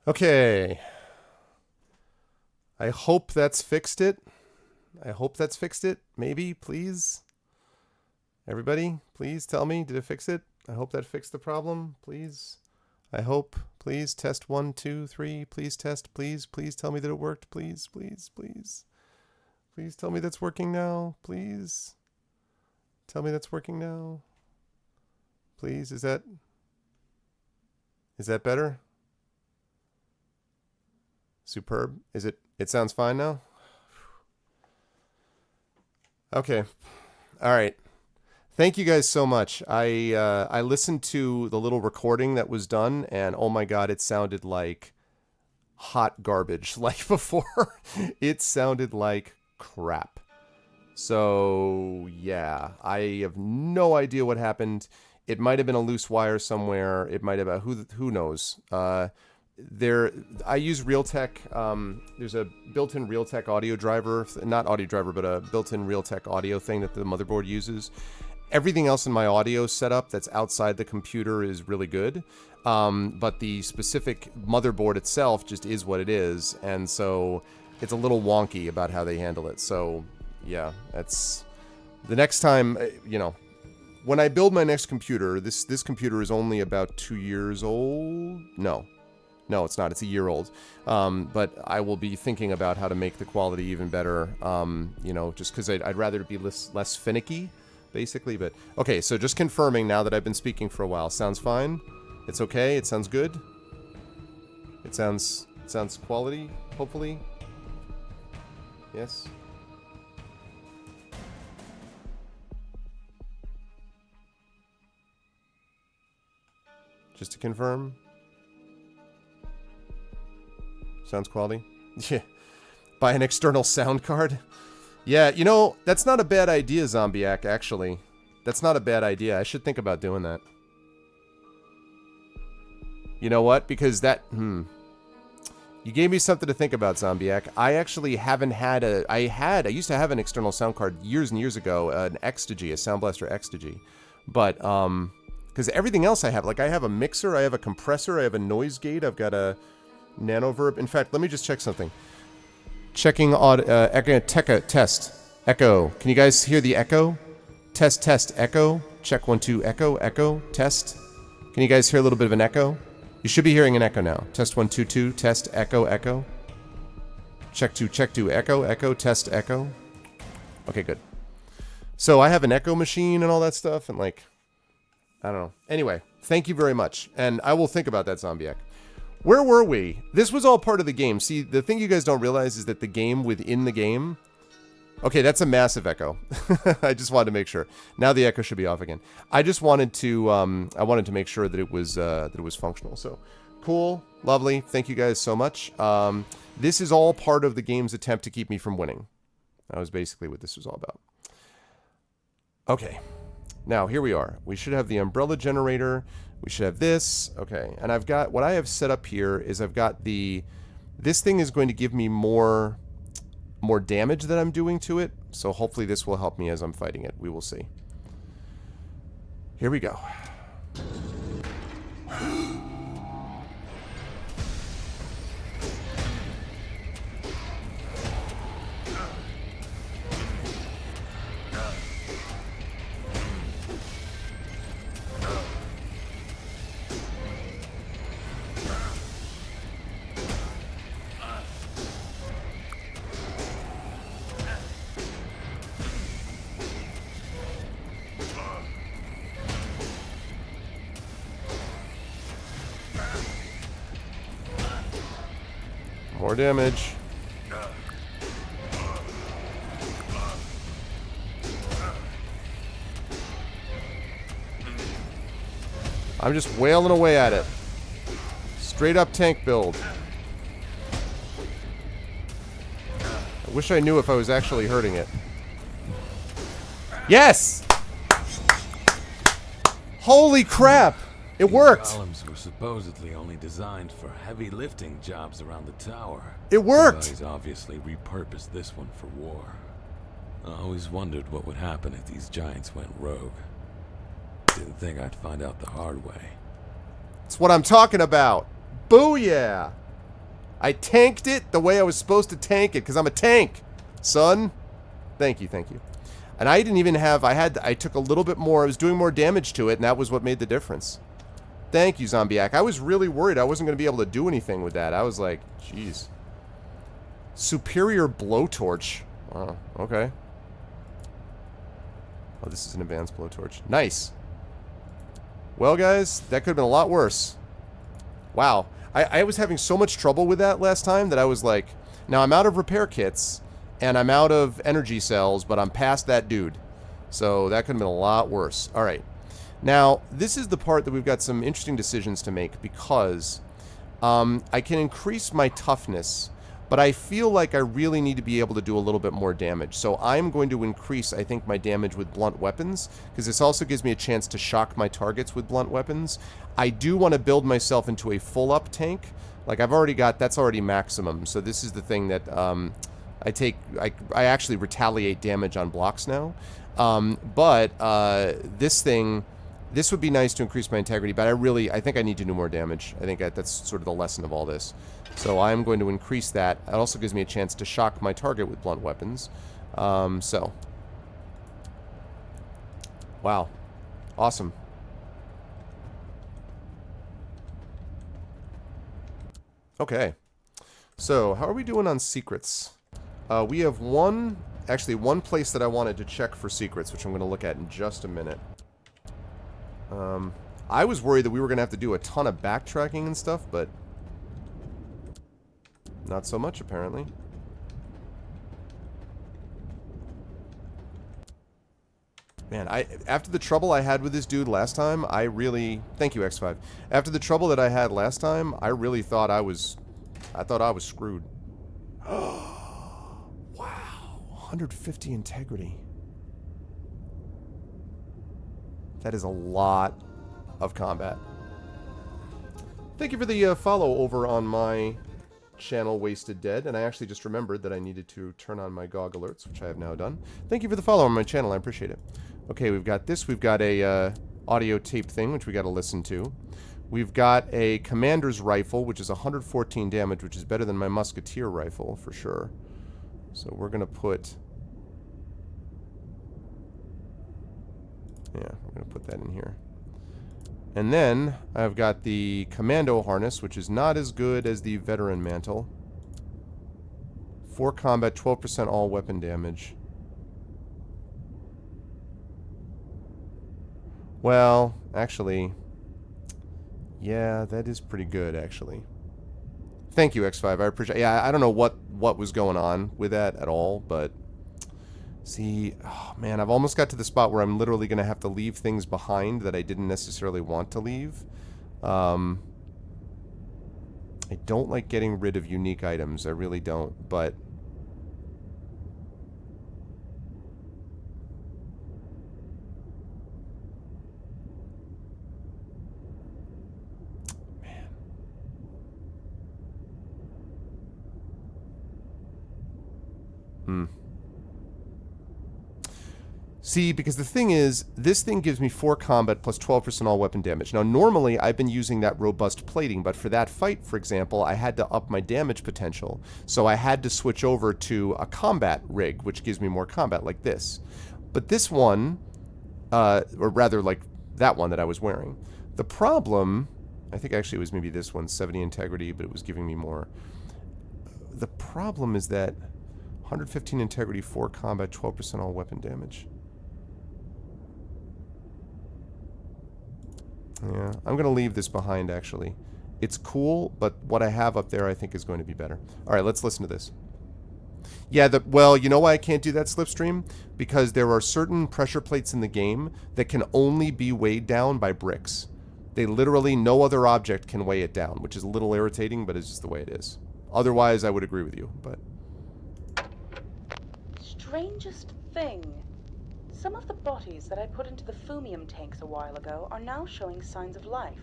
Okay. I hope that's fixed it. I hope that's fixed it. Maybe, please. Everybody, please tell me, did it fix it? I hope that fixed the problem, please. I hope, please, test 1, 2, 3, please test, please tell me that it worked, please. Please tell me that's working now, please. Tell me that's working now. Please, is that better? Superb. It sounds fine now? Okay. All right. Thank you guys so much. I listened to the little recording that was done, and oh my god, it sounded like hot garbage. Like before, it sounded like crap. So yeah, I have no idea what happened. It might have been a loose wire somewhere. It might have who knows. I use Realtek. There's a built-in Realtek audio driver, not audio driver, but a built-in Realtek audio thing that the motherboard uses. Everything else in my audio setup that's outside the computer is really good, but the specific motherboard itself just is what it is, and so it's a little wonky about how they handle it. So yeah, that's the next time, you know, when I build my next computer. This computer is only about 2 years old. No, it's not. It's a year old. But I will be thinking about how to make the quality even better. You know, just because I'd rather it be less finicky, basically. But okay, so just confirming now that I've been speaking for a while. Sounds fine. It's okay. It sounds good. It sounds quality. Hopefully. Yes. Just to confirm. Sounds quality. Yeah. Buy an external sound card. Yeah, you know, that's not a bad idea, Zombiac, actually. That's not a bad idea. I should think about doing that. You know what? Because that... You gave me something to think about, Zombiac. I actually haven't had a... I used to have an external sound card years and years ago, an Extagy, a Sound Blaster Extagy. But, because everything else I have, like I have a mixer, I have a compressor, I have a noise gate, I've got a nanoverb. In fact, let me just check something. Checking echo, test. Echo. Can you guys hear the echo? Test, echo. Check 1, 2, echo, test. Can you guys hear a little bit of an echo? You should be hearing an echo now. Test 1, 2, 2, test, echo. Check 2, echo, test, echo. Okay, good. So I have an echo machine and all that stuff, and like, I don't know. Anyway, thank you very much, and I will think about that, Zombiac. Where were we? This was all part of the game. See, the thing you guys don't realize is that the game within the game... Okay, that's a massive echo. I just wanted to make sure. Now the echo should be off again. I just wanted to, I wanted to make sure that it was functional. So, cool, lovely. Thank you guys so much. This is all part of the game's attempt to keep me from winning. That was basically what this was all about. Okay, now here we are. We should have the umbrella generator. We should have this. Okay, and I've got, what I have set up here is I've got this thing is going to give me more damage that I'm doing to it. So hopefully this will help me as I'm fighting it. We will see. Here we go. More damage. I'm just wailing away at it. Straight up tank build. I wish I knew if I was actually hurting it. Yes! Holy crap! It worked! These columns were supposedly only designed for heavy lifting jobs around the tower. It worked! He's obviously repurposed this one for war. I always wondered what would happen if these giants went rogue. Didn't think I'd find out the hard way. That's what I'm talking about. Booyah! I tanked it the way I was supposed to tank it, because I'm a tank, son. Thank you, thank you. And I didn't even have, I took a little bit more, I was doing more damage to it, and that was what made the difference. Thank you, Zombiac. I was really worried I wasn't going to be able to do anything with that. I was like, jeez. Superior blowtorch. Oh, okay. Oh, this is an advanced blowtorch. Nice. Well, guys, that could have been a lot worse. Wow. I was having so much trouble with that last time that I was like, now I'm out of repair kits, and I'm out of energy cells, but I'm past that dude. So that could have been a lot worse. All right. Now, this is the part that we've got some interesting decisions to make because I can increase my toughness, but I feel like I really need to be able to do a little bit more damage. So I'm going to increase, I think, my damage with blunt weapons, because this also gives me a chance to shock my targets with blunt weapons. I do want to build myself into a full-up tank. Like, I've already got, that's already maximum. So this is the thing that I actually retaliate damage on blocks now. This would be nice to increase my integrity, but I think I need to do more damage. I think that's sort of the lesson of all this. So I'm going to increase that. It also gives me a chance to shock my target with blunt weapons. Wow. Awesome. Okay. So, how are we doing on secrets? We have one place that I wanted to check for secrets, which I'm going to look at in just a minute. I was worried that we were going to have to do a ton of backtracking and stuff, but not so much, apparently. Man, after the trouble I had with this dude last time, I really... Thank you, X5. After the trouble that I had last time, I really thought I thought I was screwed. Wow. 150 integrity. That is a lot of combat. Thank you for the follow over on my channel, Wasted Dead. And I actually just remembered that I needed to turn on my GOG alerts, which I have now done. Thank you for the follow on my channel. I appreciate it. Okay, we've got this. We've got a audio tape thing, which we got to listen to. We've got a commander's rifle, which is 114 damage, which is better than my musketeer rifle, for sure. So we're going to put... Yeah, we're going to put that in here. And then I've got the commando harness, which is not as good as the veteran mantle. 4 combat, 12% all weapon damage. Well, actually, yeah, that is pretty good, actually. Thank you, X5. I appreciate. Yeah, I don't know what was going on with that at all, but see, oh man, I've almost got to the spot where I'm literally going to have to leave things behind that I didn't necessarily want to leave. I don't like getting rid of unique items. I really don't, but see, because the thing is, this thing gives me 4 combat plus 12% all weapon damage. Now, normally, I've been using that robust plating, but for that fight, for example, I had to up my damage potential. So I had to switch over to a combat rig, which gives me more combat, like this. But this one, or rather, like that one that I was wearing. The problem, I think actually it was maybe this one, 70 integrity, but it was giving me more. The problem is that 115 integrity, 4 combat, 12% all weapon damage. Yeah, I'm going to leave this behind, actually. It's cool, but what I have up there I think is going to be better. Alright, let's listen to this. Yeah, well, you know why I can't do that, Slipstream? Because there are certain pressure plates in the game that can only be weighed down by bricks. They literally, no other object can weigh it down, which is a little irritating, but it's just the way it is. Otherwise, I would agree with you, but... Strangest thing. Some of the bodies that I put into the fumium tanks a while ago are now showing signs of life.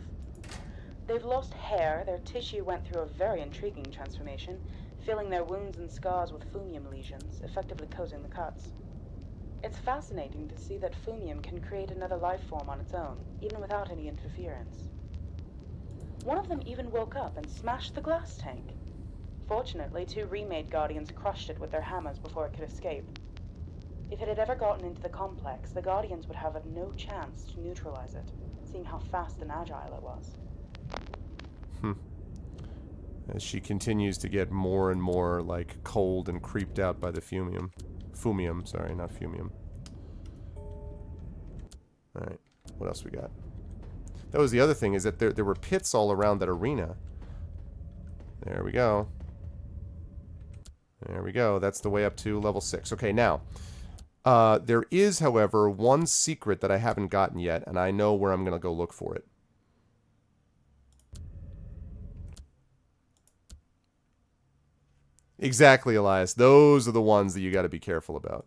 They've lost hair, their tissue went through a very intriguing transformation, filling their wounds and scars with fumium lesions, effectively coating the cuts. It's fascinating to see that fumium can create another life form on its own, even without any interference. One of them even woke up and smashed the glass tank. Fortunately, 2 remade Guardians crushed it with their hammers before it could escape. If it had ever gotten into the complex, the Guardians would have had no chance to neutralize it, seeing how fast and agile it was. As she continues to get more and more, like, cold and creeped out by the fumium. Fumium, sorry, not fumium. Alright, what else we got? That was the other thing, is that there were pits all around that arena. There we go. There we go. That's the way up to level 6. Okay, now, there is, however, one secret that I haven't gotten yet, and I know where I'm going to go look for it. Exactly, Elias. Those are the ones that you got to be careful about.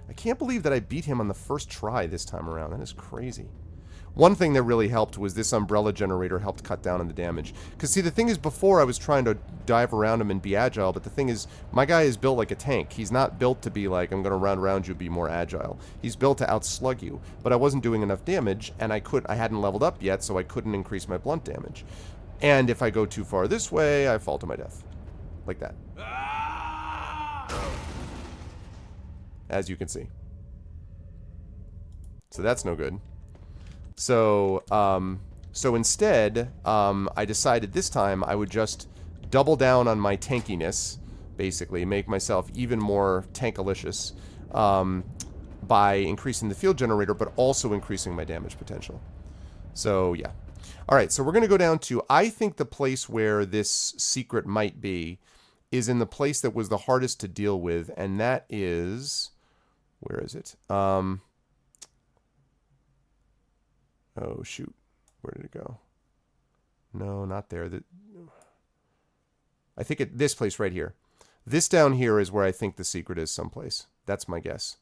I can't believe that I beat him on the first try this time around. That is crazy. One thing that really helped was this umbrella generator helped cut down on the damage. Because, see, the thing is, before I was trying to dive around him and be agile, but the thing is, my guy is built like a tank. He's not built to be like, I'm going to run around you, be more agile. He's built to outslug you. But I wasn't doing enough damage, and I hadn't leveled up yet, so I couldn't increase my blunt damage. And if I go too far this way, I fall to my death. Like that. As you can see. So that's no good. So, so instead, I decided this time I would just double down on my tankiness, basically, make myself even more tankalicious, by increasing the field generator, but also increasing my damage potential. So, yeah. Alright, so we're going to go down to, I think the place where this secret might be is in the place that was the hardest to deal with, and that is... Where is it? Oh, shoot. Where did it go? No, not there. I think this place right here. This down here is where I think the secret is someplace. That's my guess.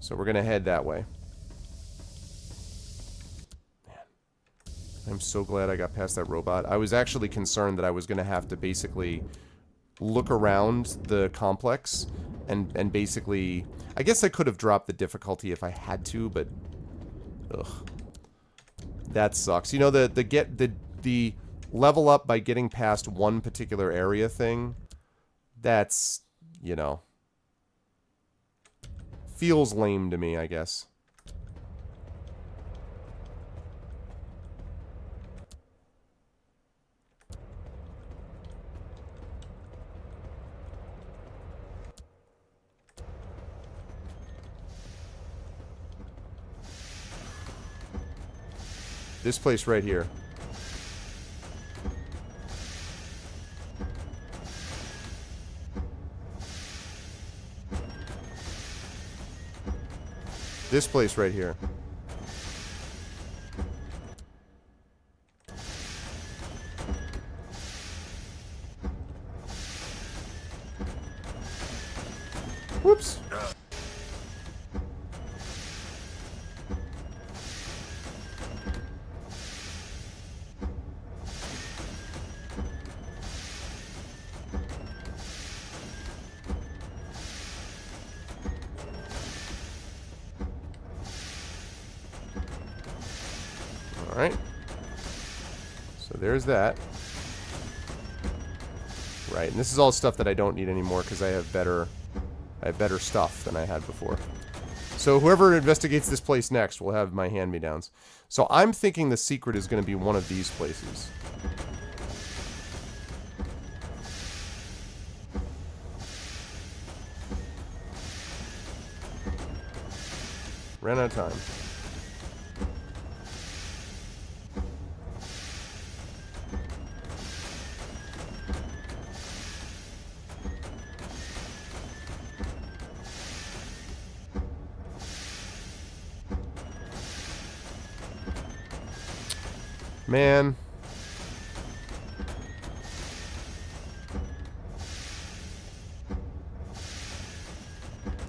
So we're going to head that way. Man. I'm so glad I got past that robot. I was actually concerned that I was going to have to basically look around the complex and basically... I guess I could have dropped the difficulty if I had to, but... Ugh. That sucks. You know, the level up by getting past one particular area thing, that's, you know, feels lame to me, I guess. This place right here. This place right here. Whoops. Alright. So there's that. Right, and this is all stuff that I don't need anymore because I have better stuff than I had before. So whoever investigates this place next will have my hand-me-downs. So I'm thinking the secret is going to be one of these places. Ran out of time. Man.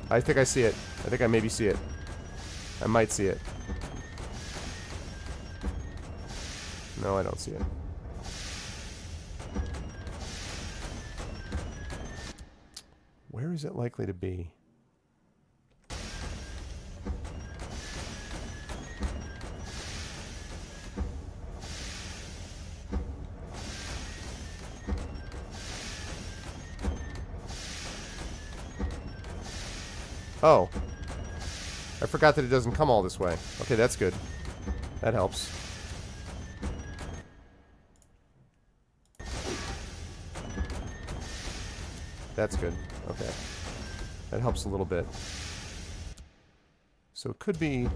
I think I see it. I think I maybe see it. I might see it. No, I don't see it. Where is it likely to be? Oh. I forgot that it doesn't come all this way. Okay, that's good. That helps. That's good. Okay. That helps a little bit. So it could be...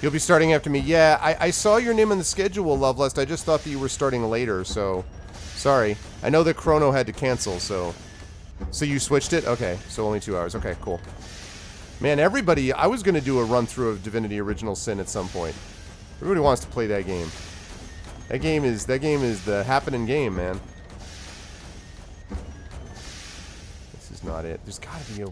You'll be starting after me. Yeah, I saw your name on the schedule, Lovelust. I just thought that you were starting later, so... Sorry. I know that Chrono had to cancel, so... So you switched it? Okay, so only 2 hours. Okay, cool. Man, everybody... I was going to do a run-through of Divinity Original Sin at some point. Everybody wants to play that game. That game is the happening game, man. This is not it. There's got to be a...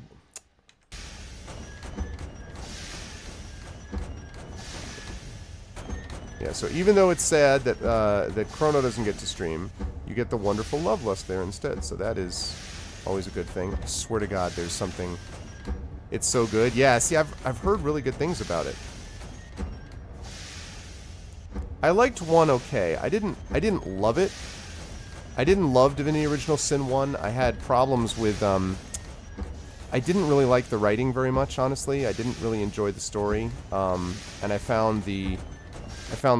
Yeah, so even though it's sad that that Chrono doesn't get to stream, you get the wonderful Lovelust there instead. So that is always a good thing. I swear to God, there's something. It's so good. Yeah, see, I've heard really good things about it. I liked 1 okay. I didn't love it. I didn't love Divinity Original Sin 1. I had problems with I didn't really like the writing very much, honestly. I didn't really enjoy the story. And I found the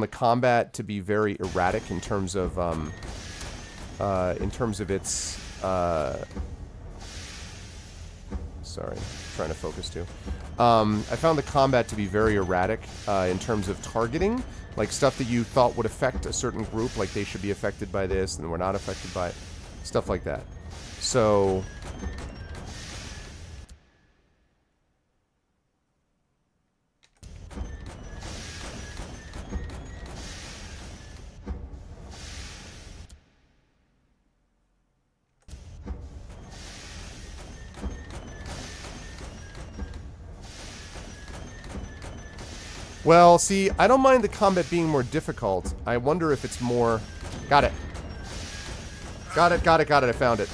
combat to be very erratic in terms of its sorry, trying to focus too. I found the combat to be very erratic in terms of targeting, like stuff that you thought would affect a certain group, like they should be affected by this and we're not affected by it, stuff like that. So well, see, I don't mind the combat being more difficult. I wonder if it's more... Got it. Got it, got it, got it. I found it.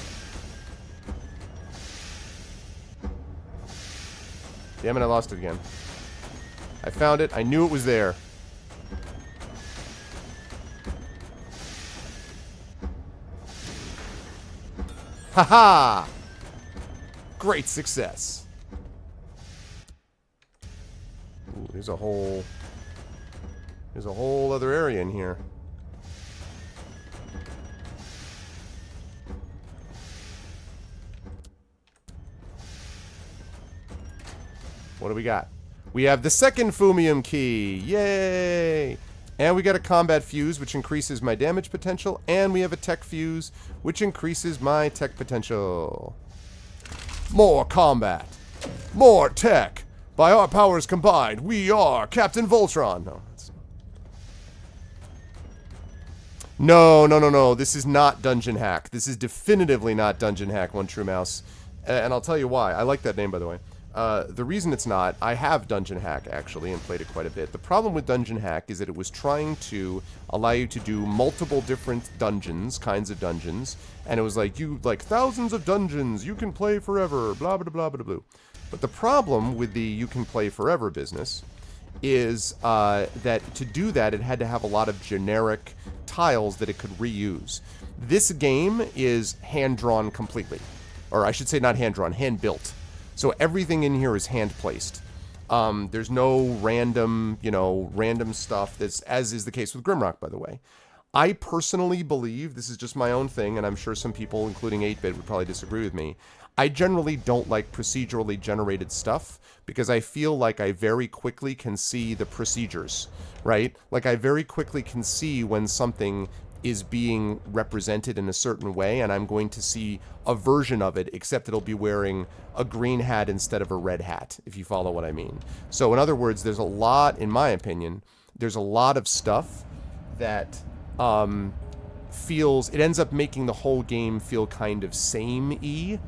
Damn it, I lost it again. I found it. I knew it was there. Haha! Great success. Ooh, there's a whole other area in here. What do we got? We have the second Fumium key. Yay! And we got a combat fuse, which increases my damage potential. And we have a tech fuse, which increases my tech potential. More combat. More tech. By our powers combined, we are Captain Voltron. No. This is not Dungeon Hack. This is definitively not Dungeon Hack, One True Mouse. And I'll tell you why. I like that name, by the way. The reason it's not, I have Dungeon Hack, actually, and played it quite a bit. The problem with Dungeon Hack is that it was trying to allow you to do multiple different kinds of dungeons, and it was like, thousands of dungeons, you can play forever, blah, blah, blah, blah, blah. But the problem with the you can play forever business is that to do that, it had to have a lot of generic tiles that it could reuse. This game is hand-drawn completely. Or I should say not hand-drawn, hand-built. So everything in here is hand-placed. There's no random, random stuff, as is the case with Grimrock, by the way. I personally believe, this is just my own thing, and I'm sure some people, including 8-Bit, would probably disagree with me. I generally don't like procedurally generated stuff because I feel like I very quickly can see the procedures, right? Like I very quickly can see when something is being represented in a certain way, and I'm going to see a version of it, except it'll be wearing a green hat instead of a red hat, if you follow what I mean. So in other words, there's a lot, in my opinion, there's a lot of stuff that it ends up making the whole game feel kind of samey.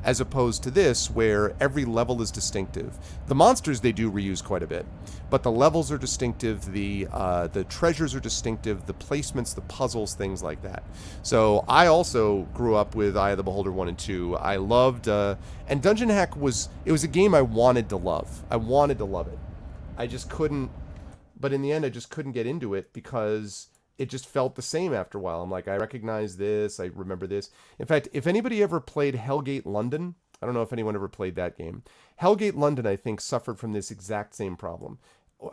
as opposed to this, where every level is distinctive. The monsters, they do reuse quite a bit, but the levels are distinctive, the treasures are distinctive, the placements, the puzzles, things like that. So I also grew up with Eye of the Beholder 1 and 2. I loved, and Dungeon Hack was a game I wanted to love. I wanted to love it. I just couldn't, but in the end I just couldn't get into it because it just felt the same after a while. I'm like, I recognize this, I remember this. In fact, if anybody ever played Hellgate London, I don't know if anyone ever played that game. Hellgate London, I think, suffered from this exact same problem.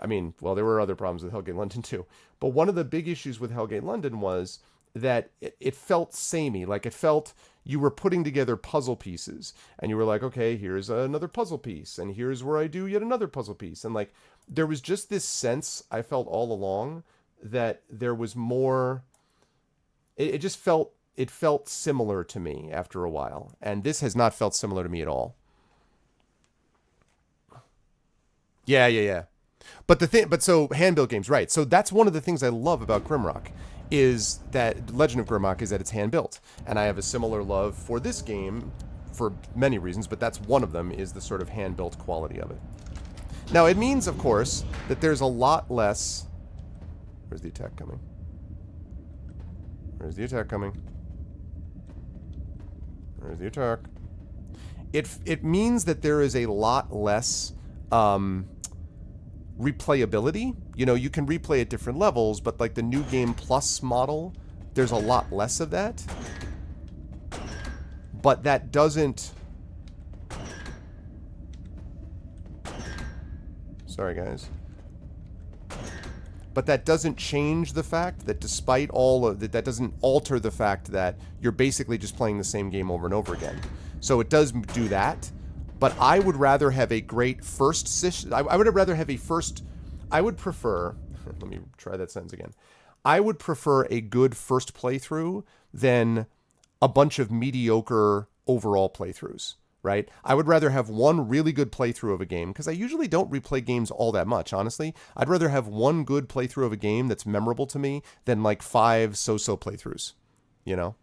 I mean, well, there were other problems with Hellgate London too. But one of the big issues with Hellgate London was that it felt samey. Like, it felt you were putting together puzzle pieces. And you were like, okay, here's another puzzle piece. And here's where I do yet another puzzle piece. And, like, there was just this sense I felt all along that there was more. It just felt similar to me after a while, and this has not felt similar to me at all. Yeah. But so hand-built games, right? So that's one of the things I love about Grimrock, is that Legend of Grimrock is that it's hand-built, and I have a similar love for this game for many reasons, but that's one of them, is the sort of hand-built quality of it. Now it means, of course, that there's a lot less. Where's the attack coming? Where's the attack coming? Where's the attack? It means that there is a lot less replayability. You know, you can replay at different levels, but like the New Game Plus model, there's a lot less of that. But that doesn't... Sorry, guys. But that doesn't change the fact that despite all of that, that doesn't alter the fact that you're basically just playing the same game over and over again. So it does do that, but I would rather have a great first session. I would rather have a first. I would prefer. Let me try that sentence again. I would prefer a good first playthrough than a bunch of mediocre overall playthroughs. Right? I would rather have one really good playthrough of a game, because I usually don't replay games all that much, honestly. I'd rather have one good playthrough of a game that's memorable to me than like 5 so-so playthroughs, you know?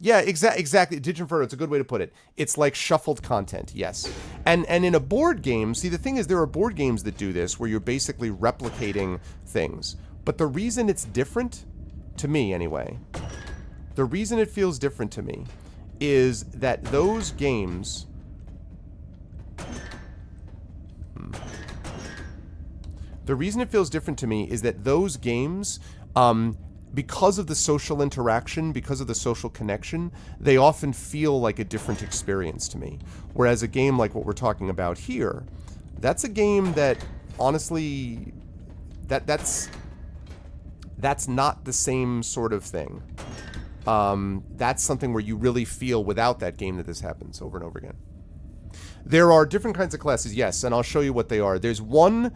Yeah, exactly. Diginferno, it's a good way to put it. It's like shuffled content, yes. And in a board game, see, the thing is, there are board games that do this, where you're basically replicating things. But the reason it's different, to me anyway, the reason it feels different to me is that those games... The reason it feels different to me is that those games, because of the social interaction, because of the social connection, they often feel like a different experience to me. Whereas a game like what we're talking about here, that's a game that, honestly, that's not the same sort of thing. That's something where you really feel without that game that this happens over and over again. There are different kinds of classes, yes, and I'll show you what they are. There's one,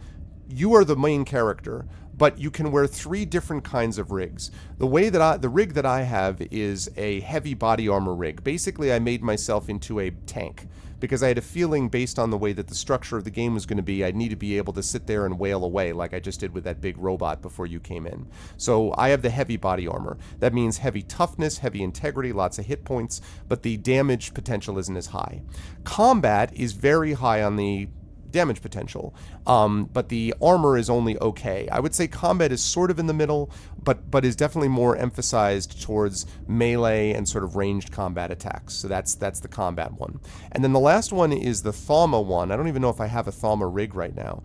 you are the main character, but you can wear 3 different kinds of rigs. The rig that I have is a heavy body armor rig. Basically, I made myself into a tank, because I had a feeling, based on the way that the structure of the game was going to be, I'd need to be able to sit there and wail away like I just did with that big robot before you came in. So I have the heavy body armor. That means heavy toughness, heavy integrity, lots of hit points, but the damage potential isn't as high. Combat is very high on the damage potential, but the armor is only okay. I would say combat is sort of in the middle, but is definitely more emphasized towards melee and sort of ranged combat attacks. So that's the combat one. And then the last one is the Thama one. I don't even know if I have a Thama rig right now.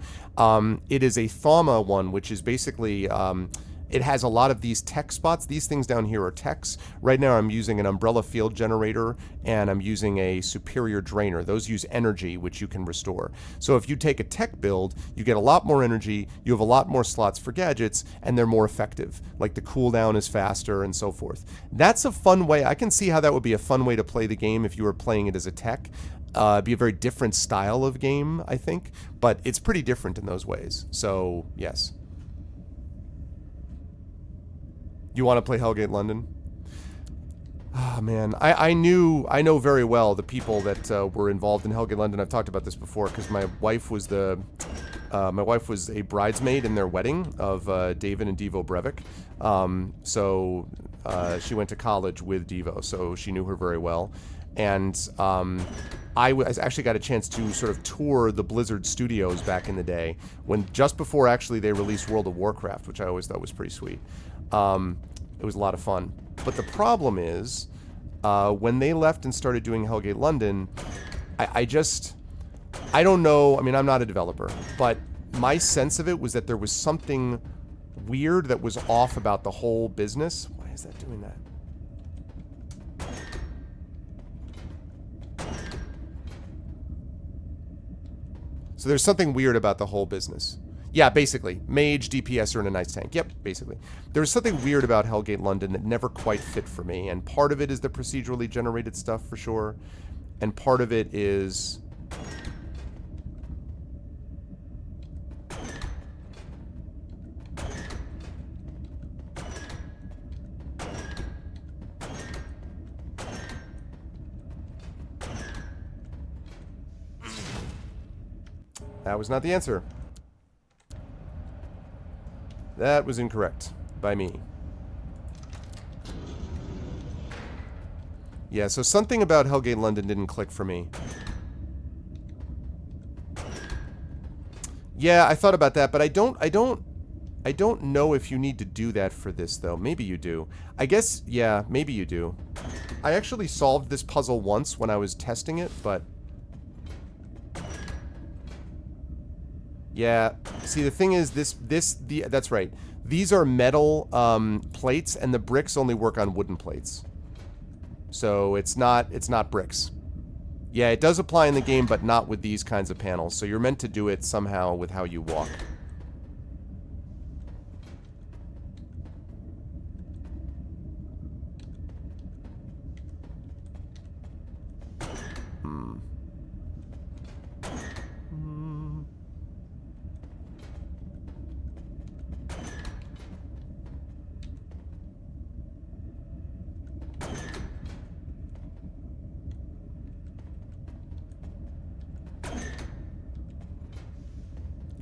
It is a Thama one, which is basically... it has a lot of these tech spots. These things down here are techs. Right now I'm using an umbrella field generator, and I'm using a superior drainer. Those use energy, which you can restore. So if you take a tech build, you get a lot more energy, you have a lot more slots for gadgets, and they're more effective. Like the cooldown is faster and so forth. That's a fun way. I can see how that would be a fun way to play the game if you were playing it as a tech. Be a very different style of game, I think, but it's pretty different in those ways. So, yes. You want to play Hellgate London? Oh, man. I know very well the people that were involved in Hellgate London. I've talked about this before, because my wife was a bridesmaid in their wedding of David and Devo Brevik. So she went to college with Devo, so she knew her very well. And I actually got a chance to sort of tour the Blizzard studios back in the day, when just before actually they released World of Warcraft, which I always thought was pretty sweet. It was a lot of fun. But the problem is, when they left and started doing Hellgate London, I don't know. I mean, I'm not a developer, but my sense of it was that there was something weird that was off about the whole business. Why is that doing that? So there's something weird about the whole business. Yeah, basically. Mage, DPS are in a nice tank. Yep, basically. There was something weird about Hellgate London that never quite fit for me, and part of it is the procedurally generated stuff, for sure. And part of it is... That was not the answer. That was incorrect by me. Yeah, so something about Hellgate London didn't click for me. Yeah, I thought about that, but I don't know if you need to do that for this, though. Maybe you do. I guess, yeah, maybe you do. I actually solved this puzzle once when I was testing it, but... Yeah, see, the thing is, that's right. These are metal plates, and the bricks only work on wooden plates. So it's not bricks. Yeah, it does apply in the game, but not with these kinds of panels. So you're meant to do it somehow with how you walk.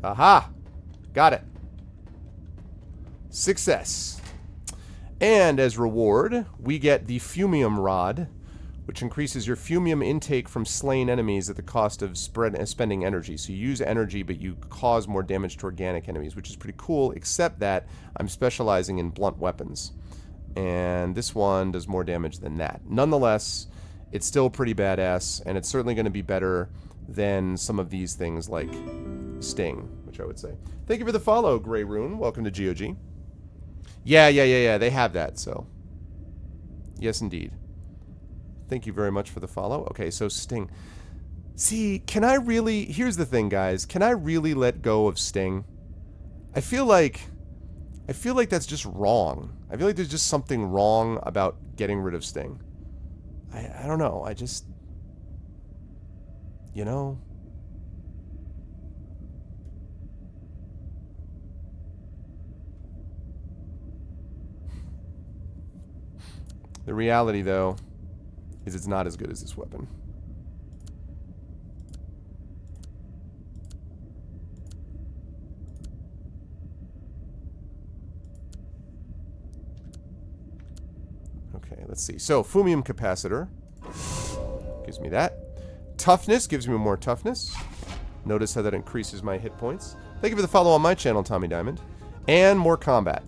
Aha! Got it. Success. And as reward, we get the Fumium Rod, which increases your Fumium intake from slain enemies at the cost of spending energy. So you use energy, but you cause more damage to organic enemies, which is pretty cool, except that I'm specializing in blunt weapons. And this one does more damage than that. Nonetheless, it's still pretty badass, and it's certainly going to be better than some of these things like Sting, which I would say. Thank you for the follow, Grey Rune. Welcome to GOG. Yeah. They have that, so. Yes, indeed. Thank you very much for the follow. Okay, so Sting. See, can I really... Here's the thing, guys. Can I really let go of Sting? I feel like that's just wrong. I feel like there's just something wrong about getting rid of Sting. I don't know. I just... You know... The reality, though, is it's not as good as this weapon. Okay, let's see. So, Fumium Capacitor gives me that. Toughness gives me more toughness. Notice how that increases my hit points. Thank you for the follow on my channel, Tommy Diamond. And more combat.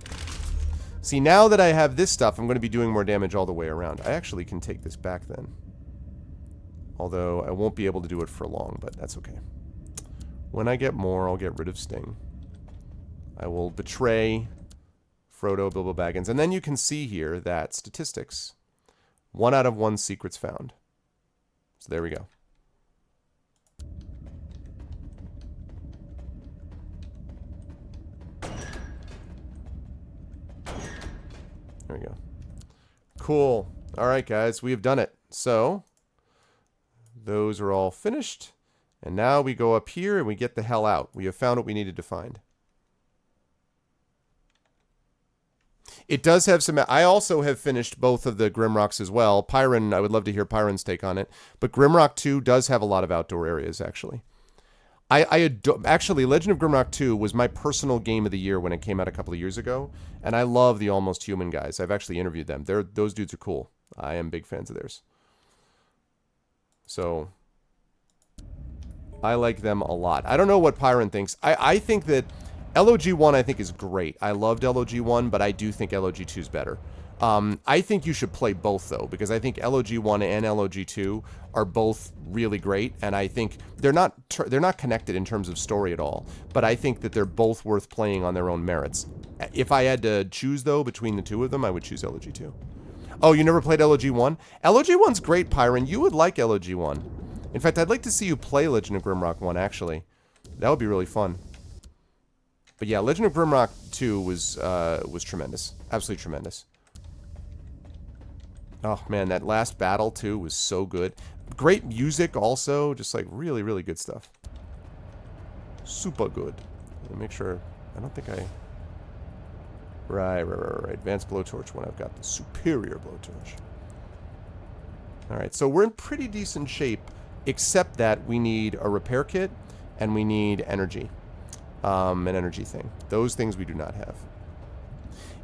See, now that I have this stuff, I'm going to be doing more damage all the way around. I actually can take this back then. Although, I won't be able to do it for long, but that's okay. When I get more, I'll get rid of Sting. I will betray Frodo, Bilbo Baggins. And then you can see here that statistics. 1 out of 1 secrets found. So there we go. There we go. Cool. Alright, guys. We have done it. So, those are all finished. And now we go up here and we get the hell out. We have found what we needed to find. It does have some... I also have finished both of the Grimrocks as well. Pyron, I would love to hear Pyron's take on it. But Grimrock 2 does have a lot of outdoor areas, actually. Actually, Legend of Grimrock 2 was my personal game of the year when it came out a couple of years ago. And I love the Almost Human guys. I've actually interviewed them. Those dudes are cool. I am big fans of theirs. So I like them a lot. I don't know what Pyron thinks. I think that LOG1 I think is great. I loved LOG1, but I do think LOG2 is better. I think you should play both, though, because I think LOG1 and LOG2 are both really great, and I think they're not connected in terms of story at all, but I think that they're both worth playing on their own merits. If I had to choose, though, between the two of them, I would choose LOG2. Oh, you never played LOG1? LOG1's great, Pyron. You would like LOG1. In fact, I'd like to see you play Legend of Grimrock 1, actually. That would be really fun. But yeah, Legend of Grimrock 2 was tremendous. Absolutely tremendous. Oh, man, that last battle, too, was so good. Great music, also. Just, like, really, really good stuff. Super good. Let me make sure. I don't think I... Right. Advanced blowtorch when I've got the superior blowtorch. Alright, so we're in pretty decent shape, except that we need a repair kit, and we need energy. An energy thing. Those things we do not have.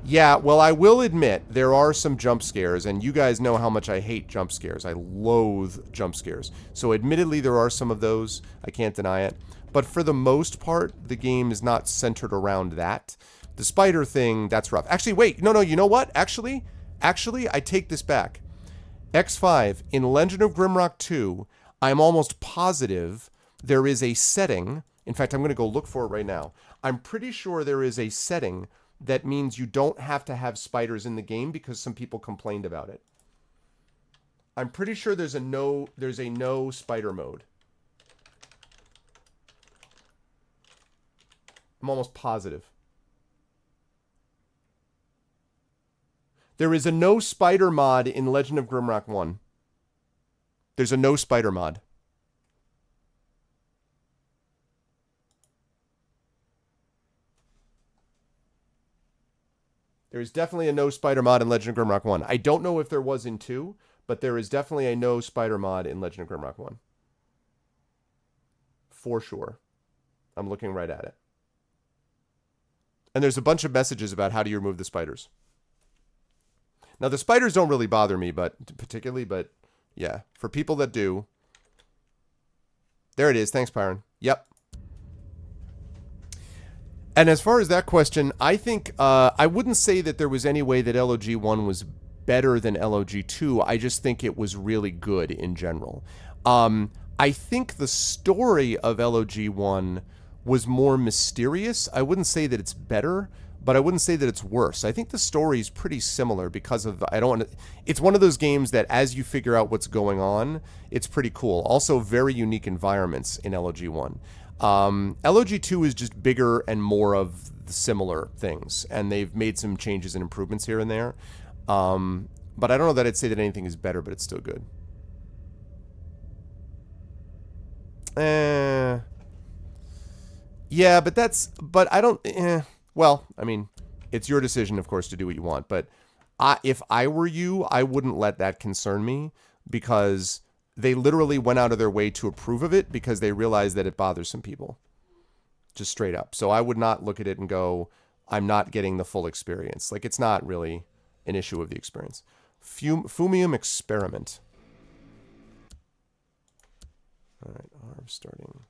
Yeah, well, I will admit, there are some jump scares, and you guys know how much I hate jump scares. I loathe jump scares. So admittedly, there are some of those. I can't deny it. But for the most part, the game is not centered around that. The spider thing, that's rough. Actually, wait. No, you know what? Actually, I take this back. X5, in Legend of Grimrock 2, I'm almost positive there is a setting. In fact, I'm going to go look for it right now. I'm pretty sure there is a setting that means you don't have to have spiders in the game because some people complained about it. I'm pretty sure there's a no spider mode. I'm almost positive. There is a no spider mod in Legend of Grimrock 1. There's a no spider mod. There is definitely a no spider mod in Legend of Grimrock 1. I don't know if there was in 2, but there is definitely a no spider mod in Legend of Grimrock 1. For sure. I'm looking right at it. And there's a bunch of messages about how do you remove the spiders. Now, the spiders don't really bother me, particularly, but yeah, for people that do. There it is. Thanks, Pyron. Yep. And as far as that question, I think I wouldn't say that there was any way that LOG1 was better than LOG2. I just think it was really good in general. I think the story of LOG1 was more mysterious. I wouldn't say that it's better, but I wouldn't say that it's worse. I think the story is pretty similar because of, it's one of those games that as you figure out what's going on, it's pretty cool. Also, very unique environments in LOG1. LOG2 is just bigger and more of the similar things, and they've made some changes and improvements here and there. But I don't know that I'd say that anything is better, but it's still good. Yeah, but I don't, well, I mean, it's your decision, of course, to do what you want, but if I were you, I wouldn't let that concern me, because they literally went out of their way to approve of it because they realized that it bothers some people. Just straight up. So I would not look at it and go, I'm not getting the full experience. Like, it's not really an issue of the experience. Fumium experiment. All right, arm starting.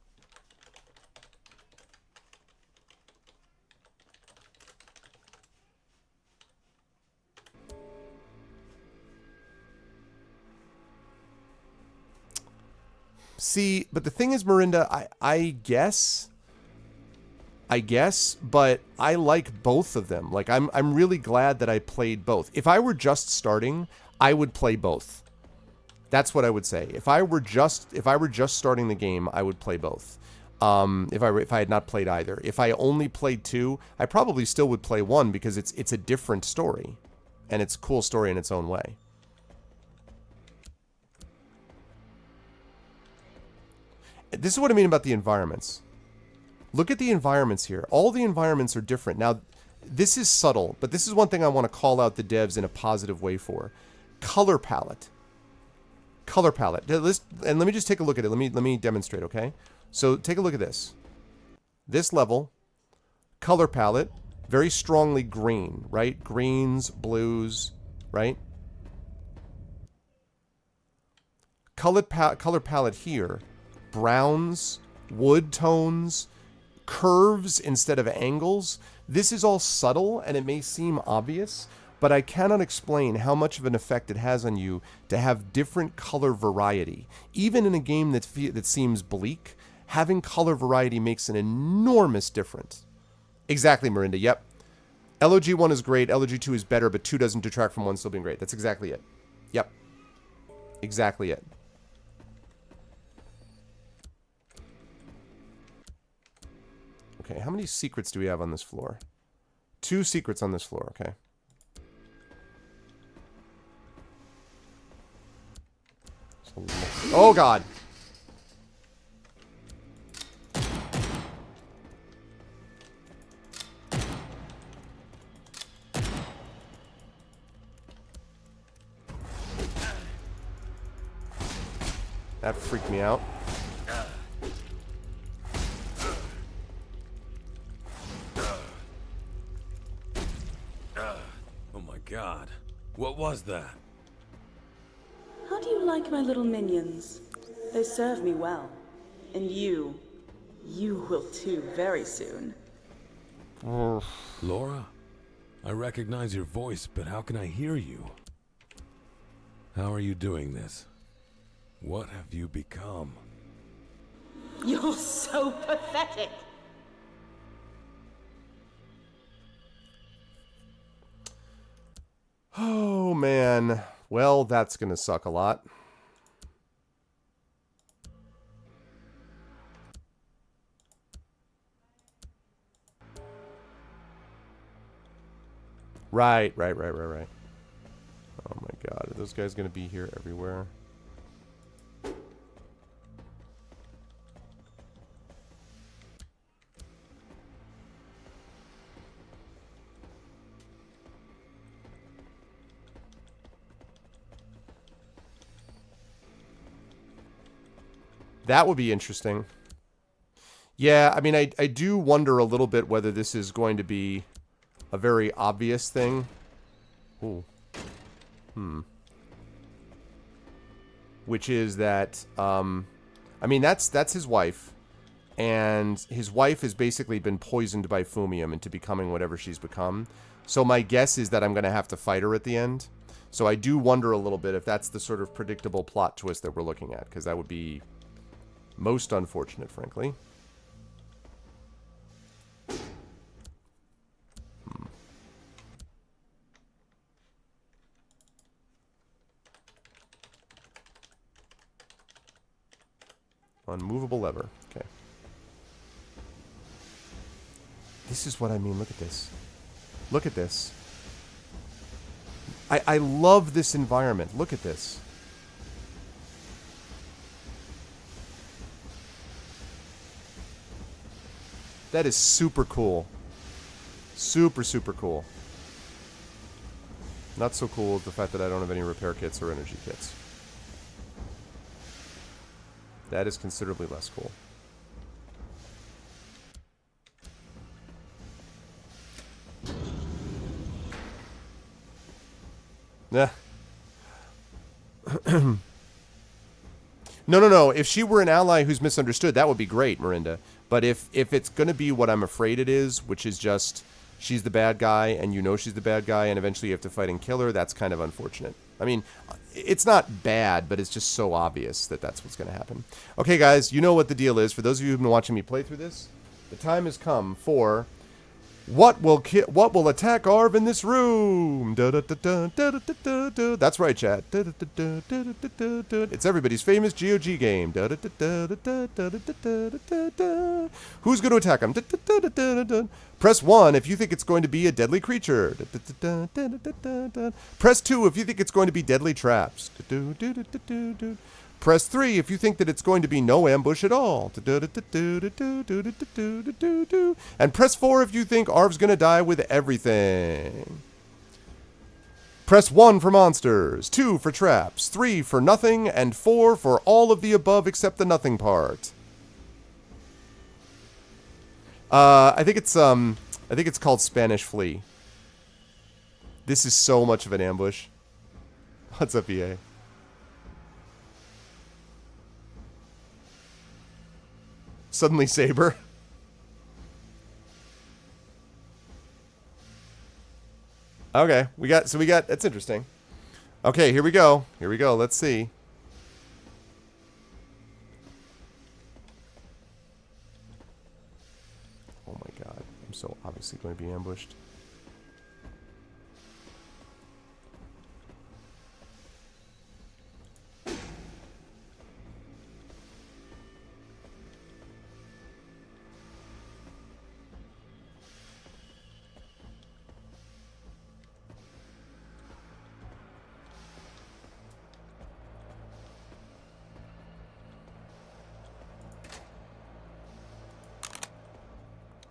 See, but the thing is, Mirinda, I guess, but I like both of them. Like, I'm really glad that I played both. If I were just starting, I would play both. That's what I would say. If I were just starting the game, I would play both. If I had not played either. If I only played 2, I probably still would play 1 because it's a different story, and it's a cool story in its own way. This is what I mean about the environments. Look at the environments here. All the environments are different. Now, this is subtle, but this is one thing I want to call out the devs in a positive way for. Color palette. Color palette. And let me just take a look at it. Let me demonstrate, okay? So take a look at this. This level, color palette, very strongly green, right? Greens, blues, right? color palette here, browns, wood tones, curves instead of angles. This is all subtle and it may seem obvious, but I cannot explain how much of an effect it has on you to have different color variety. Even in a game that seems bleak, having color variety makes an enormous difference. Exactly, Marinda. Yep. LOG 1 is great, LOG 2 is better, but 2 doesn't detract from 1 still being great. That's exactly it. Yep. Exactly it. Okay, how many secrets do we have on this floor? 2 secrets on this floor, okay. Oh, God. That freaked me out. Oh my God. What was that? How do you like my little minions? They serve me well. And you will too very soon. Laura? I recognize your voice, but how can I hear you? How are you doing this? What have you become? You're so pathetic. Oh, man. Well, that's gonna suck a lot. Right. Oh my God. Are those guys gonna be here everywhere? That would be interesting. Yeah, I mean, I do wonder a little bit whether this is going to be a very obvious thing. Ooh. Which is that, I mean, that's his wife. And his wife has basically been poisoned by Fumium into becoming whatever she's become. So my guess is that I'm going to have to fight her at the end. So I do wonder a little bit if that's the sort of predictable plot twist that we're looking at. Because that would be most unfortunate, frankly. Unmovable lever. Okay. This is what I mean. Look at this. Look at this. I love this environment. Look at this. That is super cool. Super, super cool. Not so cool is the fact that I don't have any repair kits or energy kits. That is considerably less cool. Nah. No. If she were an ally who's misunderstood, that would be great, Marinda. But if it's going to be what I'm afraid it is, which is just she's the bad guy and you know she's the bad guy and eventually you have to fight and kill her, that's kind of unfortunate. I mean, it's not bad, but it's just so obvious that that's what's going to happen. Okay, guys, you know what the deal is. For those of you who've been watching me play through this, the time has come for what will attack Arv in this room? That's right, chat. It's everybody's famous GOG game. Who's going to attack him? Press 1 if you think it's going to be a deadly creature. Press 2 if you think it's going to be deadly traps. Press 3 if you think that it's going to be no ambush at all. And press 4 if you think Arv's going to die with everything. Press 1 for monsters, 2 for traps, 3 for nothing, and 4 for all of the above except the nothing part. I think it's called Spanish Flea. This is so much of an ambush. What's up, EA? Suddenly Saber. Okay, we got, that's interesting. Okay, here we go. Here we go. Let's see. Oh my god. I'm so obviously going to be ambushed.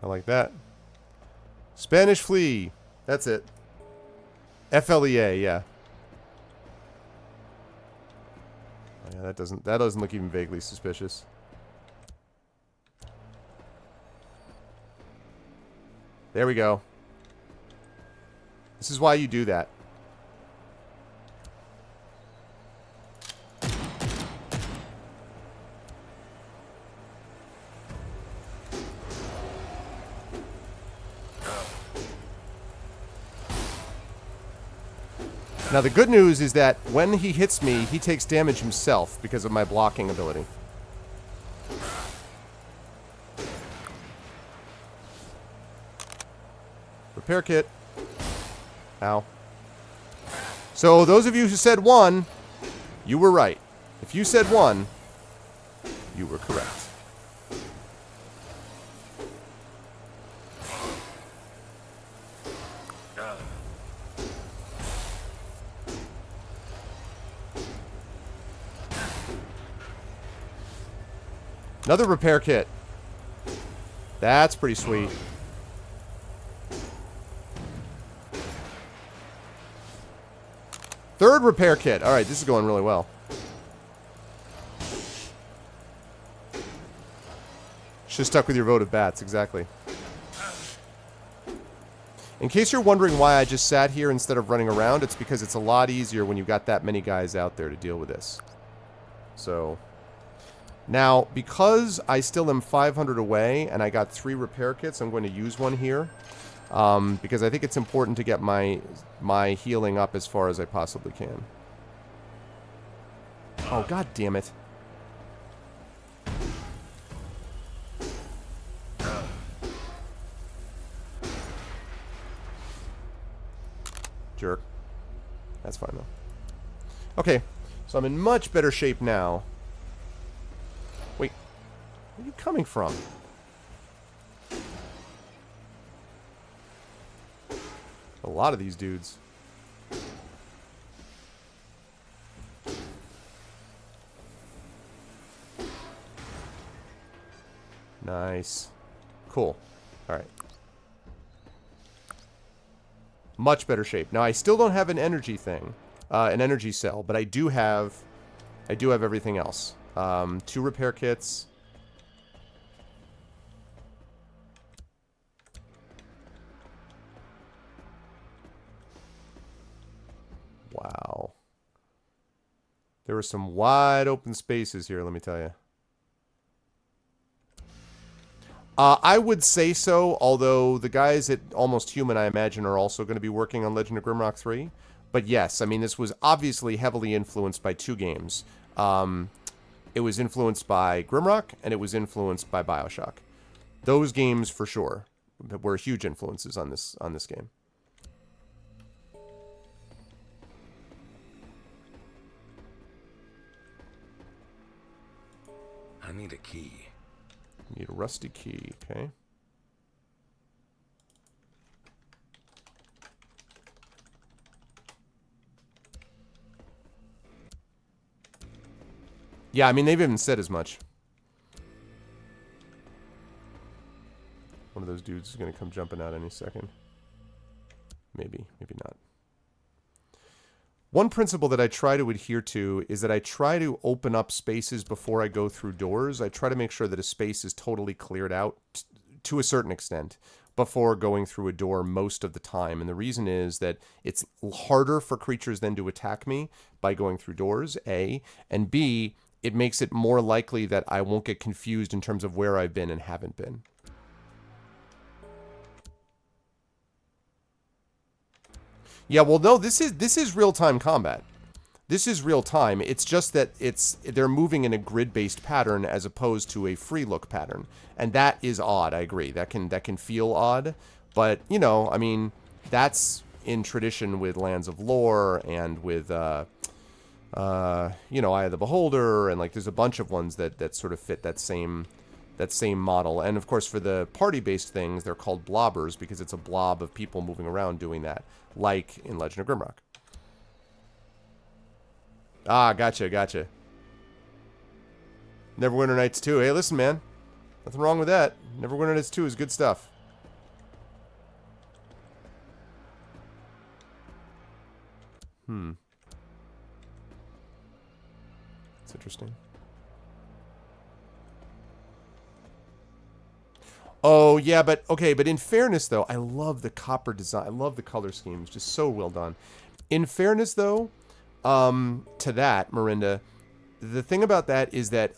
I like that. Spanish flea. That's it. FLEA, yeah. Oh, yeah, that doesn't look even vaguely suspicious. There we go. This is why you do that. Now the good news is that when he hits me, he takes damage himself because of my blocking ability. Repair kit. Ow. So those of you who said 1, you were right. If you said 1, you were correct. Another repair kit. That's pretty sweet. Third repair kit. Alright, this is going really well. Should've stuck with your vote of bats, exactly. In case you're wondering why I just sat here instead of running around, it's because it's a lot easier when you've got that many guys out there to deal with this. So... Now, because I still am 500 away, and I got 3 repair kits, I'm going to use one here. Because I think it's important to get my healing up as far as I possibly can. Oh, god damn it. Jerk. That's fine, though. Okay, so I'm in much better shape now. Wait, where are you coming from? A lot of these dudes. Nice. Cool. Alright. Much better shape. Now, I still don't have an energy thing. An energy cell, but I do have everything else. 2 repair kits. Wow. There were some wide open spaces here, let me tell you. I would say so, although the guys at Almost Human, I imagine, are also going to be working on Legend of Grimrock 3. But yes, I mean, this was obviously heavily influenced by 2 games. It was influenced by Grimrock, and it was influenced by BioShock. Those games, for sure, were huge influences on this game. I need a key. Need a rusty key, okay. Yeah, I mean, they've even said as much. One of those dudes is going to come jumping out any second. Maybe, maybe not. One principle that I try to adhere to is that I try to open up spaces before I go through doors. I try to make sure that a space is totally cleared out to a certain extent before going through a door most of the time. And the reason is that it's harder for creatures then to attack me by going through doors, A. And B, it makes it more likely that I won't get confused in terms of where I've been and haven't been. Yeah, well, no, this is real-time combat. This is real-time. It's just that they're moving in a grid-based pattern as opposed to a free-look pattern. And that is odd, I agree. That can feel odd. But, you know, I mean, that's in tradition with Lands of Lore and with, you know, Eye of the Beholder, and, like, there's a bunch of ones that sort of fit that same model. And, of course, for the party-based things, they're called blobbers because it's a blob of people moving around doing that, like in Legend of Grimrock. Ah, gotcha. Neverwinter Nights 2. Hey, listen, man. Nothing wrong with that. Neverwinter Nights 2 is good stuff. That's interesting. Oh, yeah, but in fairness, though, I love the copper design. I love the color scheme. It's just so well done. In fairness, though, to that, Marinda, the thing about that is that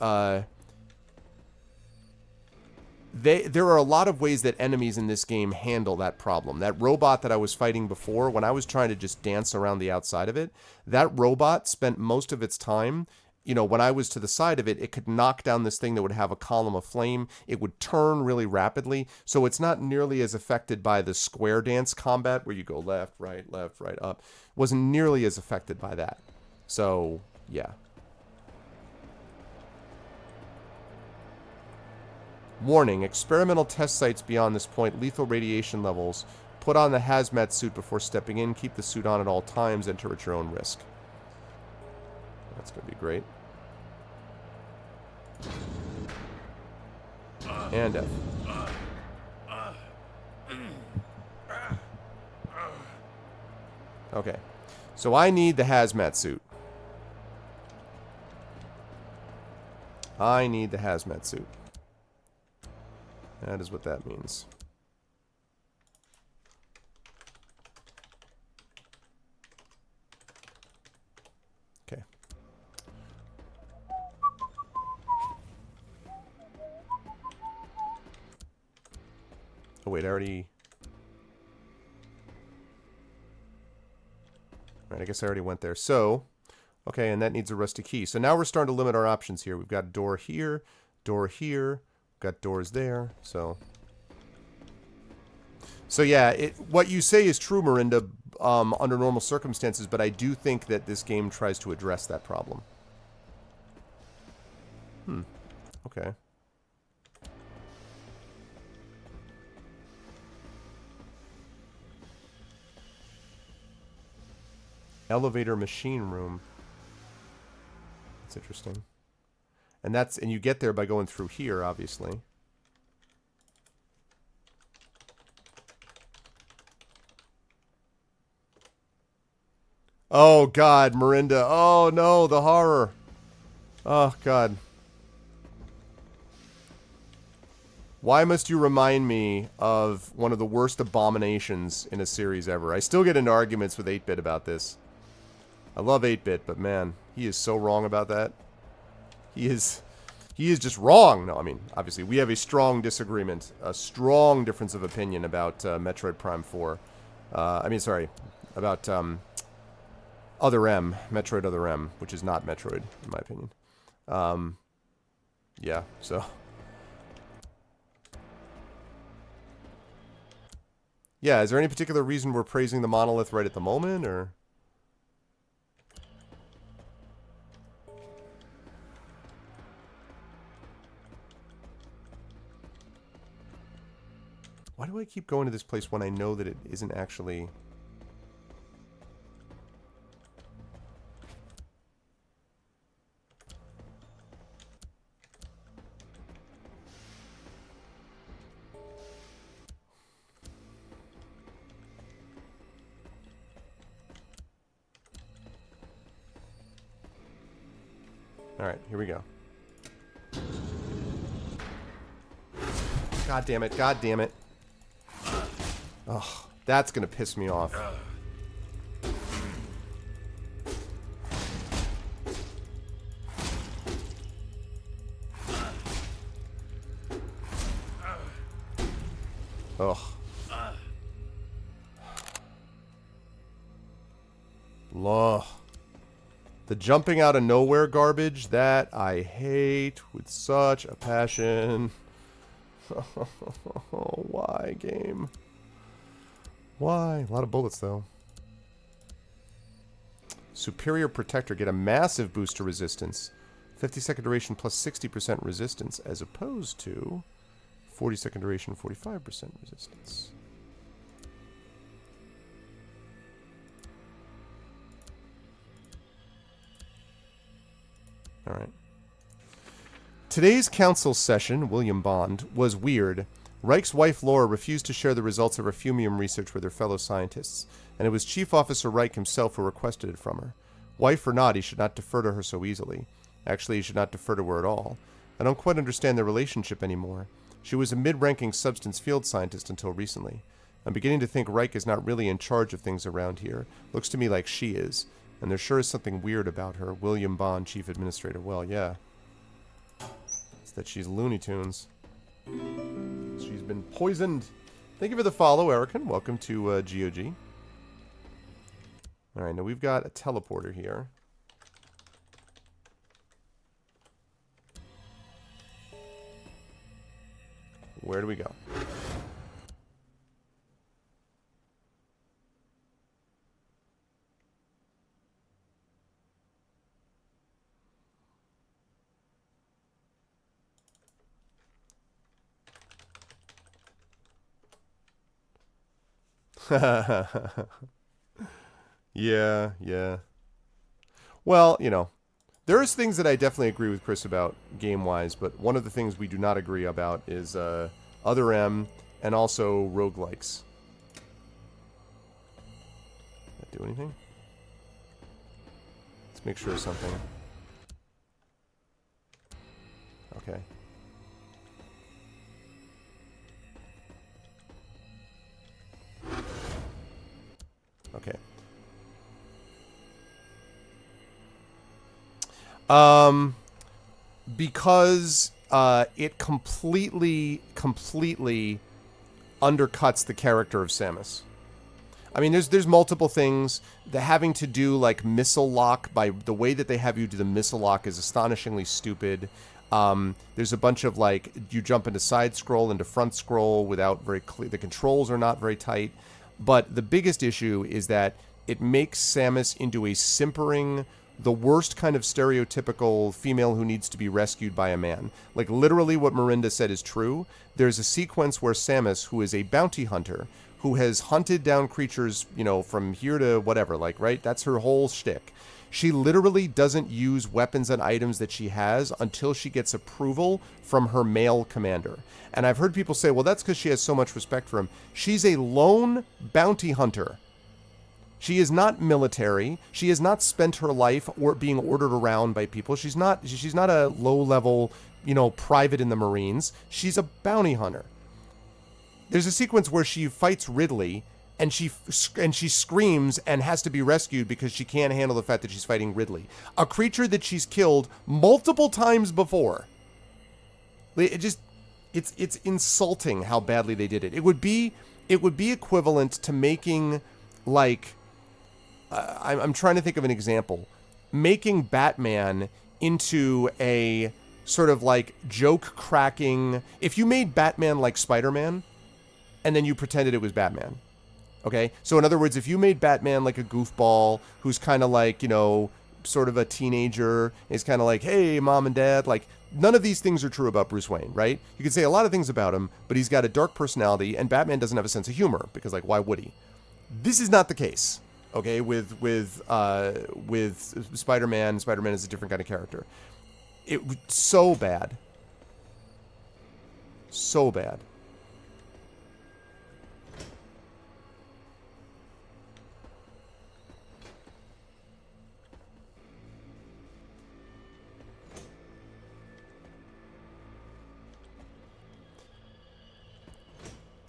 there are a lot of ways that enemies in this game handle that problem. That robot that I was fighting before, when I was trying to just dance around the outside of it, that robot spent most of its time, you know, when I was to the side of it, it could knock down this thing that would have a column of flame. It would turn really rapidly. So it's not nearly as affected by the square dance combat where you go left, right, up. Wasn't nearly as affected by that. So, yeah. Warning, experimental test sites beyond this point, lethal radiation levels. Put on the hazmat suit before stepping in. Keep the suit on at all times. Enter at your own risk. That's going to be great. And F. Okay. So I need the hazmat suit. I need the hazmat suit. That is what that means. Okay. Oh wait, I already... Right, I guess I already went there. So, okay, and that needs a rusty key. So now we're starting to limit our options here. We've got a door here, got doors there, so yeah, what you say is true, Marinda, under normal circumstances, but I do think that this game tries to address that problem. Okay. Elevator machine room. That's interesting. And you get there by going through here, obviously. Oh, God, Marinda. Oh, no, the horror. Oh, God. Why must you remind me of one of the worst abominations in a series ever? I still get into arguments with 8-Bit about this. I love 8-Bit, but man, he is so wrong about that. He is just wrong. No, I mean, obviously, we have a strong disagreement, a strong difference of opinion about Metroid Prime 4. I mean, sorry, about Other M, Metroid Other M, which is not Metroid, in my opinion. Yeah, so... Yeah, is there any particular reason we're praising the monolith right at the moment, or... Why do I keep going to this place when I know that it isn't actually... Alright, here we go. God damn it, god damn it. Oh, that's gonna piss me off. Ugh. Ugh. The jumping out of nowhere garbage, that I hate with such a passion. Why, game? Why? A lot of bullets, though. Superior Protector. Get a massive boost to resistance. 50-second duration plus 60% resistance, as opposed to 40-second duration, 45% resistance. All right. Today's council session, William Bond, was weird. Reich's wife Laura refused to share the results of her fumium research with her fellow scientists, and it was Chief Officer Reich himself who requested it from her. Wife or not, he should not defer to her so easily. Actually, he should not defer to her at all. I don't quite understand their relationship anymore. She was a mid-ranking substance field scientist until recently. I'm beginning to think Reich is not really in charge of things around here. Looks to me like she is. And there sure is something weird about her. William Bond, Chief Administrator. Well, yeah. It's that she's Looney Tunes. She's been poisoned. Thank you for the follow, Erican. Welcome to GOG. Alright, now we've got a teleporter here. Where do we go? Yeah. Well, you know, there's things that I definitely agree with Chris about game-wise, but one of the things we do not agree about is Other M and also roguelikes. Did that do anything? Let's make sure of something. Okay. Okay. Because it completely undercuts the character of Samus. I mean, there's multiple things. The having to do like missile lock, by the way that they have you do the missile lock is astonishingly stupid. There's a bunch of like you jump into side scroll, into front scroll without very clear. The controls are not very tight. But the biggest issue is that it makes Samus into a simpering, the worst kind of stereotypical female who needs to be rescued by a man. Like, literally what Mirinda said is true. There's a sequence where Samus, who is a bounty hunter, who has hunted down creatures, you know, from here to whatever, like, right? That's her whole shtick. She literally doesn't use weapons and items that she has until she gets approval from her male commander. And I've heard people say, well, that's because she has so much respect for him. She's a lone bounty hunter. She is not military. She has not spent her life or being ordered around by people. She's not a low-level, you know, private in the Marines. She's a bounty hunter. There's a sequence where she fights Ridley, and she screams and has to be rescued because she can't handle the fact that she's fighting Ridley, a creature that she's killed multiple times before. It's insulting how badly they did it. It would be equivalent to making, like, I'm trying to think of an example, making Batman into a sort of like joke cracking. If you made Batman like Spider-Man, and then you pretended it was Batman. Okay, so in other words, if you made Batman like a goofball who's kind of like, you know, sort of a teenager, is kind of like, hey, mom and dad, like, none of these things are true about Bruce Wayne, right? You can say a lot of things about him, but he's got a dark personality, and Batman doesn't have a sense of humor, because, like, why would he? This is not the case, okay, with Spider-Man. Spider-Man is a different kind of character. It was so bad. So bad.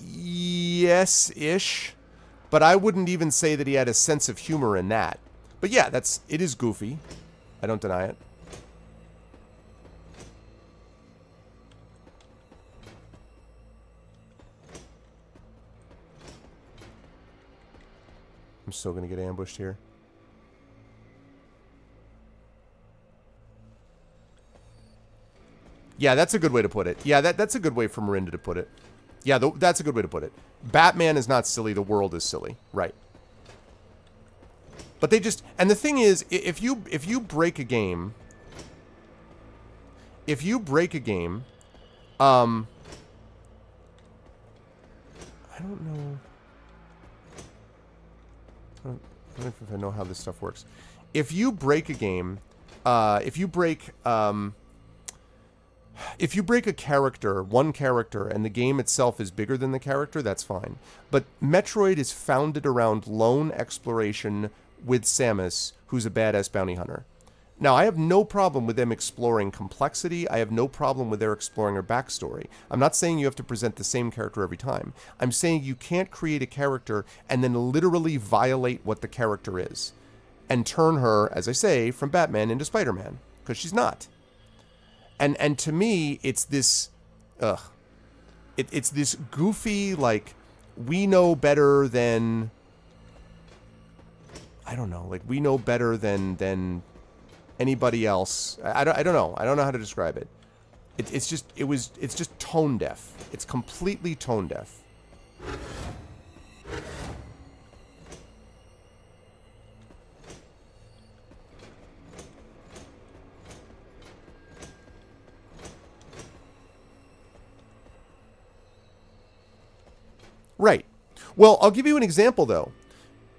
Yes-ish, but I wouldn't even say that he had a sense of humor in that. But yeah, it is goofy. I don't deny it. I'm so gonna get ambushed here. Yeah, that's a good way to put it. Yeah, that's a good way for Marinda to put it. Yeah, that's a good way to put it. Batman is not silly, the world is silly. Right. But they just... And the thing is, if you break a game... If you break a game... I don't know... I don't know if I know how this stuff works. If you break a game... If you break a character, one character, and the game itself is bigger than the character, that's fine. But Metroid is founded around lone exploration with Samus, who's a badass bounty hunter. Now, I have no problem with them exploring complexity. I have no problem with their exploring her backstory. I'm not saying you have to present the same character every time. I'm saying you can't create a character and then literally violate what the character is. And turn her, as I say, from Batman into Spider-Man. Because she's not. And to me, it's this, it's this goofy, like, we know better than, I don't know, like, we know better than anybody else. I don't know. I don't know how to describe it. It's just tone deaf. It's completely tone deaf. Right. Well, I'll give you an example though.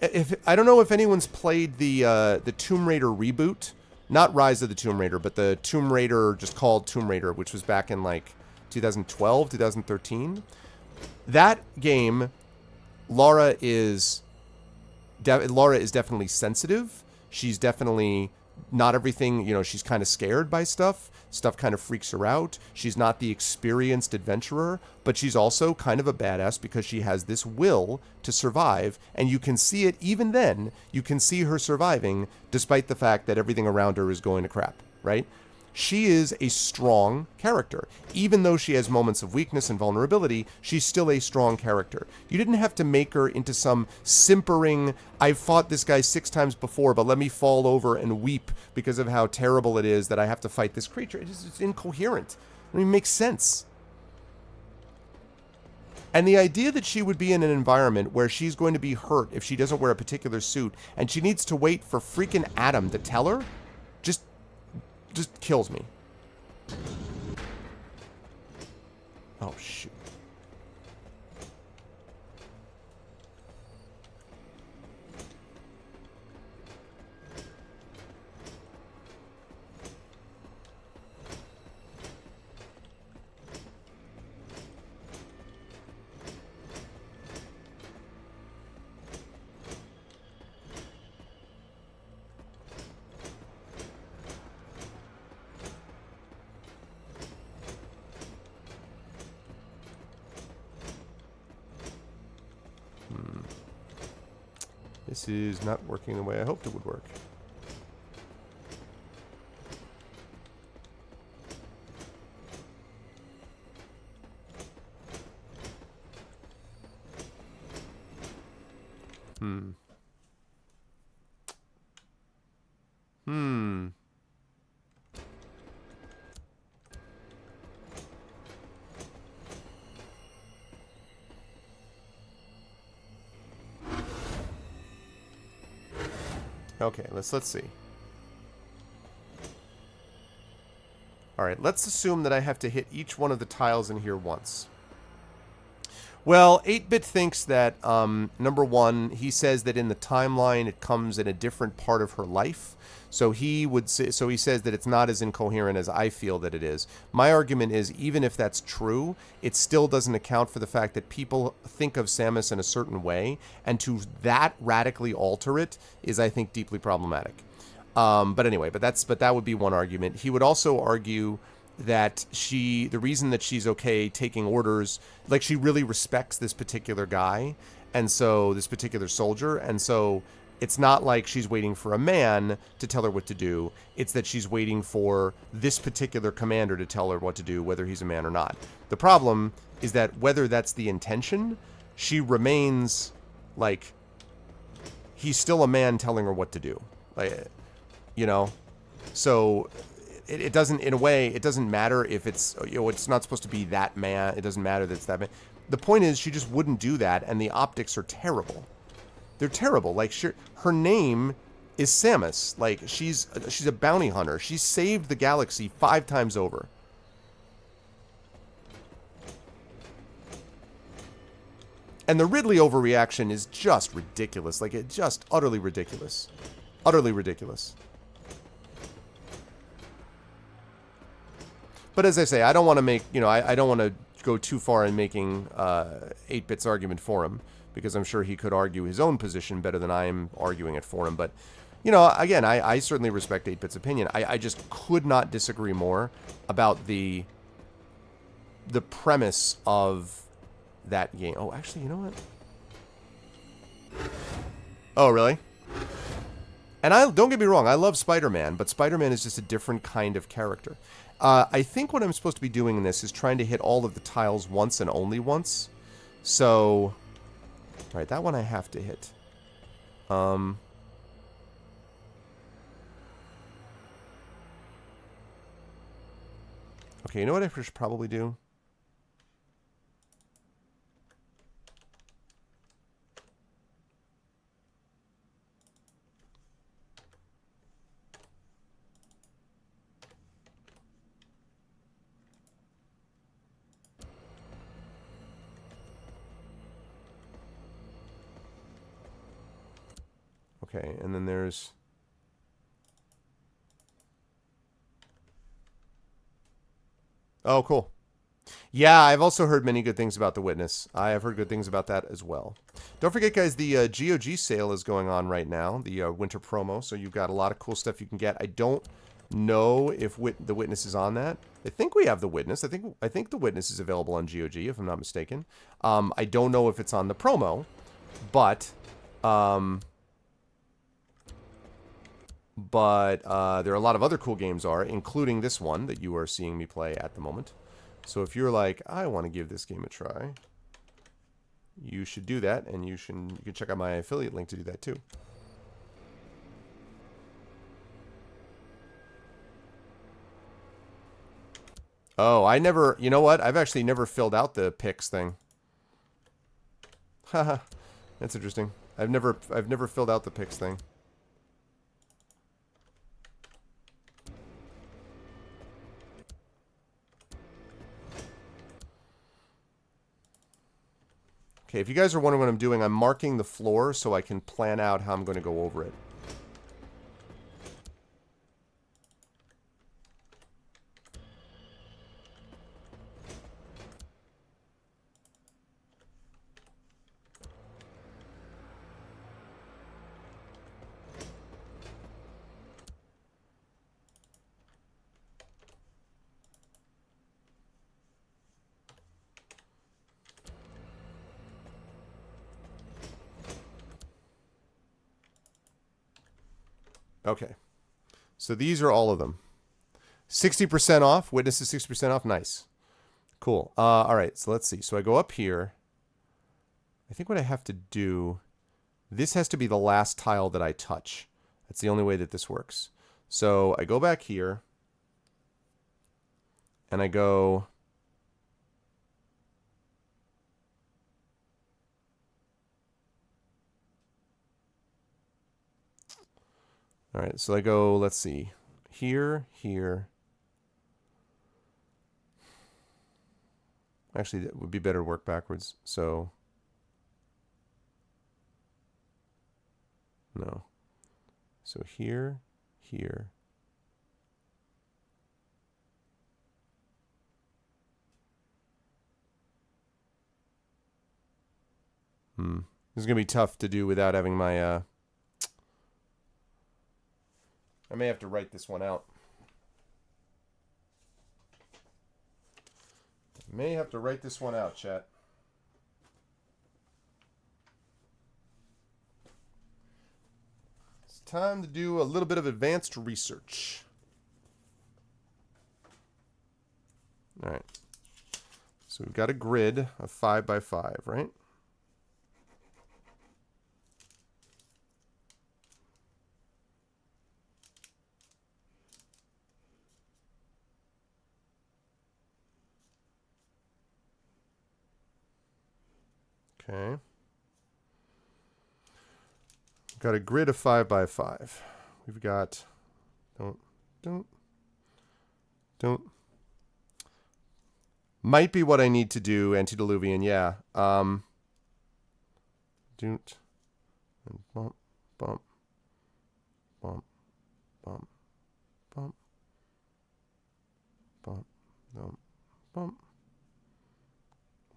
I don't know if anyone's played the Tomb Raider reboot, not Rise of the Tomb Raider, but the Tomb Raider just called Tomb Raider, which was back in like 2012, 2013. That game, Lara is definitely sensitive. She's definitely not everything, you know, she's kind of scared by stuff. Stuff kind of freaks her out. She's not the experienced adventurer, but she's also kind of a badass because she has this will to survive, and you can see it even then. You can see her surviving despite the fact that everything around her is going to crap, right? She is a strong character. Even though she has moments of weakness and vulnerability, she's still a strong character. You didn't have to make her into some simpering, I've fought this guy 6 times before, but let me fall over and weep because of how terrible it is that I have to fight this creature. It's incoherent. I mean, it makes sense. And the idea that she would be in an environment where she's going to be hurt if she doesn't wear a particular suit, and she needs to wait for freaking Adam to tell her, just kills me. Oh, shoot. This is not working the way I hoped it would work. Okay, let's see. Alright, let's assume that I have to hit each one of the tiles in here once. Well, 8-Bit thinks that, number one, he says that in the timeline it comes in a different part of her life. So he says that it's not as incoherent as I feel that it is. My argument is, even if that's true, it still doesn't account for the fact that people think of Samus in a certain way, and to that radically alter it is, I think, deeply problematic. But anyway, but that would be one argument. He would also argue that the reason that she's okay taking orders, like she really respects this particular guy, and so this particular soldier, and so it's not like she's waiting for a man to tell her what to do. It's that she's waiting for this particular commander to tell her what to do, whether he's a man or not. The problem is that whether that's the intention, she remains, like, he's still a man telling her what to do. Like, you know? So it doesn't, in a way, it doesn't matter if it's, you know, it's not supposed to be that man. It doesn't matter that it's that man. The point is, she just wouldn't do that, and the optics are terrible. They're terrible. Like, her name is Samus. Like, she's a bounty hunter. She saved the galaxy 5 times over. And the Ridley overreaction is just ridiculous. Like, it's just utterly ridiculous. Utterly ridiculous. But as I say, I don't want to make, you know, I don't want to go too far in making 8-Bit's argument for him, because I'm sure he could argue his own position better than I am arguing it for him. But, you know, again, I certainly respect 8-Bit's opinion. I just could not disagree more about the premise of that game. Oh, actually, you know what? Oh, really? And don't get me wrong, I love Spider-Man, but Spider-Man is just a different kind of character. I think what I'm supposed to be doing in this is trying to hit all of the tiles once and only once. So, alright, that one I have to hit. Okay, you know what I should probably do? Okay, and then there's... Oh, cool. Yeah, I've also heard many good things about The Witness. I have heard good things about that as well. Don't forget, guys, the GOG sale is going on right now, the winter promo, so you've got a lot of cool stuff you can get. I don't know if The Witness is on that. I think we have The Witness. I think The Witness is available on GOG, if I'm not mistaken. I don't know if it's on the promo, but... there are a lot of other cool games including this one that you are seeing me play at the moment. So if you're like, I want to give this game a try, you should do that, and you can check out my affiliate link to do that too. Oh, I never, you know what? I've actually never filled out the picks thing. Haha, that's interesting. I've never filled out the picks thing. Okay, if you guys are wondering what I'm doing, I'm marking the floor so I can plan out how I'm going to go over it. Okay, so these are all of them. 60% off. Witness is 60% off. Nice. Cool. All right, so let's see. So I go up here. I think what I have to do... This has to be the last tile that I touch. That's the only way that this works. So I go back here. And I go... All right, so I go, let's see, here, here. Actually, it would be better to work backwards. So, no. So here, here. This is going to be tough to do without having my... I may have to write this one out. May have to write this one out, chat. It's time to do a little bit of advanced research. All right. So we've got a grid of 5 by 5, right? Okay. Got a grid of 5 by 5. We've got... Don't. Might be what I need to do, antediluvian, yeah. Don't. And bump, bump, bump, bump, bump, bump, bump, bump.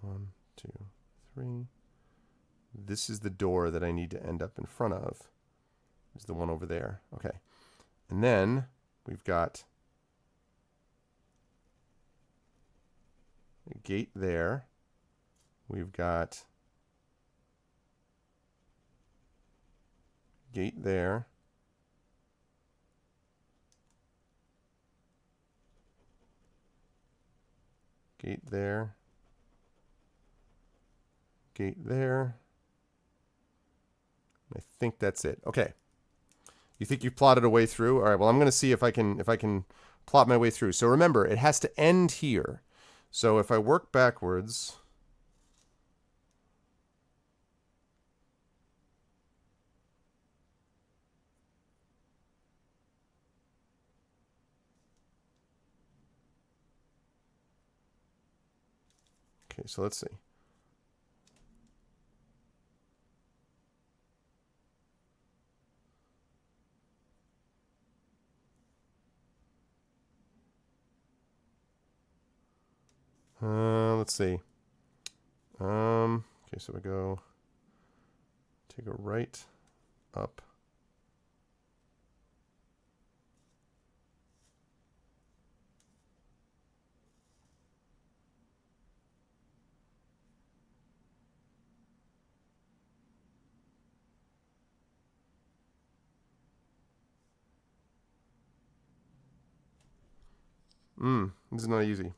1, 2, 3. This is the door that I need to end up in front of. Is the one over there. Okay. And then we've got a gate there. We've got gate there. Gate there. Gate there. I think that's it. Okay. You think you've plotted a way through? All right, well, I'm going to see if I can plot my way through. So remember, it has to end here. So if I work backwards... Okay, so let's see. Let's see. Okay, so we go, take a right, up. This is not easy.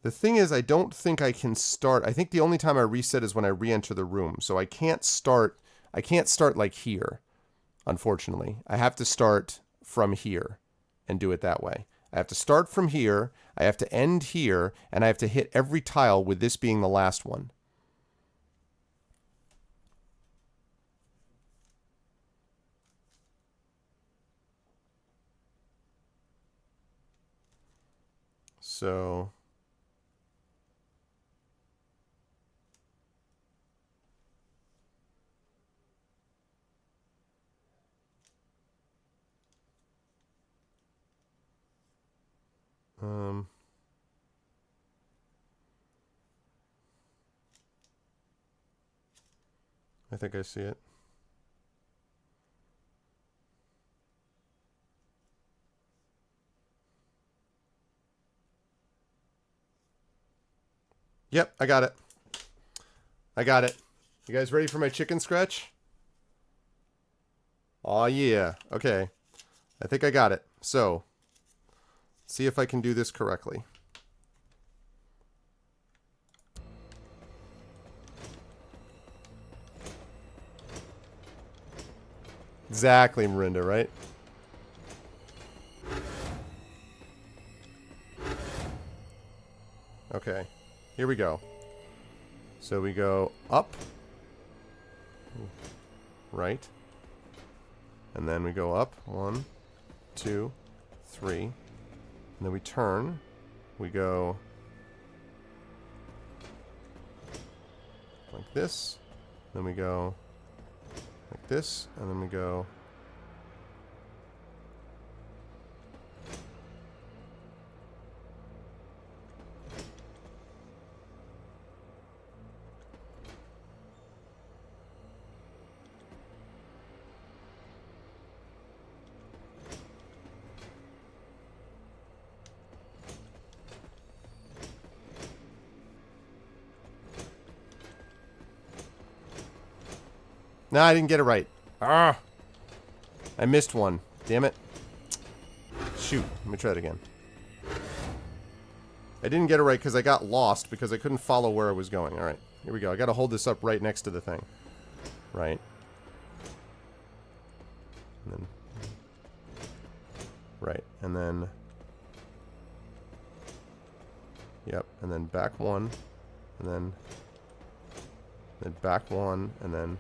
The thing is, I don't think I can start. I think the only time I reset is when I re-enter the room. So I can't start like here, unfortunately. I have to start from here and do it that way. I have to start from here, I have to end here, and I have to hit every tile with this being the last one. So... I think I see it. Yep, I got it. I got it. You guys ready for my chicken scratch? Aw, yeah. Okay. I think I got it. So, see if I can do this correctly. Exactly, Marinda, right? Okay, here we go. So we go up, right, and then we go up, 1, 2, 3, and then we turn, we go like this, then we go like this, and then we go No, I didn't get it right. Ah! I missed one. Damn it. Shoot. Let me try it again. I didn't get it right because I got lost because I couldn't follow where I was going. Alright. Here we go. I gotta hold this up right next to the thing. Right. Right, and then... Yep, and then back one, and then back one, and then...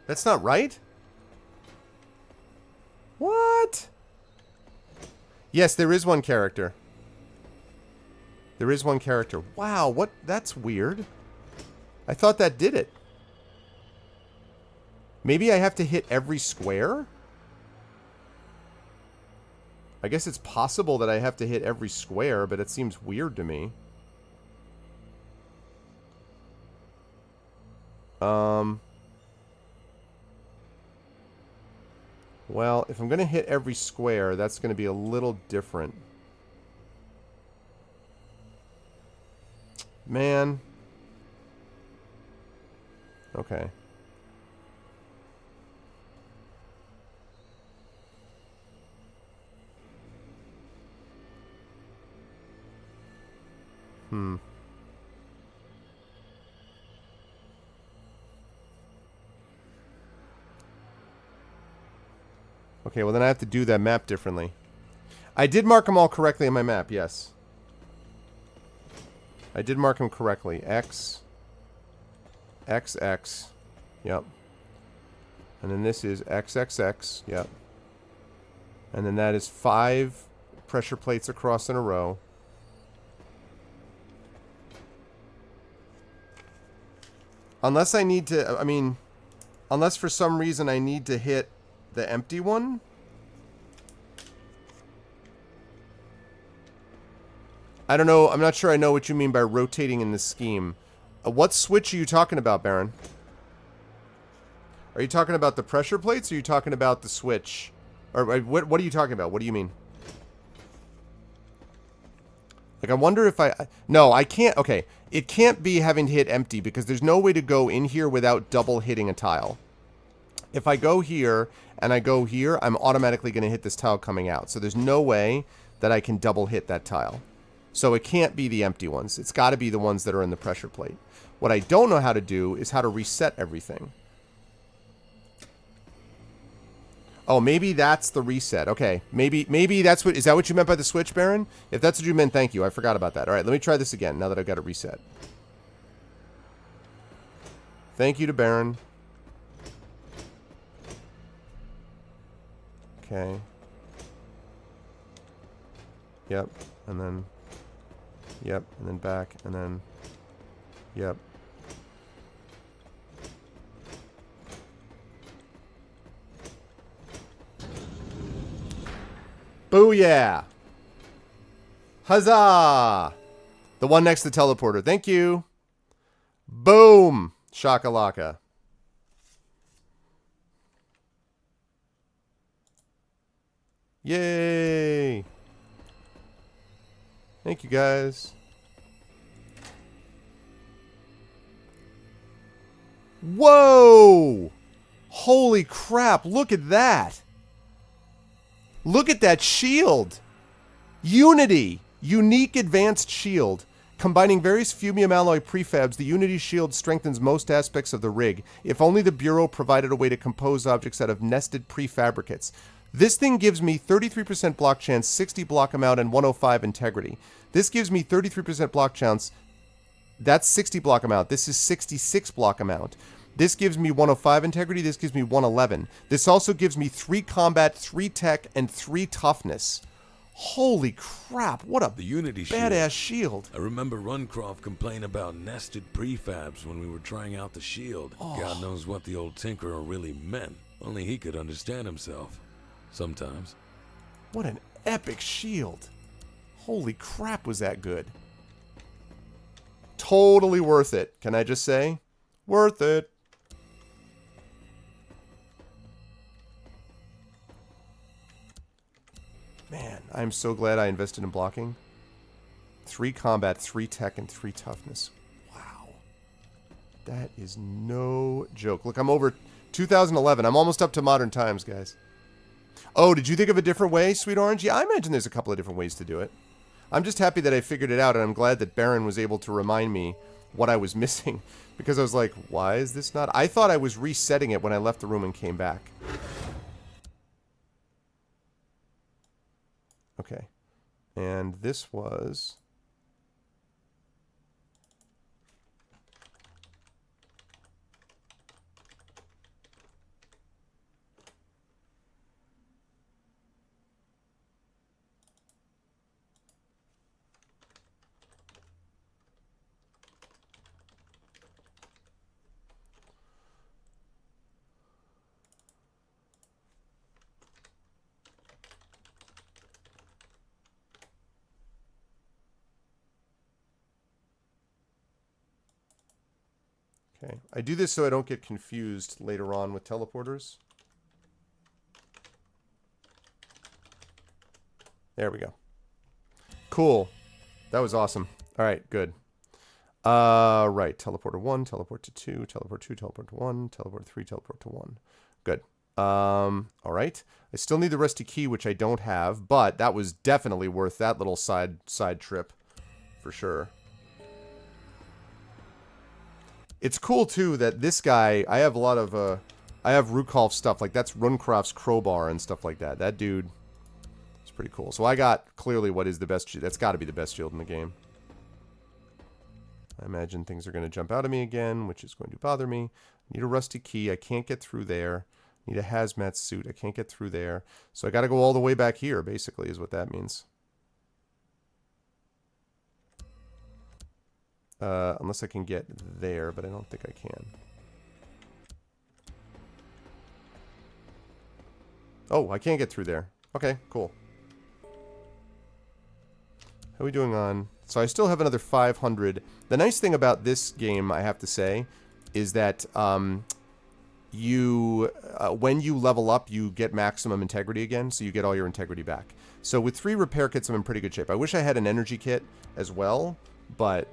That's not right? What? Yes, there is one character. There is one character. Wow, what? That's weird. I thought that did it. Maybe I have to hit every square? I guess it's possible that I have to hit every square, but it seems weird to me. Well, if I'm going to hit every square, that's going to be a little different. Man. Okay. Okay, well then I have to do that map differently. I did mark them all correctly on my map, yes. I did mark them correctly. X. X, X. Yep. And then this is XXX. Yep. And then that is 5 pressure plates across in a row. Unless I need to, I mean, unless for some reason I need to hit the empty one. I don't know. I'm not sure I know what you mean by rotating in this scheme. What switch are you talking about, Baron? Are you talking about the pressure plates, or are you talking about the switch? Or what are you talking about? What do you mean? Like, I wonder if I... No, I can't... Okay, it can't be having to hit empty, because there's no way to go in here without double hitting a tile. If I go here, and I go here, I'm automatically going to hit this tile coming out. So there's no way that I can double hit that tile. So it can't be the empty ones. It's got to be the ones that are in the pressure plate. What I don't know how to do is how to reset everything. Oh, maybe that's the reset. Okay, maybe that's what... Is that what you meant by the switch, Baron? If that's what you meant, thank you. I forgot about that. All right, let me try this again now that I've got it reset. Thank you to Baron. Okay. Yep, and then... Yep, and then back, and then... Yep. Booyah! Huzzah! The one next to the teleporter. Thank you. Boom! Shakalaka. Yay! Thank you, guys. Whoa! Holy crap, look at that! Look at that shield! Unity! Unique advanced shield. Combining various fumium alloy prefabs, the Unity shield strengthens most aspects of the rig. If only the Bureau provided a way to compose objects out of nested prefabricates. This thing gives me 33% block chance, 60 block amount, and 105 integrity. This gives me 33% block chance. That's 60 block amount. This is 66 block amount. This gives me 105 integrity. This gives me 111. This also gives me 3 combat, 3 tech, and 3 toughness. Holy crap, what a the Unity badass shield. I remember Runcroft complain about nested prefabs when we were trying out the shield. Oh. God knows what the old tinkerer really meant. Only he could understand himself. Sometimes. What an epic shield. Holy crap, was that good. Totally worth it. Can I just say? Worth it. Man, I'm so glad I invested in blocking. 3 combat, 3 tech, and 3 toughness. Wow. That is no joke. Look, I'm over 2011. I'm almost up to modern times, guys. Oh, did you think of a different way, Sweet Orange? Yeah, I imagine there's a couple of different ways to do it. I'm just happy that I figured it out, and I'm glad that Baron was able to remind me what I was missing. Because I was like, why is this not... I thought I was resetting it when I left the room and came back. Okay. And this was... Okay. I do this so I don't get confused later on with teleporters. There we go. Cool. That was awesome. All right, good. Right. Teleporter 1, teleport to 2, teleport 2, teleport to 1, teleport 3, teleport to 1. Good. All right. I still need the rusty key, which I don't have, but that was definitely worth that little side trip for sure. It's cool, too, that this guy... I have a lot of... I have Rukolf stuff. Like, that's Runcroft's crowbar and stuff like that. That dude is pretty cool. So I got clearly what is the best shield. That's got to be the best shield in the game. I imagine things are going to jump out at me again, which is going to bother me. Need a rusty key. I can't get through there. Need a hazmat suit. I can't get through there. So I got to go all the way back here, basically, is what that means. Unless I can get there, but I don't think I can. Oh, I can't get through there. Okay, cool. How are we doing on... So I still have another 500. The nice thing about this game, I have to say, is that when you level up, you get maximum integrity again, so you get all your integrity back. So with 3 repair kits, I'm in pretty good shape. I wish I had an energy kit as well, but...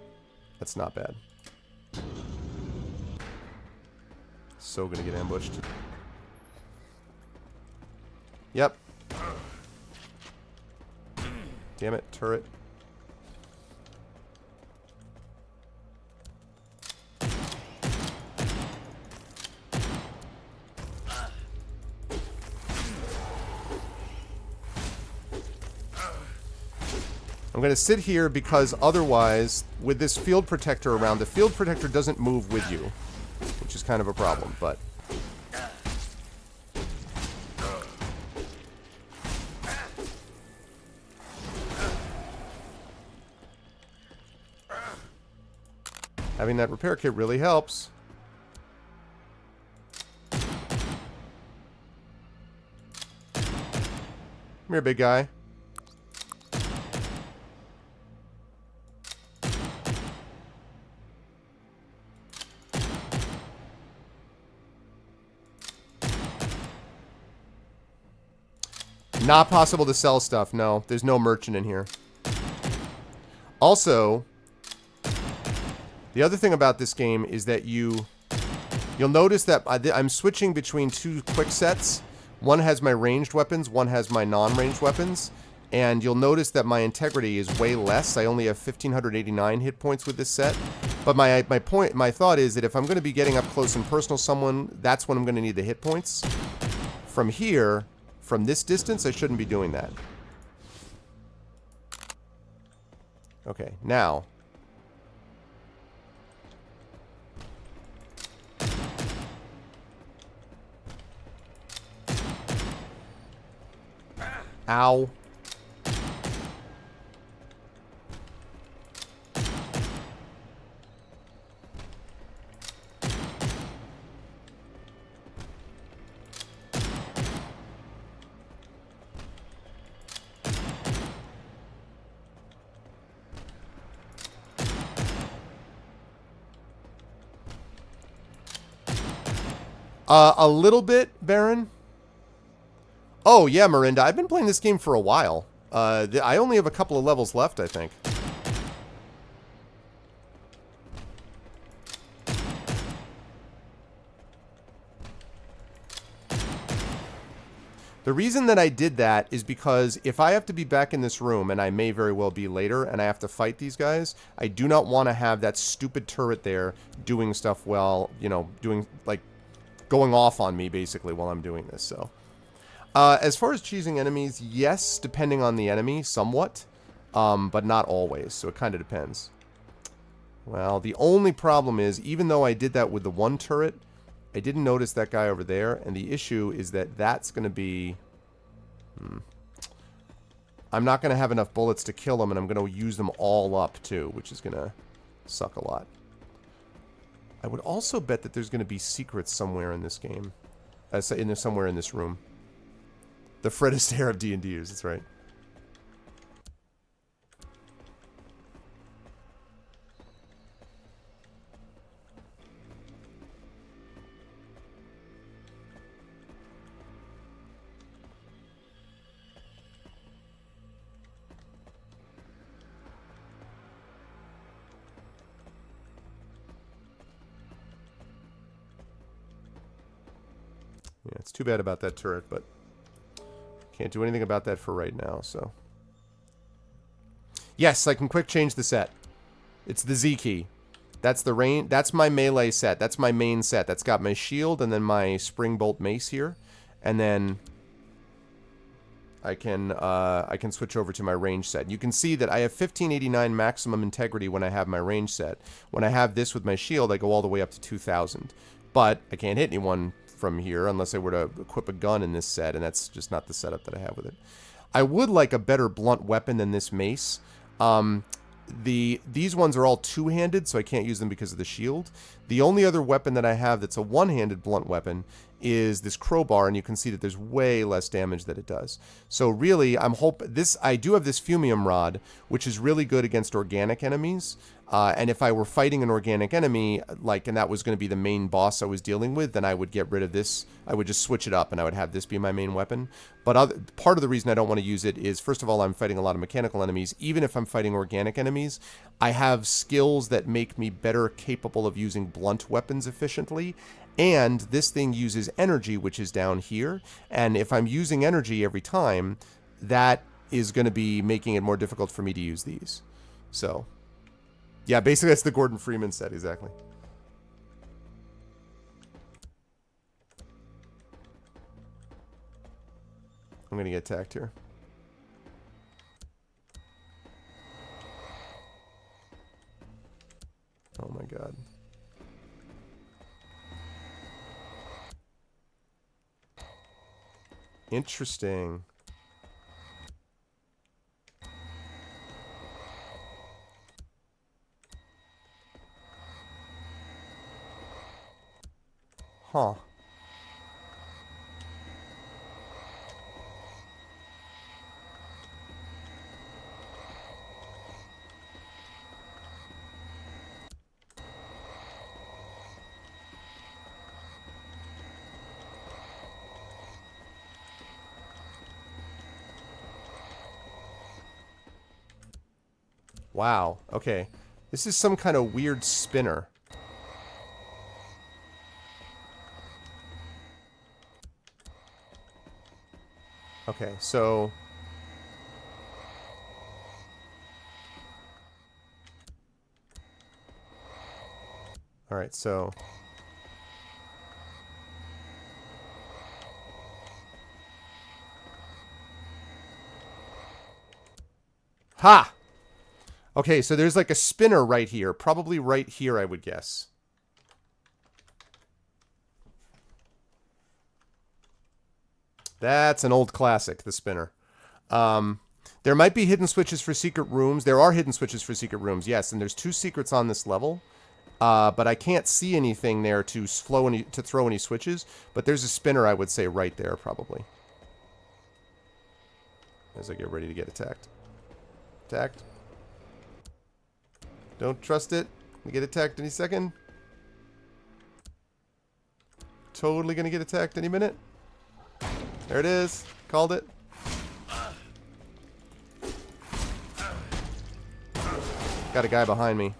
That's not bad. So gonna get ambushed. Yep. Damn it, turret. I'm going to sit here because otherwise, with this field protector around, the field protector doesn't move with you, which is kind of a problem, but... Having that repair kit really helps. Come here, big guy. Not possible to sell stuff. No, there's no merchant in here. Also, the other thing about this game is that you'll notice that I'm switching between 2 quick sets. One has my ranged weapons, one has my non-ranged weapons, and you'll notice that my integrity is way less. I only have 1,589 hit points with this set. But my thought is that if I'm going to be getting up close and personal someone, that's when I'm going to need the hit points. From here, from this distance, I shouldn't be doing that. Okay, now. Ow. A little bit, Baron. Oh, yeah, Mirinda. I've been playing this game for a while. I only have a couple of levels left, I think. The reason that I did that is because if I have to be back in this room, and I may very well be later, and I have to fight these guys, I do not want to have that stupid turret there doing stuff while, you know, doing, like, going off on me, basically, while I'm doing this, so. As far as cheesing enemies, yes, depending on the enemy, somewhat, but not always, so it kind of depends. Well, the only problem is, even though I did that with the one turret, I didn't notice that guy over there, and the issue is that that's going to be... I'm not going to have enough bullets to kill him, and I'm going to use them all up, too, which is going to suck a lot. I would also bet that there's going to be secrets somewhere in this game. Somewhere in this room. The Fred Astaire of D&Ders, that's right. Yeah, it's too bad about that turret, but can't do anything about that for right now, so. Yes, I can quick change the set. It's the Z key. That's the that's my melee set. That's my main set. That's got my shield and then my spring bolt mace here. And then I can switch over to my range set. You can see that I have 1589 maximum integrity when I have my range set. When I have this with my shield, I go all the way up to 2000. But I can't hit anyone from here unless I were to equip a gun in this set, and that's just not the setup that I have with it. I would like a better blunt weapon than this mace. These ones are all two-handed, so I can't use them because of the shield. The only other weapon that I have that's a one-handed blunt weapon is this crowbar, and you can see that there's way less damage that it does. So really, I do have this fumium rod, which is really good against organic enemies. And if I were fighting an organic enemy, and that was going to be the main boss I was dealing with, then I would get rid of this. I would just switch it up, and I would have this be my main weapon. But part of the reason I don't want to use it is, first of all, I'm fighting a lot of mechanical enemies. Even if I'm fighting organic enemies, I have skills that make me better capable of using blunt weapons efficiently. And this thing uses energy, which is down here. And if I'm using energy every time, that is going to be making it more difficult for me to use these. So... yeah, basically that's the Gordon Freeman set, exactly. I'm gonna get attacked here. Oh my god. Interesting. Huh. Wow. Okay. This is some kind of weird spinner. Okay, so... alright, so... ha! Okay, so there's like a spinner right here. Probably right here, I would guess. That's an old classic, the spinner. There might be hidden switches for secret rooms. There are hidden switches for secret rooms, yes, and there's 2 secrets on this level. But I can't see anything there to throw any switches. But there's a spinner, I would say, right there, probably. As I get ready to get attacked. Attacked. Don't trust it. We get attacked any second. Totally gonna get attacked any minute. There it is. Called it. Got a guy behind me.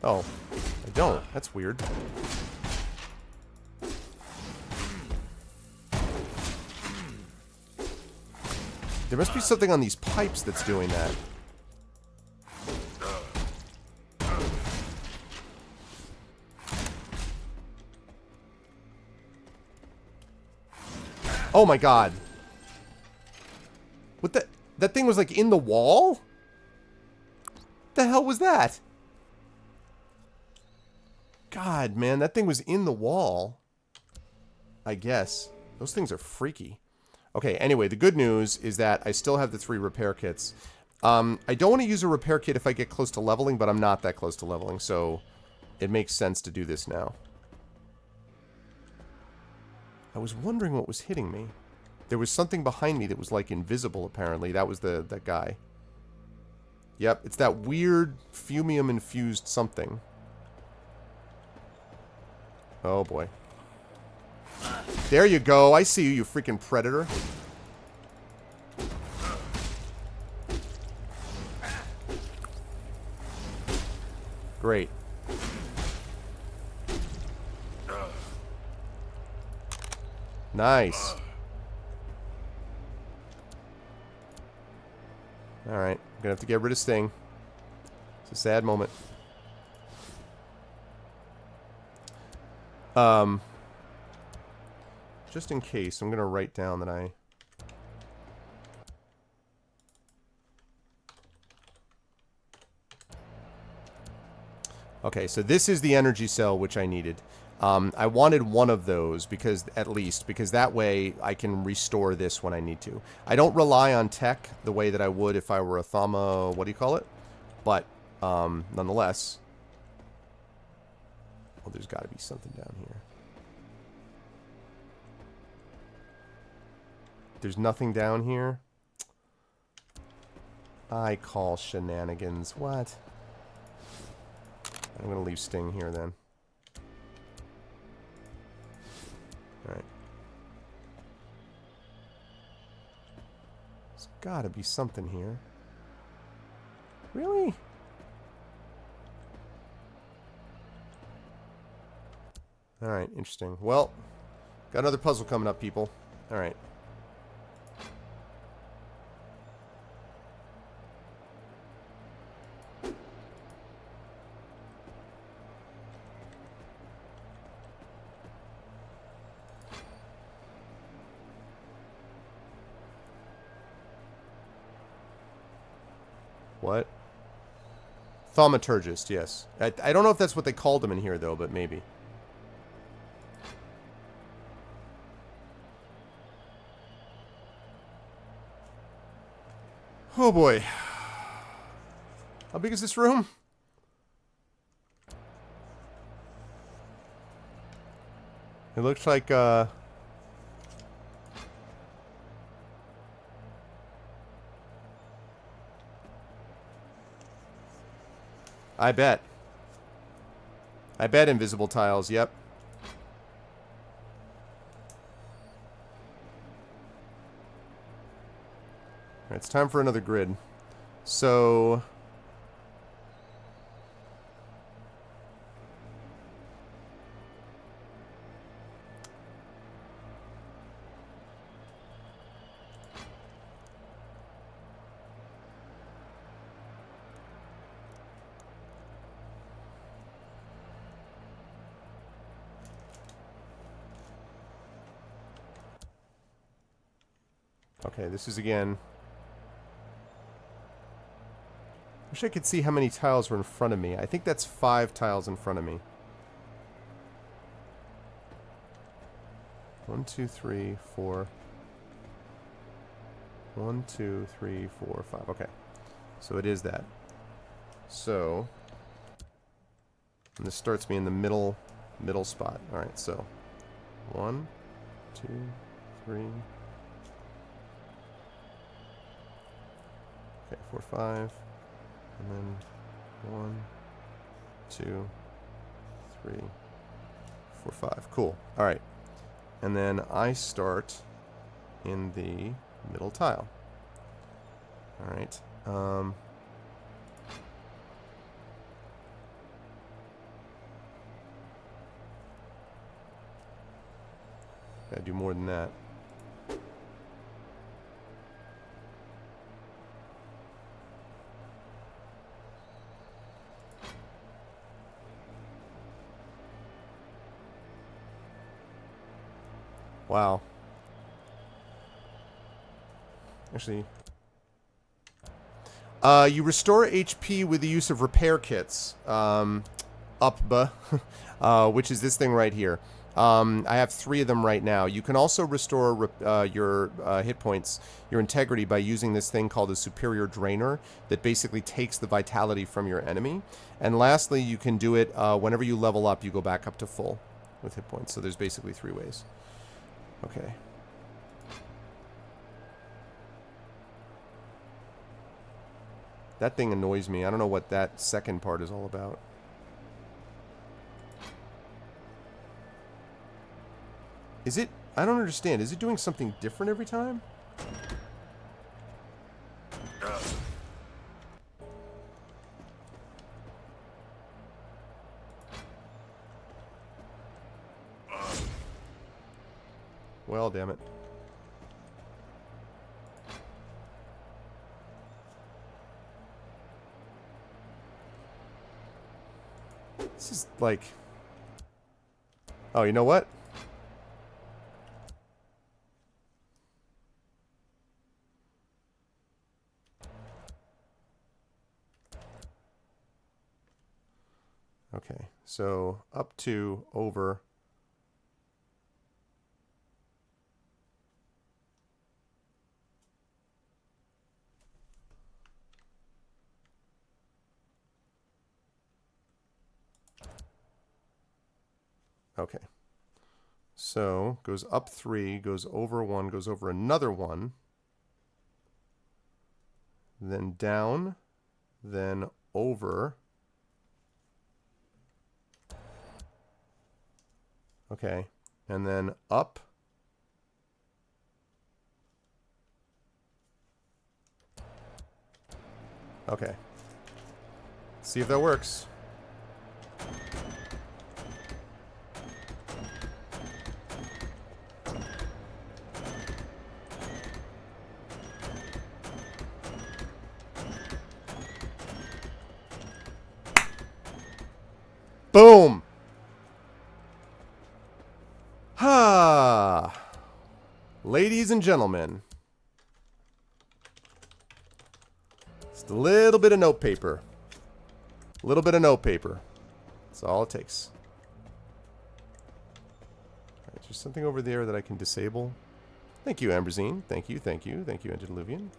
Oh, I don't. That's weird. There must be something on these pipes that's doing that. Oh my god. What the... That thing was like in the wall? What the hell was that? God, man, that thing was in the wall. I guess. Those things are freaky. Okay, anyway, the good news is that I still have the 3 repair kits. I don't want to use a repair kit if I get close to leveling, but I'm not that close to leveling, so it makes sense to do this now. I was wondering what was hitting me. There was something behind me that was, like, invisible, apparently. That was that guy. Yep, it's that weird fumium-infused something. Oh, boy. There you go. I see you, you freaking predator. Great. Nice. Alright, I'm gonna have to get rid of Sting. It's a sad moment. Just in case, I'm gonna write down that I... Okay, so this is the energy cell which I needed. I wanted one of those, because at least, because that way I can restore this when I need to. I don't rely on tech the way that I would if I were a Thama, what do you call it? But, nonetheless... Well, there's gotta be something down here. There's nothing down here? I call shenanigans. What? I'm gonna leave Sting here then. Alright. There's gotta be something here. Really? Alright, interesting. Well, got another puzzle coming up, people. Alright. What? Thaumaturgist, yes. I don't know if that's what they called him in here, though, but maybe. Oh, boy. How big is this room? It looks like, I bet. I bet invisible tiles, yep. Alright, it's time for another grid. So... Okay, this is again... Wish I could see how many tiles were in front of me. I think that's 5 tiles in front of me. 1, 2, 3, 4. 1, 2, 3, 4, 5. Okay. So it is that. So... And this starts me in the middle spot. Alright, so... 1, 2, 3... Okay, 4, 5... And then 1, 2, 3, 4, 5. Cool. Alright. And then I start in the middle tile. Alright. Gotta do more than that. Wow. Actually... you restore HP with the use of repair kits. Which is this thing right here. I have 3 of them right now. You can also restore your hit points, your integrity, by using this thing called a superior drainer that basically takes the vitality from your enemy. And lastly, you can do it whenever you level up, you go back up to full with hit points. So there's basically 3 ways. Okay. That thing annoys me. I don't know what that second part is all about. Is it... I don't understand. Is it doing something different every time? Well, damn it. This is like... Oh, you know what? Okay, so up to, over. Okay. So, goes up 3, goes over 1, goes over another 1. Then down, then over. Okay, and then up. Okay. See if that works. Boom! Ha! Ladies and gentlemen. Just a little bit of notepaper. A little bit of notepaper. That's all it takes. Alright, there's something over there that I can disable. Thank you, Amberzine. Thank you, thank you. Thank you, Antediluvian.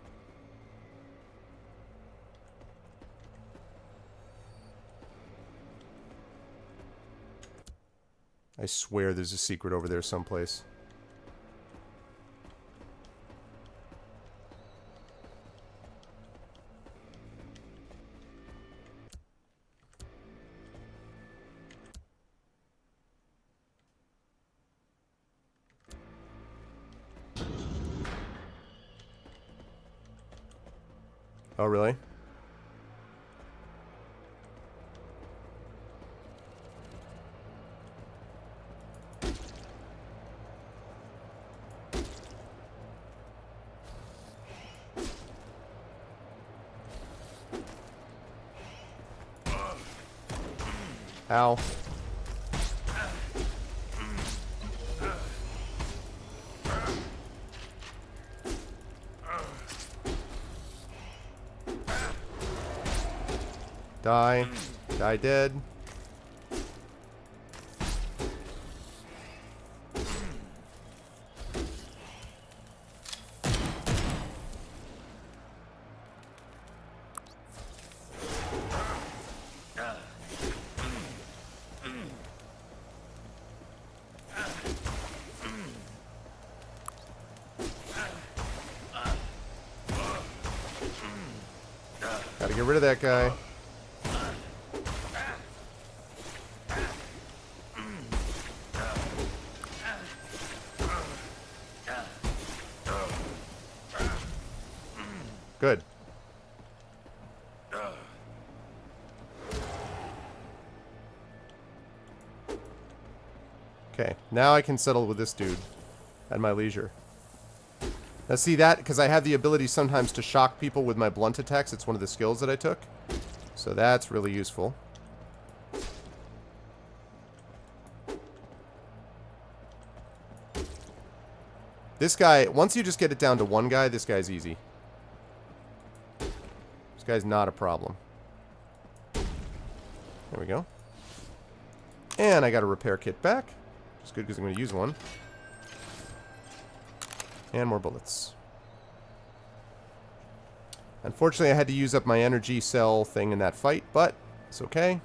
I swear there's a secret over there someplace. Oh, really? Ow. Die. Die dead. Gotta get rid of that guy. Good. Okay, now I can settle with this dude at my leisure. Now see that, because I have the ability sometimes to shock people with my blunt attacks. It's one of the skills that I took. So that's really useful. This guy, once you just get it down to one guy, this guy's easy. This guy's not a problem. There we go. And I got a repair kit back. It's good because I'm going to use one. And more bullets. Unfortunately, I had to use up my energy cell thing in that fight, but it's okay.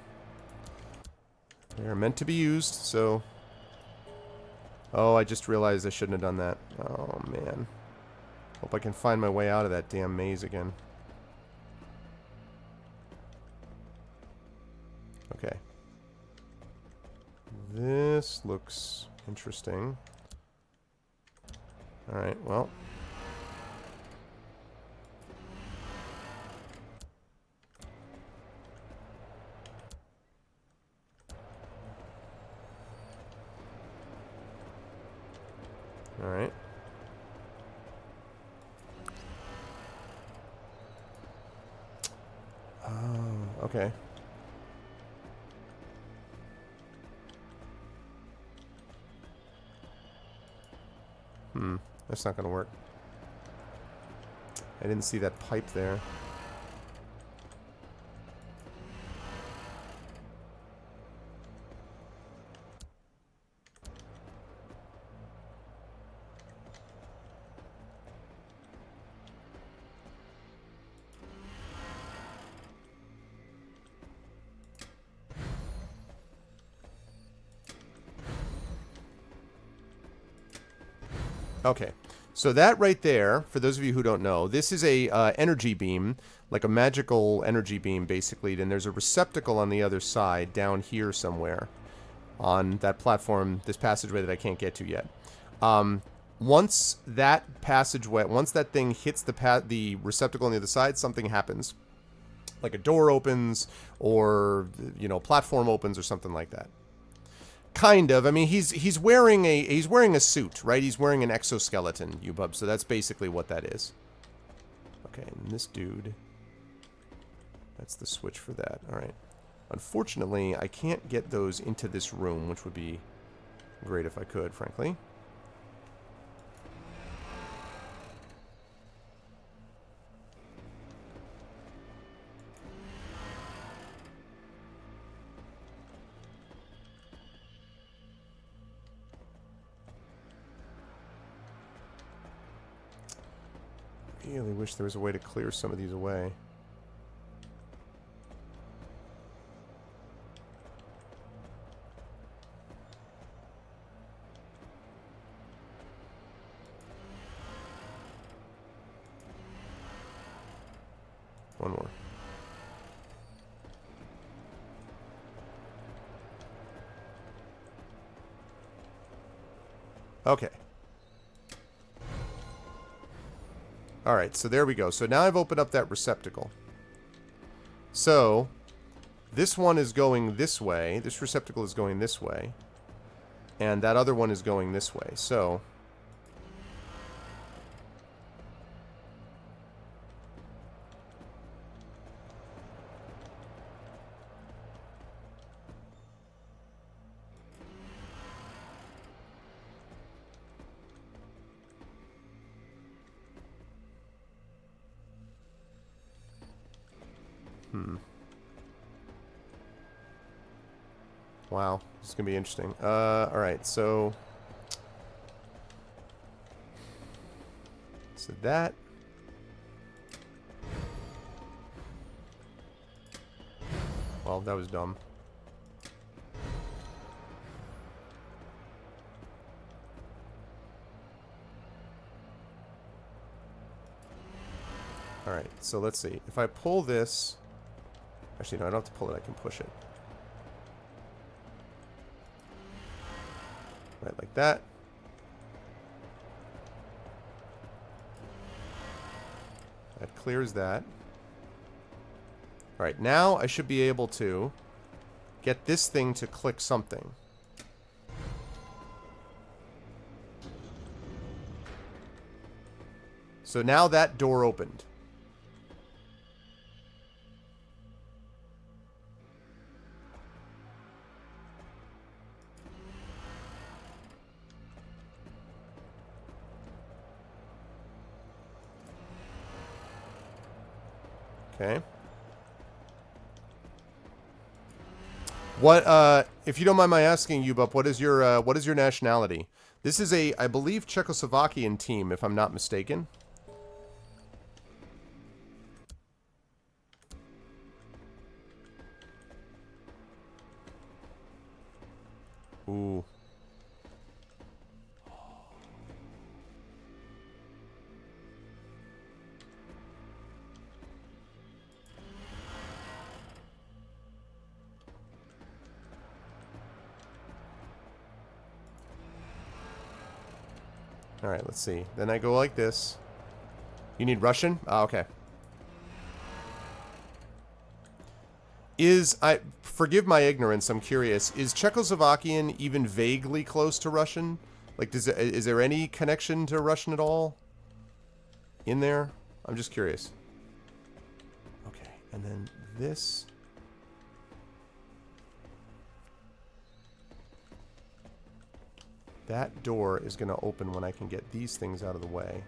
They're meant to be used, so... Oh, I just realized I shouldn't have done that. Oh, man. Hope I can find my way out of that damn maze again. Okay. This looks interesting. Alright, well... Alright. Oh, okay. That's not gonna work. I didn't see that pipe there. Okay, so that right there, for those of you who don't know, this is a energy beam, like a magical energy beam, basically. Then there's a receptacle on the other side, down here somewhere, on that platform, this passageway that I can't get to yet. Once that passageway, once that thing hits the receptacle on the other side, something happens, like a door opens, or platform opens, or something like that. Kind of. I mean, he's wearing a suit, right? He's wearing an exoskeleton, Ubub. So that's basically what that is. Okay, and this dude. That's the switch for that. All right. Unfortunately, I can't get those into this room, which would be great if I could, frankly. Really wish there was a way to clear some of these away. One more. Okay. Alright, so there we go. So now I've opened up that receptacle. So, this one is going this way. This receptacle is going this way. And that other one is going this way. So... Wow, this is going to be interesting. Alright, so... So that... Well, that was dumb. Alright, so let's see. If I pull this... Actually, no, I don't have to pull it. I can push it. Right, like that. That clears that. Alright, now I should be able to get this thing to click something. So now that door opened. Okay. What, if you don't mind my asking you, Bup, what is your nationality? This is a, I believe, Czechoslovakian team, if I'm not mistaken. Ooh. Alright, let's see. Then I go like this. You need Russian? Ah, okay. Forgive my ignorance, I'm curious. Is Czechoslovakian even vaguely close to Russian? Like, is there any connection to Russian at all? In there? I'm just curious. Okay, and then this. That door is going to open when I can get these things out of the way.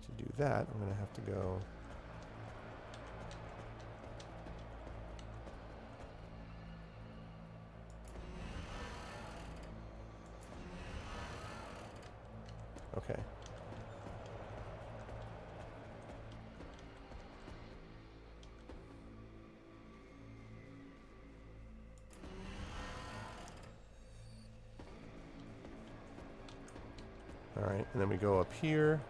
To do that, I'm going to have to go... Okay. Alright, and then we go up here.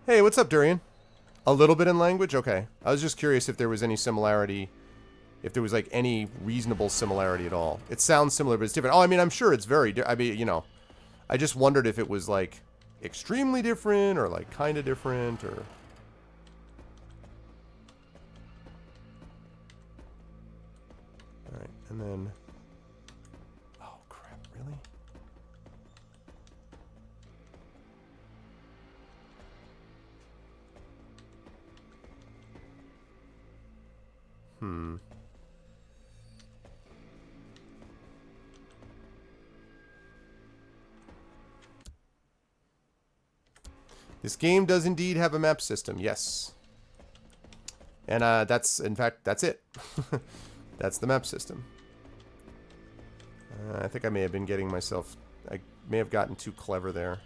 Hey, what's up, Durian? A little bit in language? Okay. I was just curious if there was any similarity, if there was, like, any reasonable similarity at all. It sounds similar, but it's different. Oh, I mean, I'm sure it's very I mean, you know, I just wondered if it was, like, extremely different or, like, kind of different or... Alright, and then... Oh, crap, really? Hmm. This game does indeed have a map system, yes. And that's, in fact, that's it. That's the map system. I think I may have been getting myself... I may have gotten too clever there.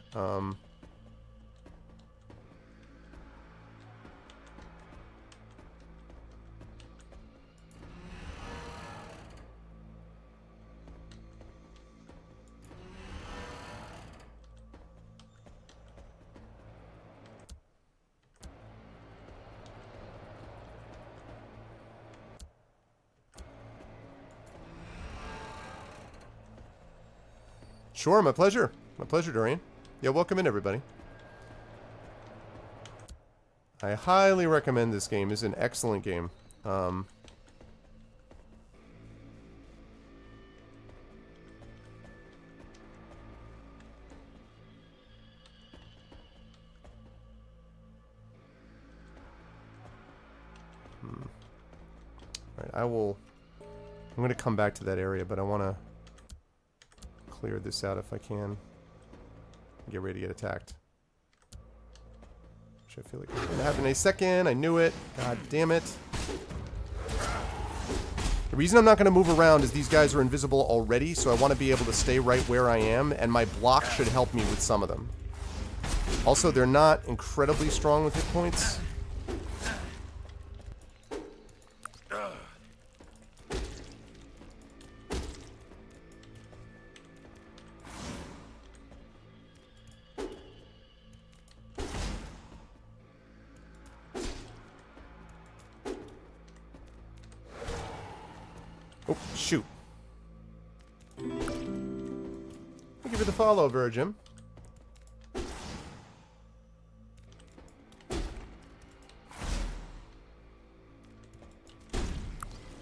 Sure, my pleasure. My pleasure, Dorian. Yeah, welcome in, everybody. I highly recommend this game. It's an excellent game. Alright, I'm going to come back to that area, but I want to clear this out if I can. Get ready to get attacked. Which I feel like is going to happen in a second. I knew it. God damn it. The reason I'm not going to move around is these guys are invisible already, so I want to be able to stay right where I am, and my block should help me with some of them. Also, they're not incredibly strong with hit points. Oh, shoot. Thank you for the follow, Virgin.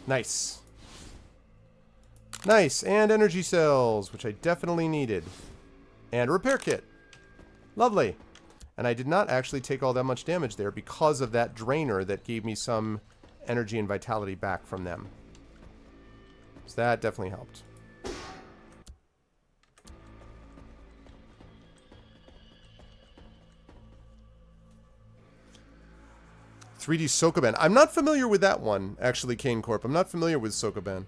Nice. Nice, and energy cells, which I definitely needed. And a repair kit. Lovely. And I did not actually take all that much damage there because of that drainer that gave me some energy and vitality back from them. So that definitely helped. 3D Sokoban. I'm not familiar with that one, actually, Kane Corp. I'm not familiar with Sokoban.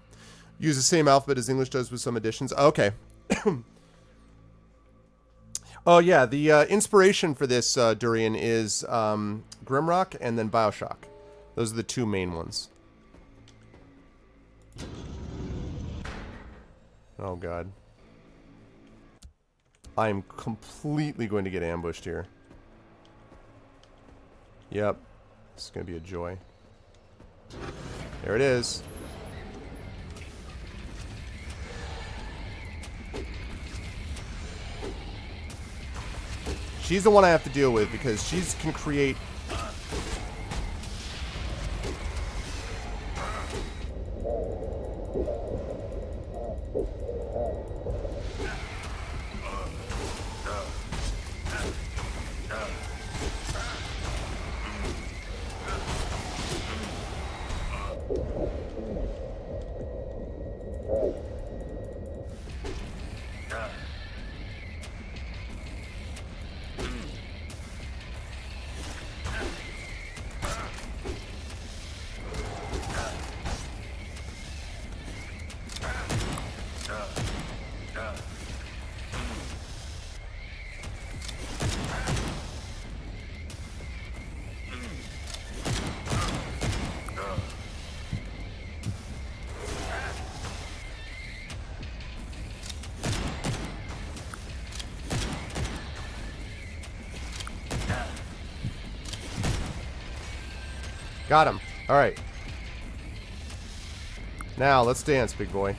Use the same alphabet as English does with some additions. Okay. Oh, yeah. The inspiration for this, Durian, is Grimrock and then Bioshock. Those are the two main ones. Oh, God. I'm completely going to get ambushed here. Yep. This is going to be a joy. There it is. She's the one I have to deal with because she can create... Got him. All right. Now, let's dance, big boy.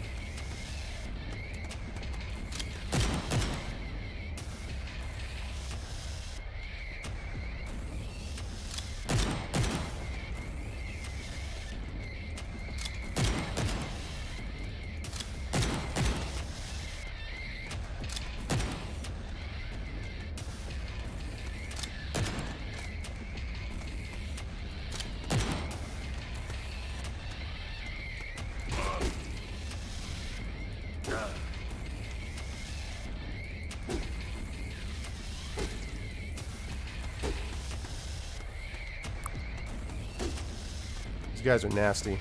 These guys are nasty.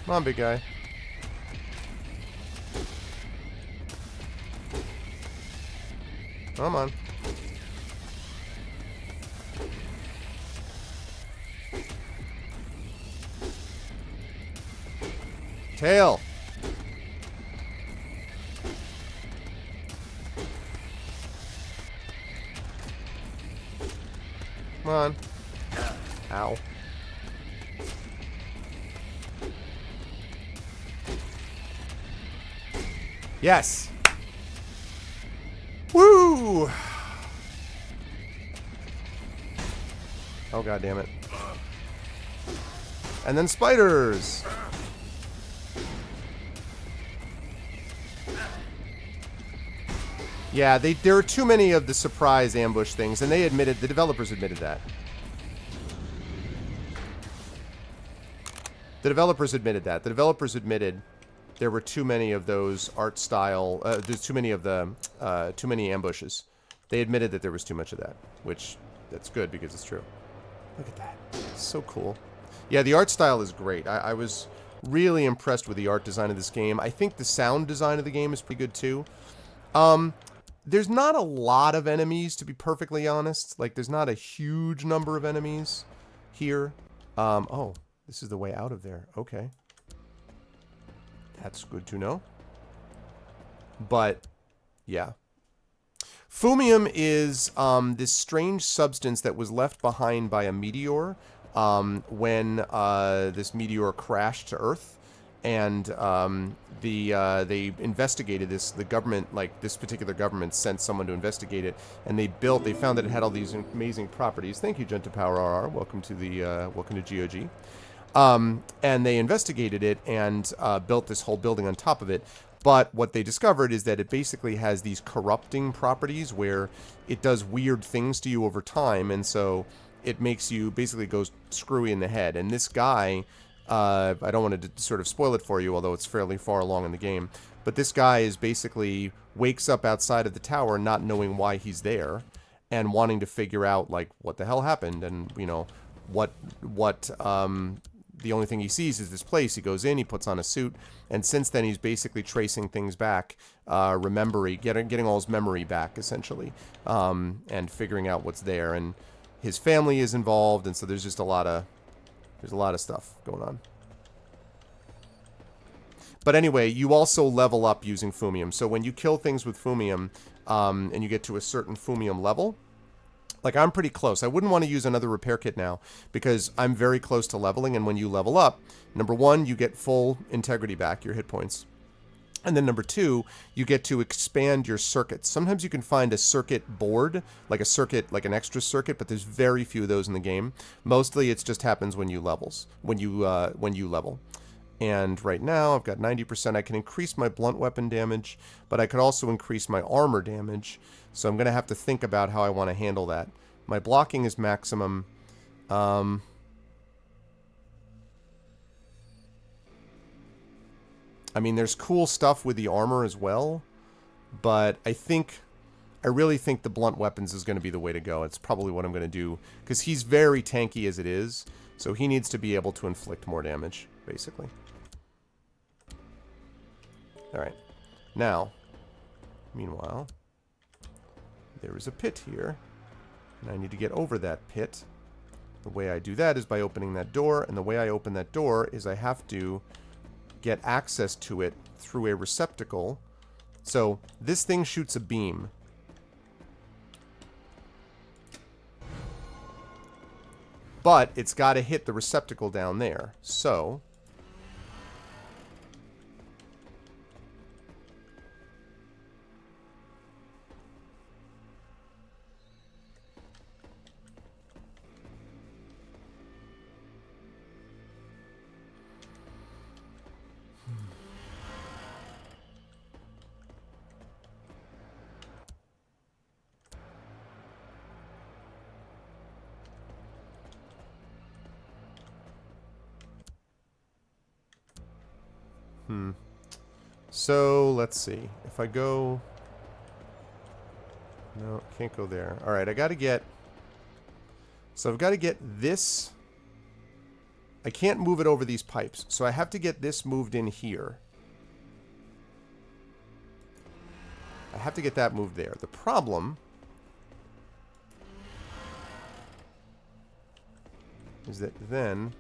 Come on, big guy. Come on. Tail. Come on. Ow. Yes. Woo! Oh, god damn it. And then spiders. Yeah, there are too many of the surprise ambush things, and the developers admitted that. The developers admitted that. The developers admitted there were too many of those art style, there's too many of the, too many ambushes. They admitted that there was too much of that, which, that's good because it's true. Look at that. It's so cool. Yeah, the art style is great. I was really impressed with the art design of this game. I think the sound design of the game is pretty good too. There's not a lot of enemies, to be perfectly honest. Like, there's not a huge number of enemies here. Oh, this is the way out of there. Okay. That's good to know. But, yeah. Fumium is this strange substance that was left behind by a meteor when this meteor crashed to Earth. And they investigated this. The government, like this particular government, sent someone to investigate it, and they found that it had all these amazing properties. Thank you, Genta Power RR. Welcome to the welcome to GOG. And they investigated it and built this whole building on top of it. But what they discovered is that it basically has these corrupting properties where it does weird things to you over time, and so it makes you basically go screwy in the head. And this guy, I don't want to sort of spoil it for you, although it's fairly far along in the game, but this guy is basically wakes up outside of the tower not knowing why he's there and wanting to figure out, like, what the hell happened, and, you know, the only thing he sees is this place. He goes in, he puts on a suit, and since then he's basically tracing things back, getting all his memory back, essentially, and figuring out what's there. And his family is involved, and so there's just a lot of stuff going on. But anyway, you also level up using Fumium. So when you kill things with Fumium, and you get to a certain Fumium level, like, I'm pretty close. I wouldn't want to use another repair kit now because I'm very close to leveling. And when you level up, number one, you get full integrity back, your hit points. And then number two, you get to expand your circuits. Sometimes you can find a circuit board, like an extra circuit, but there's very few of those in the game. Mostly it just happens when you level. And right now I've got 90%. I can increase my blunt weapon damage, but I could also increase my armor damage. So I'm going to have to think about how I want to handle that. My blocking is maximum. I mean, there's cool stuff with the armor as well, but I really think the blunt weapons is going to be the way to go. It's probably what I'm going to do, because he's very tanky as it is, so he needs to be able to inflict more damage, basically. Alright. Now, meanwhile, there is a pit here, and I need to get over that pit. The way I do that is by opening that door, and the way I open that door is I have to get access to it through a receptacle. So this thing shoots a beam. But it's got to hit the receptacle down there. So So, let's see. If I go... No, can't go there. Alright, I gotta get... So I've got to get this... I can't move it over these pipes, so I have to get this moved in here. I have to get that moved there. The problem... is that then...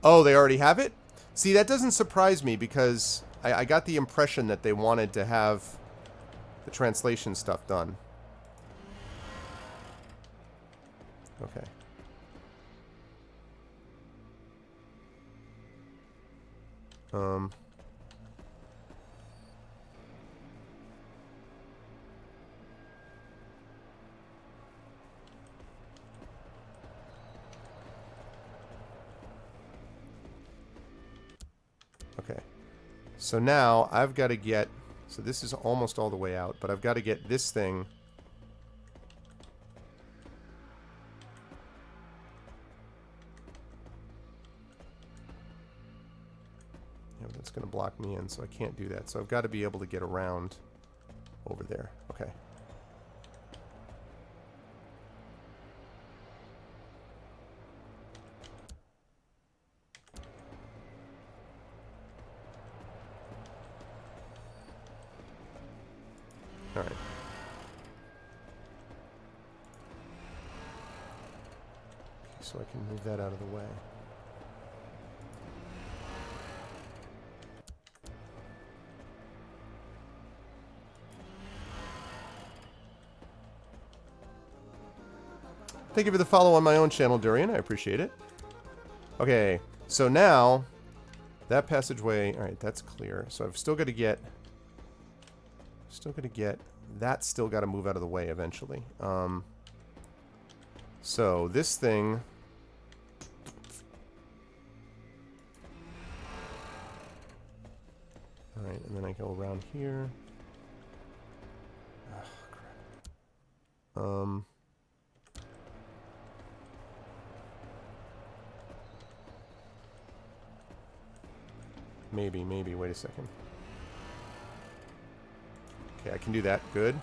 Oh, they already have it? See, that doesn't surprise me because I got the impression that they wanted to have the translation stuff done. Okay. Okay. So now I've got to get... So this is almost all the way out, but I've got to get this thing... Yeah, but that's going to block me in, so I can't do that. So I've got to be able to get around over there. Okay. Alright. So I can move that out of the way. Thank you for the follow on my own channel, Durian. I appreciate it. Okay, so now that passageway, all right, that's clear. So I've still got to get that's still got to move out of the way eventually. So this thing, and then I go around here. Oh, crap. Maybe, wait a second. Okay, I can do that, good.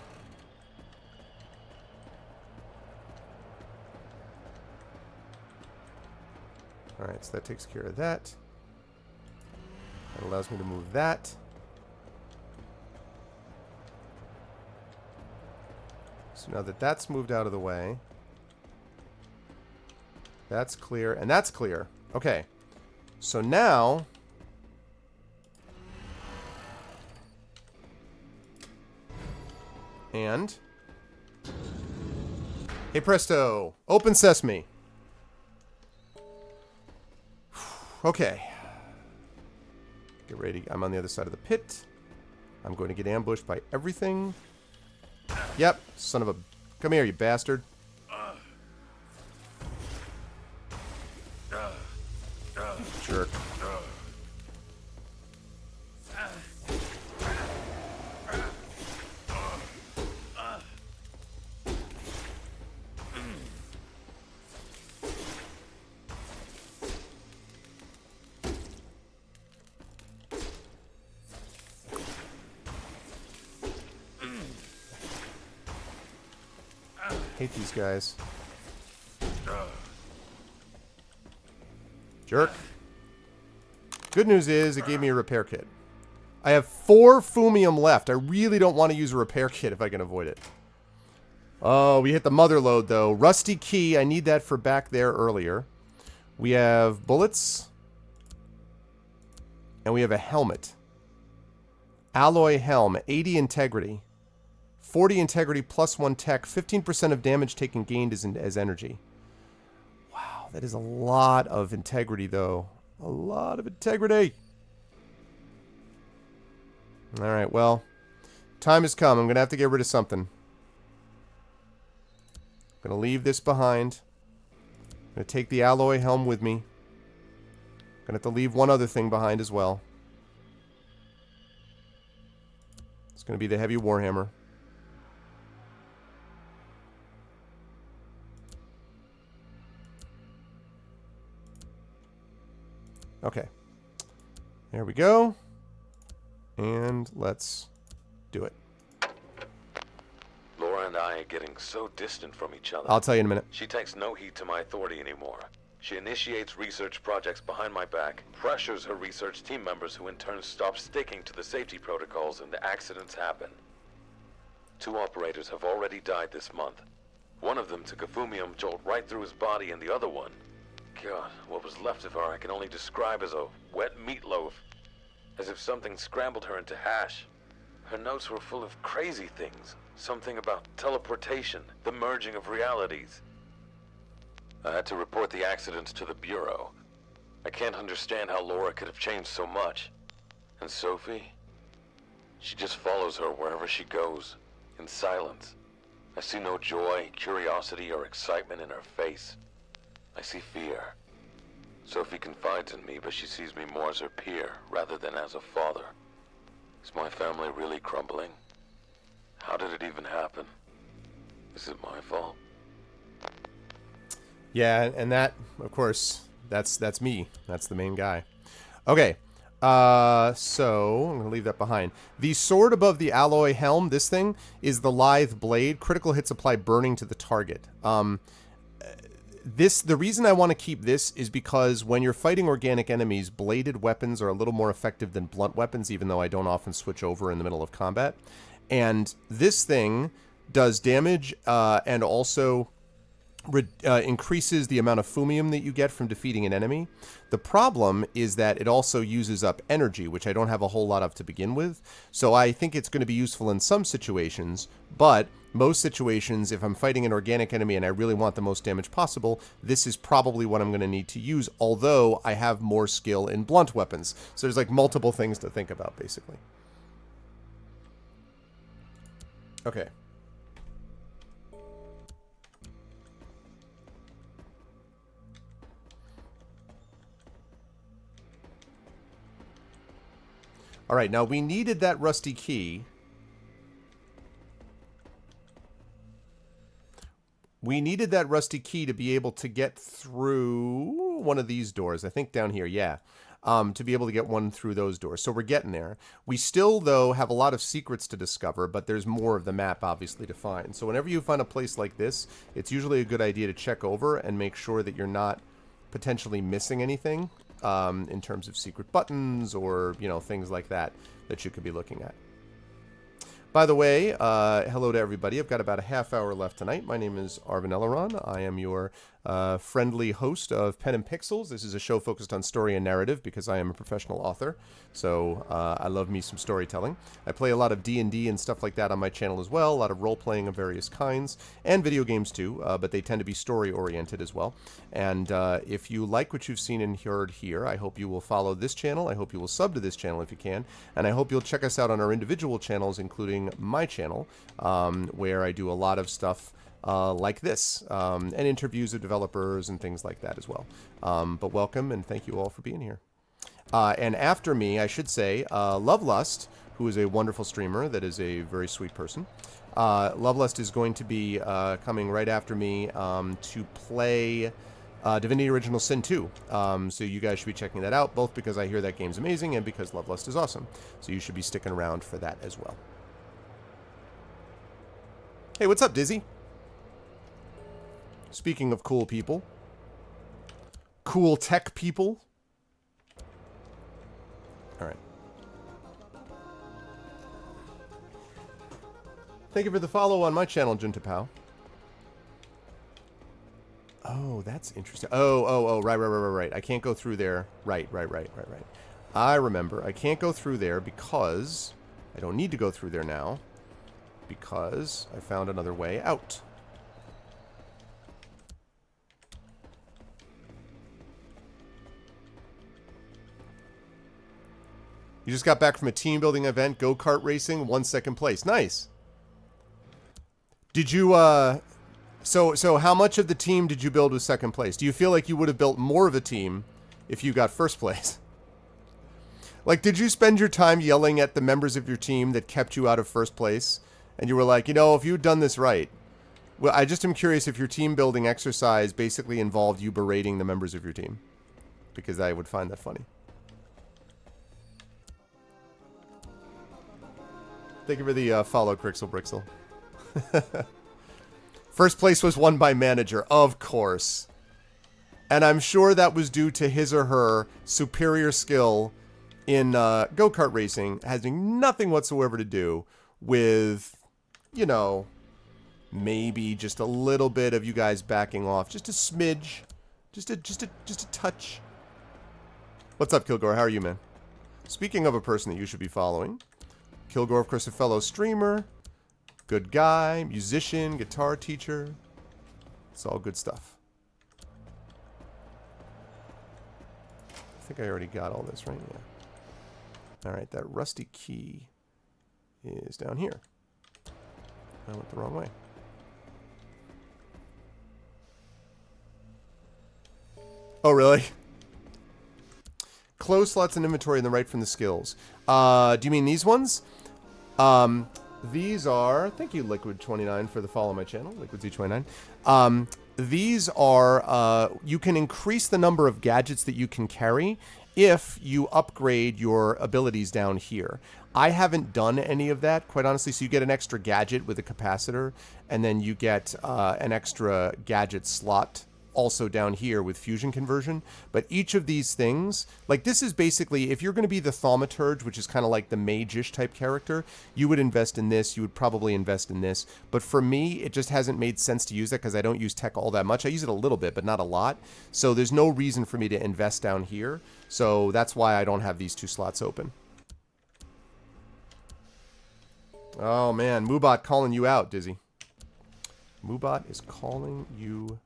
Alright, so that takes care of that. That allows me to move that. So now that that's moved out of the way, that's clear, and that's clear. Okay, so now... And... Hey presto! Open sesame! Okay. Get ready. I'm on the other side of the pit. I'm going to get ambushed by everything. Yep, son of a... Come here, you bastard. Jerk. Hate these guys. Jerk. Good news is it gave me a repair kit. I have 4 Fumium left. I really don't want to use a repair kit if I can avoid it. Oh, we hit the mother load though. Rusty key. I need that for back there earlier. We have bullets. And we have a helmet. Alloy helm. 80 integrity. 40 integrity plus 1 tech. 15% of damage taken gained as energy. Wow, that is a lot of integrity, though. A lot of integrity. Alright, well. Time has come. I'm going to have to get rid of something. I'm going to leave this behind. I'm going to take the alloy helm with me. I'm going to have to leave one other thing behind as well. It's going to be the heavy warhammer. Okay. There we go. And let's do it. Laura and I are getting so distant from each other. I'll tell you in a minute. She takes no heed to my authority anymore. She initiates research projects behind my back, pressures her research team members who in turn stop sticking to the safety protocols, and the accidents happen. 2 operators have already died this month. One of them took a fumium jolt right through his body, and the other one... God, what was left of her I can only describe as a wet meatloaf. As if something scrambled her into hash. Her notes were full of crazy things. Something about teleportation, the merging of realities. I had to report the accidents to the Bureau. I can't understand how Laura could have changed so much. And Sophie? She just follows her wherever she goes, in silence. I see no joy, curiosity, or excitement in her face. I see fear. Sophie confides in me, but she sees me more as her peer, rather than as a father. Is my family really crumbling? How did it even happen? Is it my fault? Yeah, and that, of course, that's me. That's the main guy. Okay, so I'm going to leave that behind. The sword above the alloy helm, this thing, is the lithe blade. Critical hits apply burning to the target. The reason I want to keep this is because when you're fighting organic enemies, bladed weapons are a little more effective than blunt weapons, even though I don't often switch over in the middle of combat. And this thing does damage and also increases the amount of fumium that you get from defeating an enemy. The problem is that it also uses up energy, which I don't have a whole lot of to begin with. So I think it's going to be useful in some situations, but most situations, if I'm fighting an organic enemy and I really want the most damage possible, this is probably what I'm going to need to use, although I have more skill in blunt weapons. So there's like multiple things to think about, basically. Okay. All right, now we needed that rusty key. We needed that rusty key to be able to get through one of these doors. I think down here, yeah. To be able to get one through those doors. So we're getting there. We still, though, have a lot of secrets to discover, but there's more of the map, obviously, to find. So whenever you find a place like this, it's usually a good idea to check over and make sure that you're not potentially missing anything in terms of secret buttons or, you know, things like that that you could be looking at. By the way, hello to everybody. I've got about a half hour left tonight. My name is Arvin Eleron. I am your friendly host of Pen and Pixels. This is a show focused on story and narrative because I am a professional author. So I love me some storytelling. I play a lot of D&D and stuff like that on my channel as well. A lot of role-playing of various kinds and video games too, but they tend to be story-oriented as well. And if you like what you've seen and heard here, I hope you will follow this channel. I hope you will sub to this channel if you can. And I hope you'll check us out on our individual channels, including my channel, where I do a lot of stuff like this, and interviews of developers and things like that as well. But welcome and thank you all for being here. And after me, I should say, Lovelust, who is a wonderful streamer that is a very sweet person. Lovelust is going to be coming right after me to play Divinity Original Sin 2. So you guys should be checking that out, both because I hear that game's amazing and because Lovelust is awesome. So you should be sticking around for that as well. Hey, what's up, Dizzy? Speaking of cool people. Cool tech people. Alright. Thank you for the follow on my channel, Juntapao. Oh, that's interesting. Oh, right. I can't go through there. Right. I remember. I can't go through there because I don't need to go through there now because I found another way out. You just got back from a team building event, go-kart racing, 1 second place. Nice. Did you, so how much of the team did you build with second place? Do you feel like you would have built more of a team if you got first place? Like, did you spend your time yelling at the members of your team that kept you out of first place? And you were like, you know, if you'd done this right. Well, I just am curious if your team building exercise basically involved you berating the members of your team. Because I would find that funny. Thank you for the follow, Crixel Brixel. First place was won by manager, of course. And I'm sure that was due to his or her superior skill in go-kart racing, having nothing whatsoever to do with, you know, maybe just a little bit of you guys backing off. Just a smidge. Just a touch. What's up, Kilgore? How are you, man? Speaking of a person that you should be following, Kilgore, of course, a fellow streamer, good guy, musician, guitar teacher. It's all good stuff. I think I already got all this, right? Yeah. Alright, that rusty key is down here. I went the wrong way. Oh, really? Close slots in inventory on the right from the skills. Do you mean these ones? These are... Thank you, Liquid29, for the follow on my channel. LiquidZ29. These are... you can increase the number of gadgets that you can carry if you upgrade your abilities down here. I haven't done any of that, quite honestly. So you get an extra gadget with a capacitor, and then you get an extra gadget slot also down here with fusion conversion. But each of these things, like this is basically, if you're going to be the thaumaturge, which is kind of like the mage-ish type character, you would invest in this, you would probably invest in this. But for me, it just hasn't made sense to use that because I don't use tech all that much. I use it a little bit, but not a lot. So there's no reason for me to invest down here. So that's why I don't have these two slots open. Oh man, Moobot calling you out, Dizzy. Moobot is calling you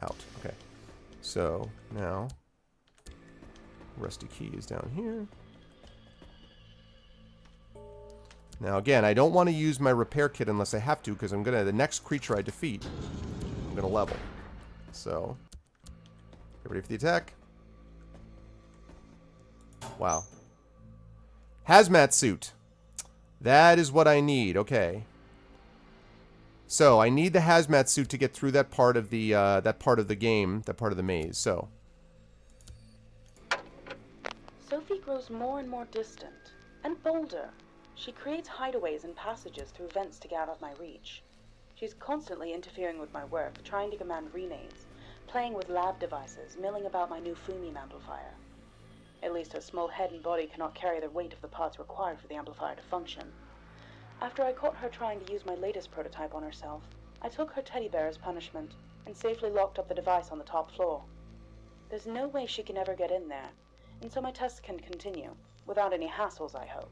out. Okay. So now rusty key is down here. Now again, I don't want to use my repair kit unless I have to, because I'm gonna, the next creature I defeat, I'm gonna level. So get ready for the attack. Wow. Hazmat suit. That is what I need. Okay. So I need the hazmat suit to get through that part of the game, that part of the maze. So Sophie grows more and more distant and bolder. She creates hideaways and passages through vents to get out of my reach. She's constantly interfering with my work, trying to command renames, playing with lab devices, milling about my new Fumium amplifier. At least her small head and body cannot carry the weight of the parts required for the amplifier to function. After I caught her trying to use my latest prototype on herself, I took her teddy bear as punishment and safely locked up the device on the top floor. There's no way she can ever get in there, and so my tests can continue, without any hassles, I hope.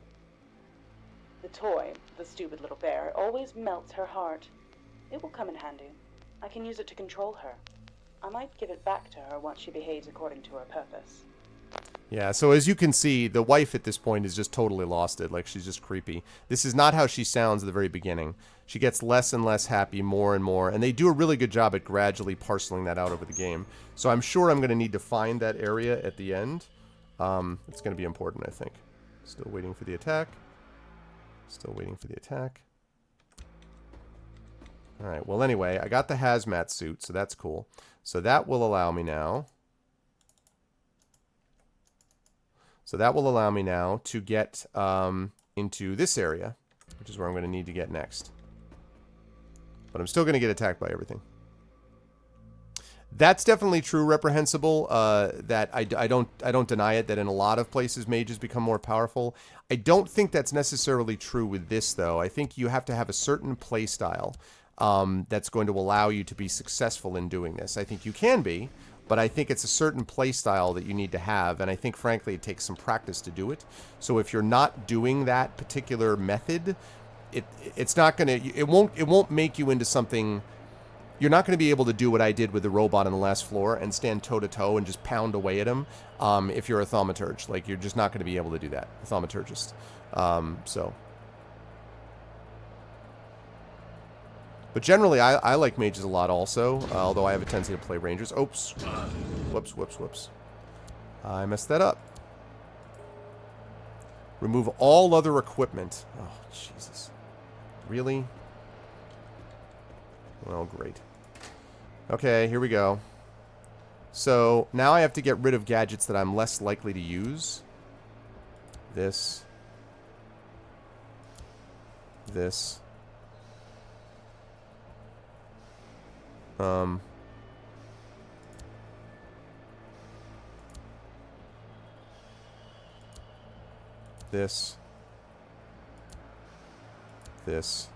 The toy, the stupid little bear, always melts her heart. It will come in handy. I can use it to control her. I might give it back to her once she behaves according to her purpose. yeah, so as you can see, the wife at this point is just totally lost it. Like, she's just creepy. This is not how she sounds at the very beginning. She gets less and less happy more and more, and they do a really good job at gradually parceling that out over the game. So I'm sure I'm going to need to find that area at the end. It's going to be important, I think. Still waiting for the attack. Still waiting for the attack. Alright, well anyway, I got the hazmat suit, so that's cool. So that will allow me now... So that will allow me now to get into this area, which is where I'm going to need to get next. But I'm still going to get attacked by everything. That's definitely true, reprehensible. That I don't deny it. That in a lot of places mages become more powerful. I don't think that's necessarily true with this, though. I think you have to have a certain play style that's going to allow you to be successful in doing this. I think you can be. But I think it's a certain play style that you need to have, and I think, frankly, it takes some practice to do it. So if you're not doing that particular method, it's not gonna, it won't make you into something. You're not going to be able to do what I did with the robot on the last floor and stand toe to toe and just pound away at him. If you're a thaumaturge, like, you're just not going to be able to do that, a thaumaturgist. But generally, I like mages a lot also, although I have a tendency to play rangers. Oops. Whoops. I messed that up. Remove all other equipment. Oh, Jesus. Really? Well, great. Okay, here we go. So, now I have to get rid of gadgets that I'm less likely to use. This. This. This. This.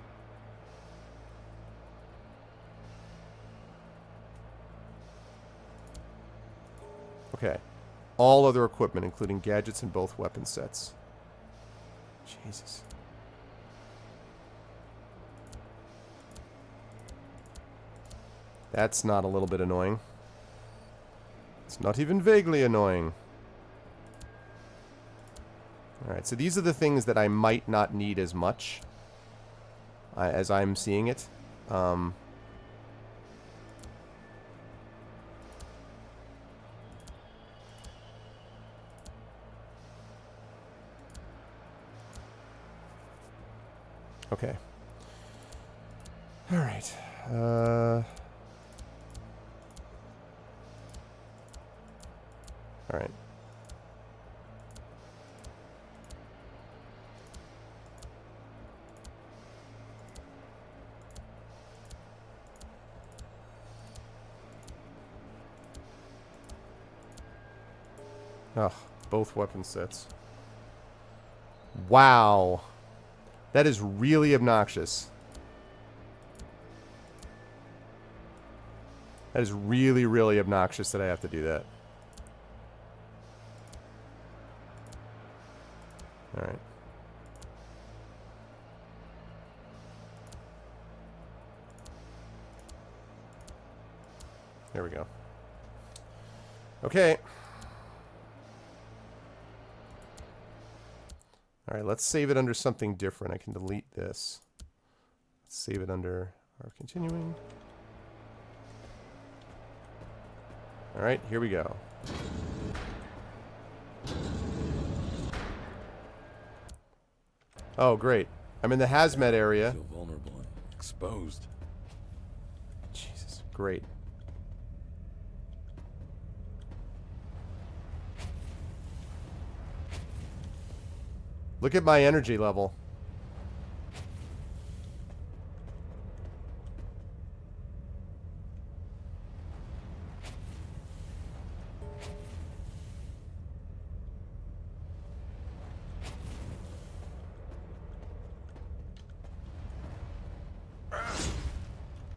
Okay. All other equipment, including gadgets in both weapon sets. Jesus. That's not a little bit annoying. It's not even vaguely annoying. Alright, so these are the things that I might not need as much as I'm seeing it. Okay. Alright. Alright. Ugh, both weapon sets. Wow. That is really obnoxious. That is really, really obnoxious that I have to do that. Alright. There we go. Okay. Alright, let's save it under something different. I can delete this. Let's save it under our continuing. Alright, here we go. Oh, great. I'm in the hazmat I area. feel vulnerable and exposed. Jesus, great. Look at my energy level.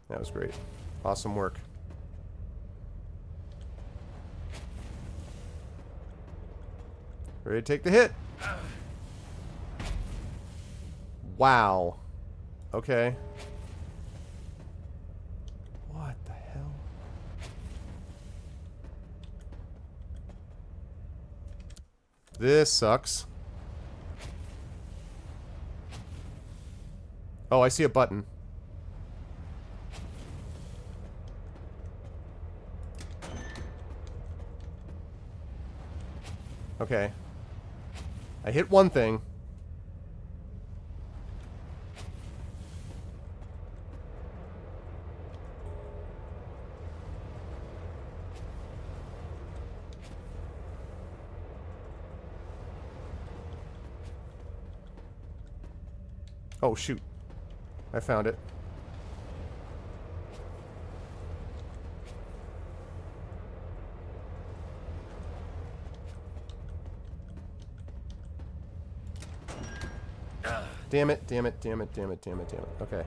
That was great. Awesome work. Ready to take the hit. Wow. Okay. What the hell? This sucks. Oh, I see a button. Okay. I hit one thing. Oh, shoot. I found it. Damn it, damn it, damn it, damn it, damn it, damn it. Okay.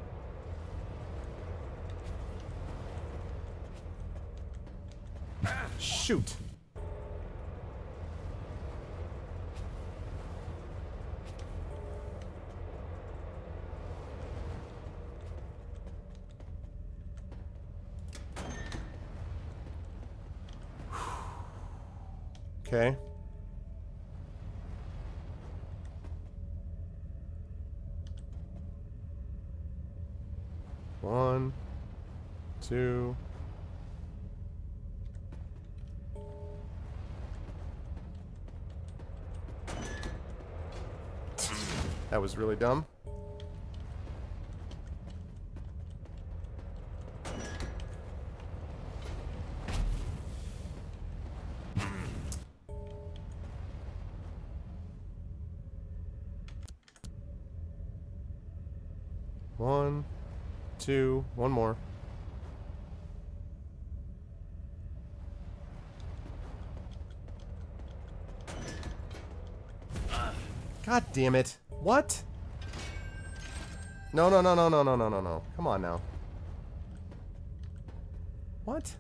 Shoot. Okay. One, two. That was really dumb. One, two, one more. God damn it. What? No, no, no, no, no, no, no, no, no. Come on now. What?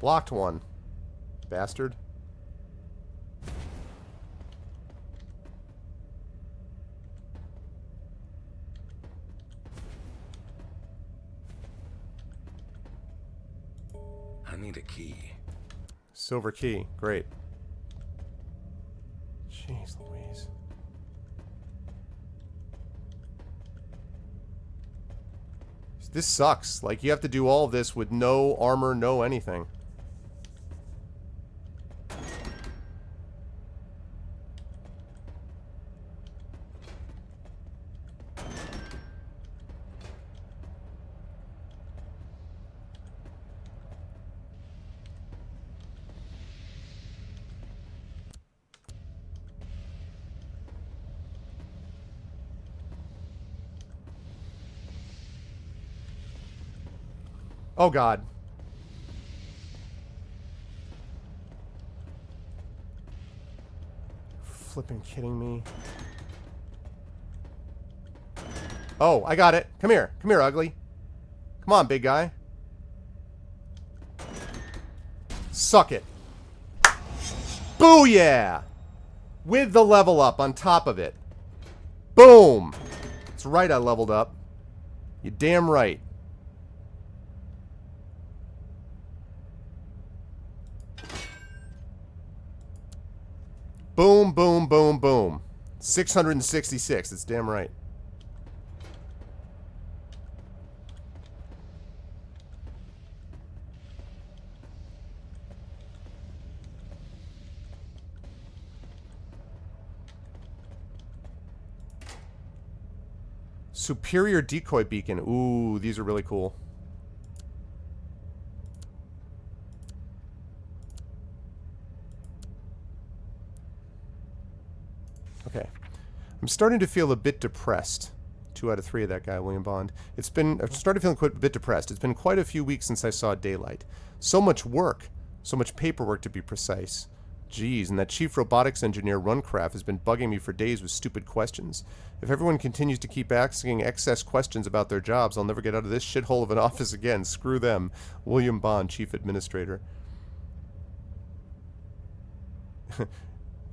Blocked one. Bastard. I need a key. Silver key. Great. Jeez Louise. This sucks. Like, you have to do all this with no armor, no anything. Oh god. Flipping kidding me. Oh, I got it. Come here. Come here, ugly. Come on, big guy. Suck it. Booyah! With the level up on top of it. Boom! That's right, I leveled up. You damn right. Boom, boom, boom, boom. 666. That's damn right. Superior decoy beacon. Ooh, these are really cool. Okay. I'm starting to feel a bit depressed. 2 out of 3 of that guy, William Bond. I've started feeling quite a bit depressed. It's been quite a few weeks since I saw daylight. So much work. So much paperwork, to be precise. Geez, and that chief robotics engineer, Runcraft, has been bugging me for days with stupid questions. If everyone continues to keep asking excess questions about their jobs, I'll never get out of this shithole of an office again. Screw them. William Bond, Chief Administrator.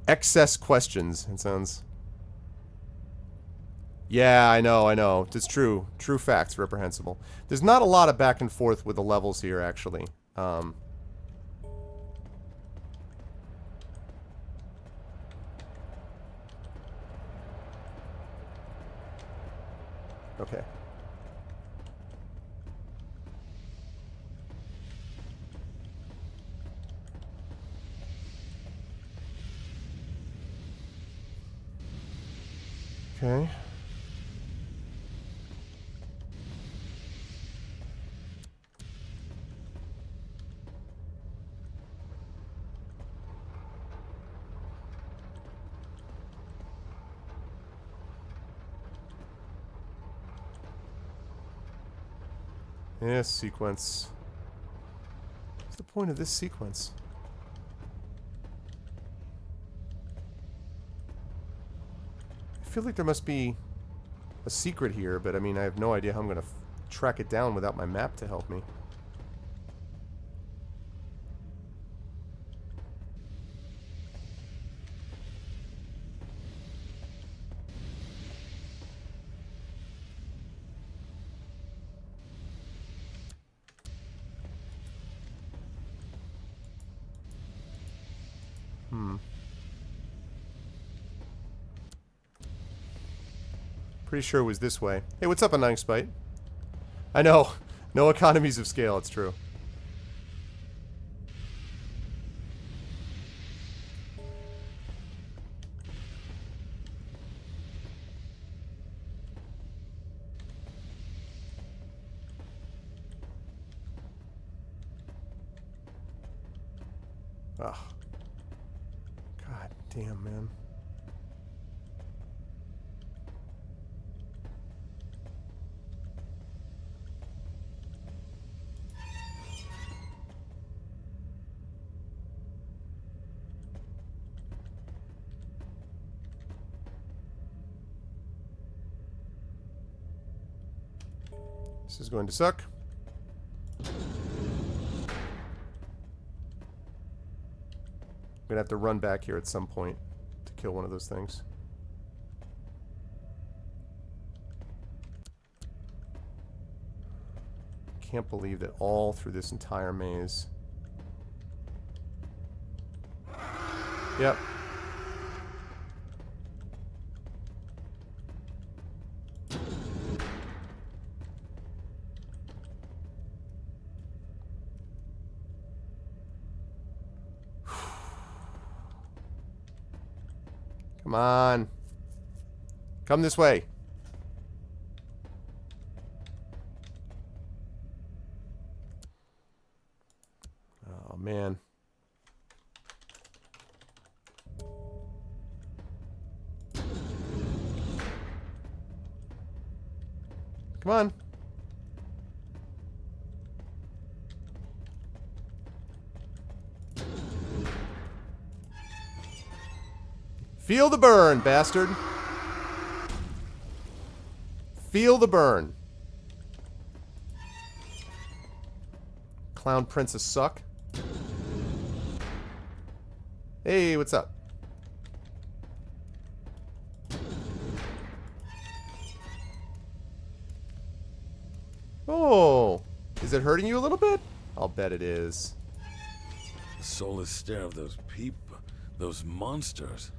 Excess questions. It sounds... Yeah, I know. It's true. True facts, reprehensible. There's not a lot of back and forth with the levels here, actually. Okay. Okay. Yes, sequence. What's the point of this sequence? I feel like there must be a secret here, but I mean, I have no idea how I'm going to track it down without my map to help me. Pretty sure it was this way. Hey, what's up, Annoying Spite? I know. No economies of scale, it's true. Ugh. God damn, man. This is going to suck. I'm gonna have to run back here at some point to kill one of those things. Can't believe that all through this entire maze. Yep. Come on. Come this way. Oh, man. Come on. Feel the burn, bastard. Feel the burn. Clown princess suck. Hey, what's up? Oh, is it hurting you a little bit? I'll bet it is. The soulless stare of those people, those monsters.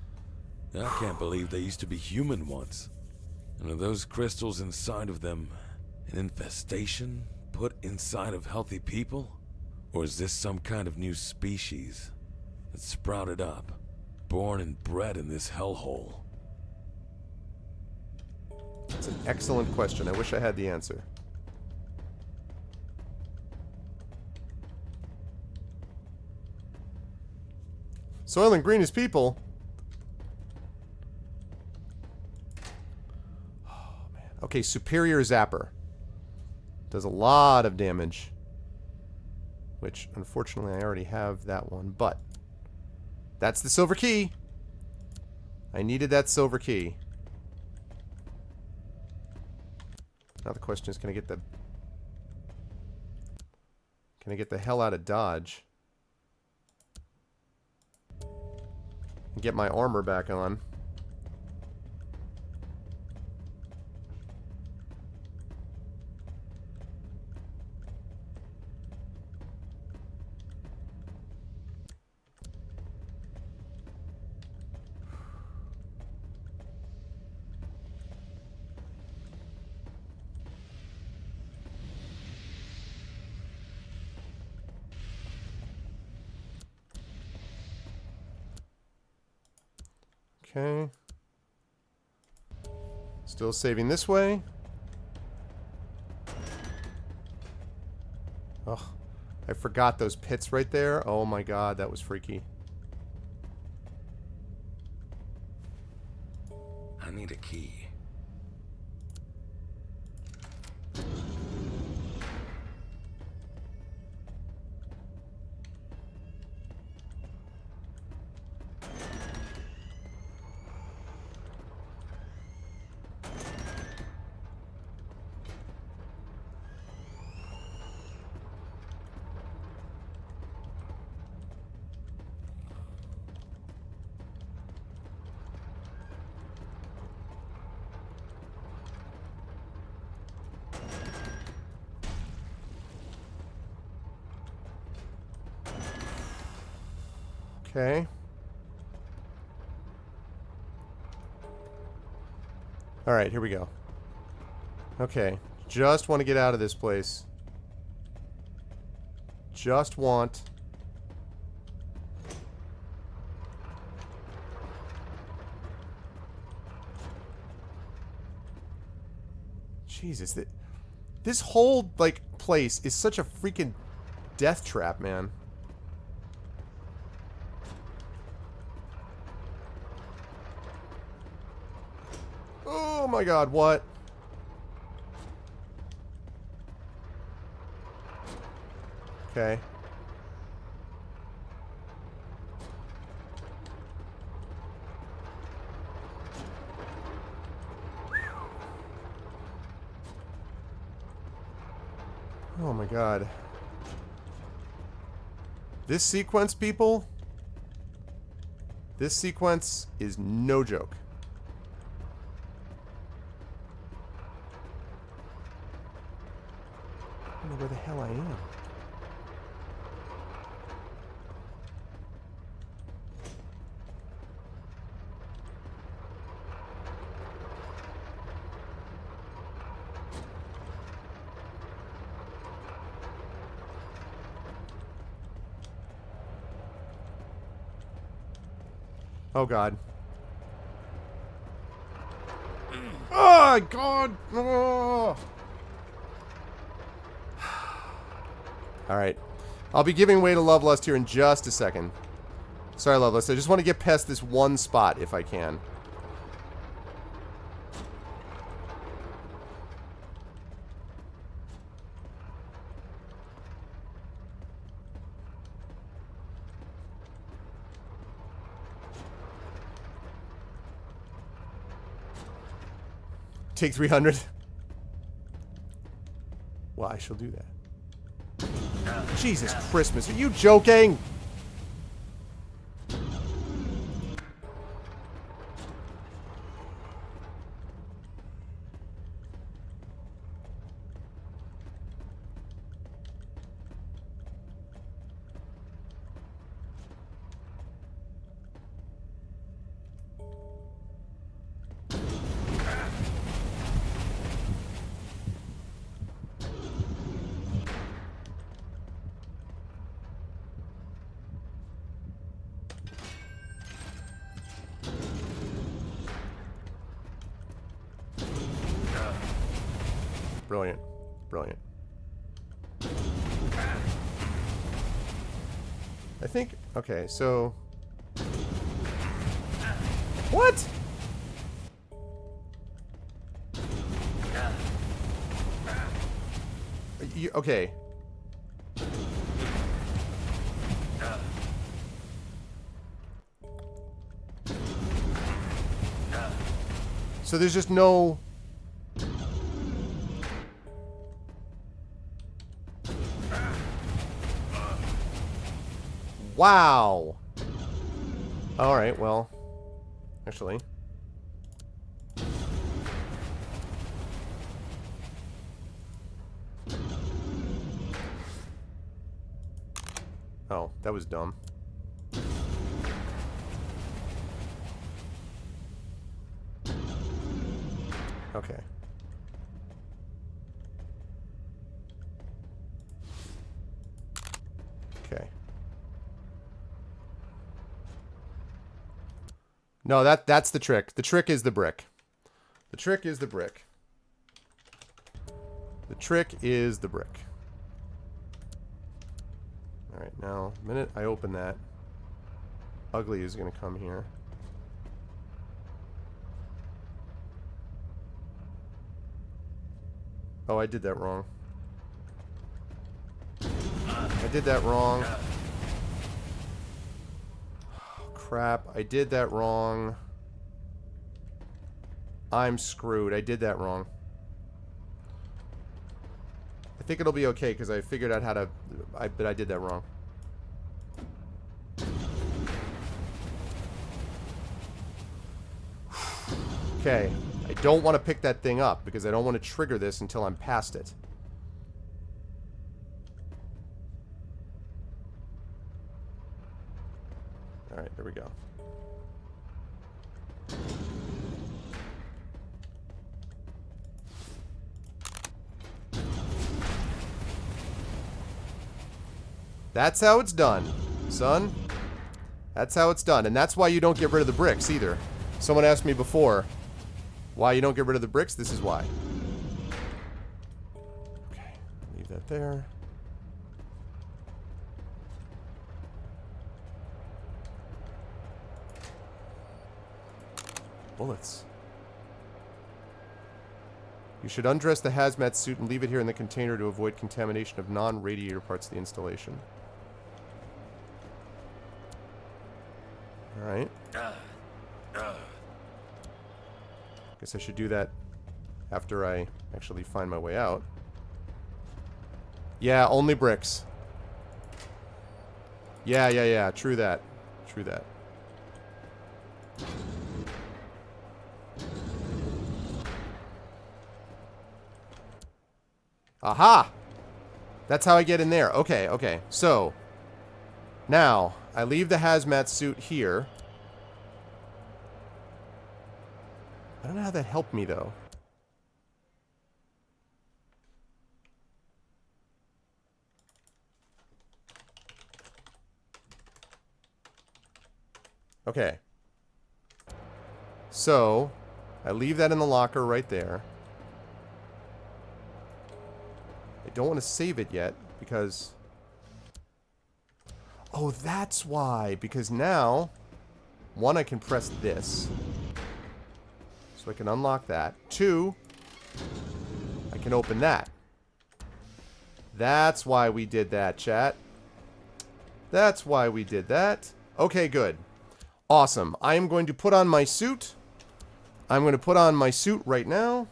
I can't believe they used to be human once. And are those crystals inside of them an infestation put inside of healthy people? Or is this some kind of new species that sprouted up, born and bred in this hellhole? It's an excellent question. I wish I had the answer. Soylent Green is people. Oh, man. Okay, Superior Zapper. Does a lot of damage. Which, unfortunately, I already have that one. But, that's the silver key. I needed that silver key. Now the question is, can I get the hell out of Dodge? And get my armor back on. Okay. Still saving this way. Oh, I forgot those pits right there. Oh my god, that was freaky. I need a key. Okay. Alright, here we go. Okay. Just want to get out of this place. Just want... Jesus, this whole, like, place is such a freaking death trap, man. Oh my god, what? Okay. Oh my god. This sequence, people? This sequence is no joke. I don't know where the hell I am. Oh god. Oh god! Oh. Alright. I'll be giving way to Lovelust here in just a second. Sorry, Lovelust. I just want to get past this one spot if I can. Take 300. Well, I shall do that. Jesus Christmas, are you joking? Brilliant. Brilliant. I think... Okay, so... What? Okay. So there's just no... Wow. Alright, well. Actually. Oh, that was dumb. Okay. Okay. No, that's the trick. The trick is the brick. The trick is the brick. The trick is the brick. Alright, now, the minute I open that, Ugly is going to come here. Oh, I did that wrong. I did that wrong. Oh, crap, I did that wrong. I'm screwed. I did that wrong. I think it'll be okay because I figured out how to... but I did that wrong. Okay. I don't want to pick that thing up because I don't want to trigger this until I'm past it. Alright, there we go. That's how it's done, son. That's how it's done. And that's why you don't get rid of the bricks, either. Someone asked me before why you don't get rid of the bricks. This is why. Okay, leave that there. Bullets. You should undress the hazmat suit and leave it here in the container to avoid contamination of non-radiator parts of the installation. Alright. Guess I should do that after I actually find my way out. Yeah, only bricks. Yeah. True that. True that. Aha! That's how I get in there. Okay, okay. So, now, I leave the hazmat suit here. I don't know how that helped me, though. Okay. So, I leave that in the locker right there. I don't want to save it yet, because... Oh, that's why. Because now, one, I can press this. So I can unlock that. Two, I can open that. That's why we did that, chat. That's why we did that. Okay, good. Awesome. I am going to put on my suit. I'm going to put on my suit right now.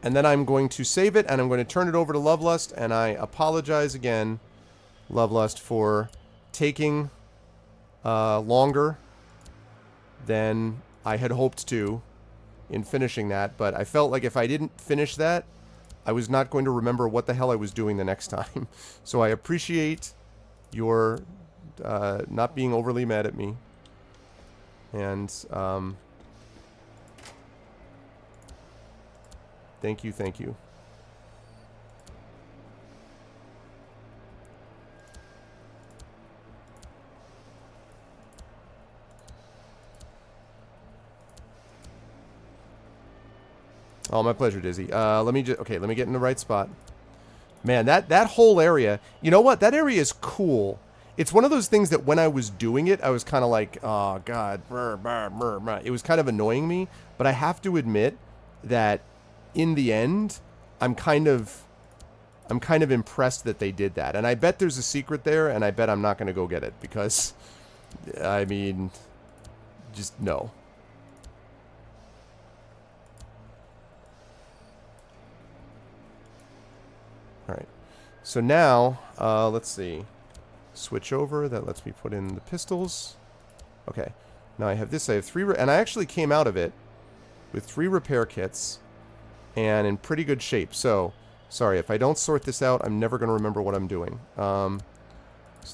And then I'm going to save it, and I'm going to turn it over to Lovelust, and I apologize again, Lovelust, for taking longer than I had hoped to in finishing that, but I felt like if I didn't finish that, I was not going to remember what the hell I was doing the next time. So I appreciate your not being overly mad at me. And thank you, thank you. Oh, my pleasure, Dizzy. Let me let me get in the right spot. Man, that whole area, you know what? That area is cool. It's one of those things that when I was doing it, I was kind of like, oh, God. It was kind of annoying me. But I have to admit that in the end, I'm kind of impressed that they did that. And I bet there's a secret there, and I bet I'm not going to go get it. Because, I mean, just no. Alright, so now, let's see. Switch over, that lets me put in the pistols. Okay, now I have this, I have 3, and I actually came out of it with 3 repair kits, and in pretty good shape. So, sorry, if I don't sort this out, I'm never going to remember what I'm doing. So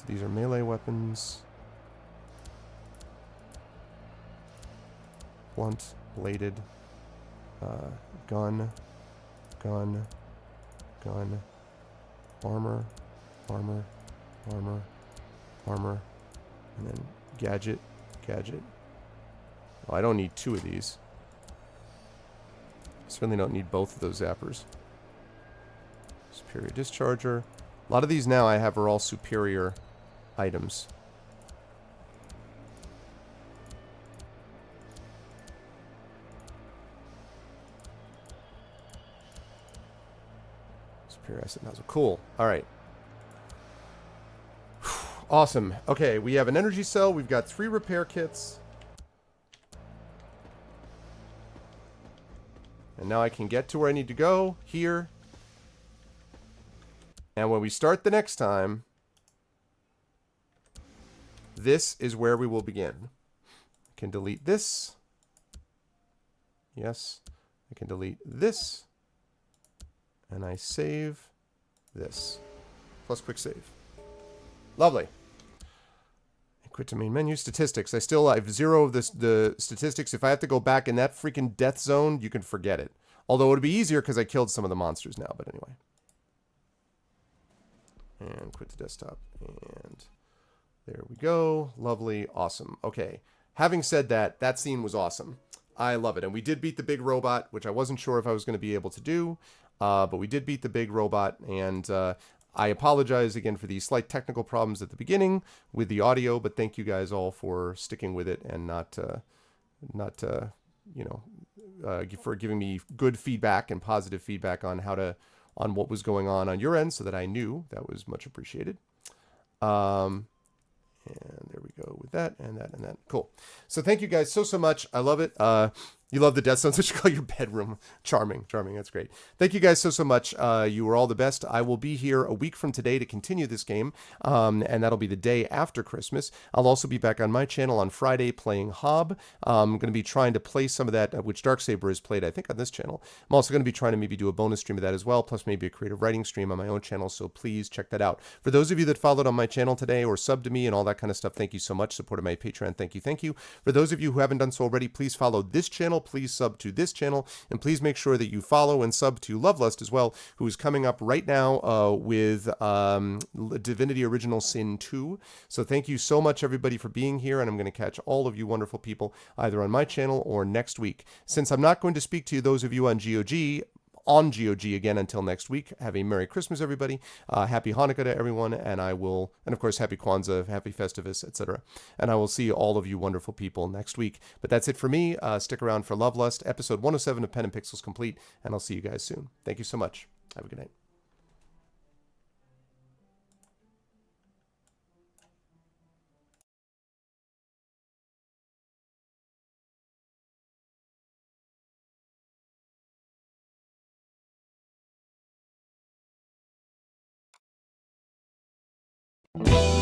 these are melee weapons. Blunt, bladed, gun, gun, gun. Armor, armor, armor, armor, and then gadget, gadget. Oh, I don't need 2 of these. Certainly don't need both of those zappers. Superior discharger. A lot of these now I have are all superior items. Superior asset nozzle. Cool. Alright. Awesome. Okay, we have an energy cell. We've got 3 repair kits. And now I can get to where I need to go. Here. And when we start the next time, this is where we will begin. I can delete this. Yes. I can delete this. And I save this. Plus quick save. Lovely. Quit to main menu. Statistics. I have 0 of the statistics. If I have to go back in that freaking death zone, you can forget it. Although it would be easier because I killed some of the monsters now. But anyway. And quit the desktop. And there we go. Lovely. Awesome. Okay. Having said that, that scene was awesome. I love it. And we did beat the big robot, which I wasn't sure if I was going to be able to do. But we did beat the big robot. And I apologize again for the slight technical problems at the beginning with the audio. But thank you guys all for sticking with it and not for giving me good feedback and positive feedback on on what was going on your end so that I knew. That was much appreciated. And there we go with that and that and that. Cool. So thank you guys so much. I love it. You love the death zones, which you call your bedroom. Charming. That's great. Thank you guys so much. You were all the best. I will be here a week from today to continue this game, and that'll be the day after Christmas. I'll also be back on my channel on Friday playing Hob. I'm going to be trying to play some of that, which Darksaber has played, I think, on this channel. I'm also going to be trying to maybe do a bonus stream of that as well, plus maybe a creative writing stream on my own channel, so please check that out. For those of you that followed on my channel today or subbed to me and all that kind of stuff, thank you so much. Supported my Patreon, thank you. For those of you who haven't done so already, please follow this channel. Please sub to this channel, and please make sure that you follow and sub to Lovelust as well, who is coming up right now with Divinity Original Sin 2. So thank you so much, everybody, for being here, and I'm going to catch all of you wonderful people either on my channel or next week. Since I'm not going to speak to those of you on GOG again until next week. Have a Merry Christmas, everybody. Happy Hanukkah to everyone, and of course, Happy Kwanzaa, Happy Festivus, etc. And I will see all of you wonderful people next week. But that's it for me. Stick around for Lovelust, episode 107 of Pen and Pixels complete, and I'll see you guys soon. Thank you so much. Have a good night. you.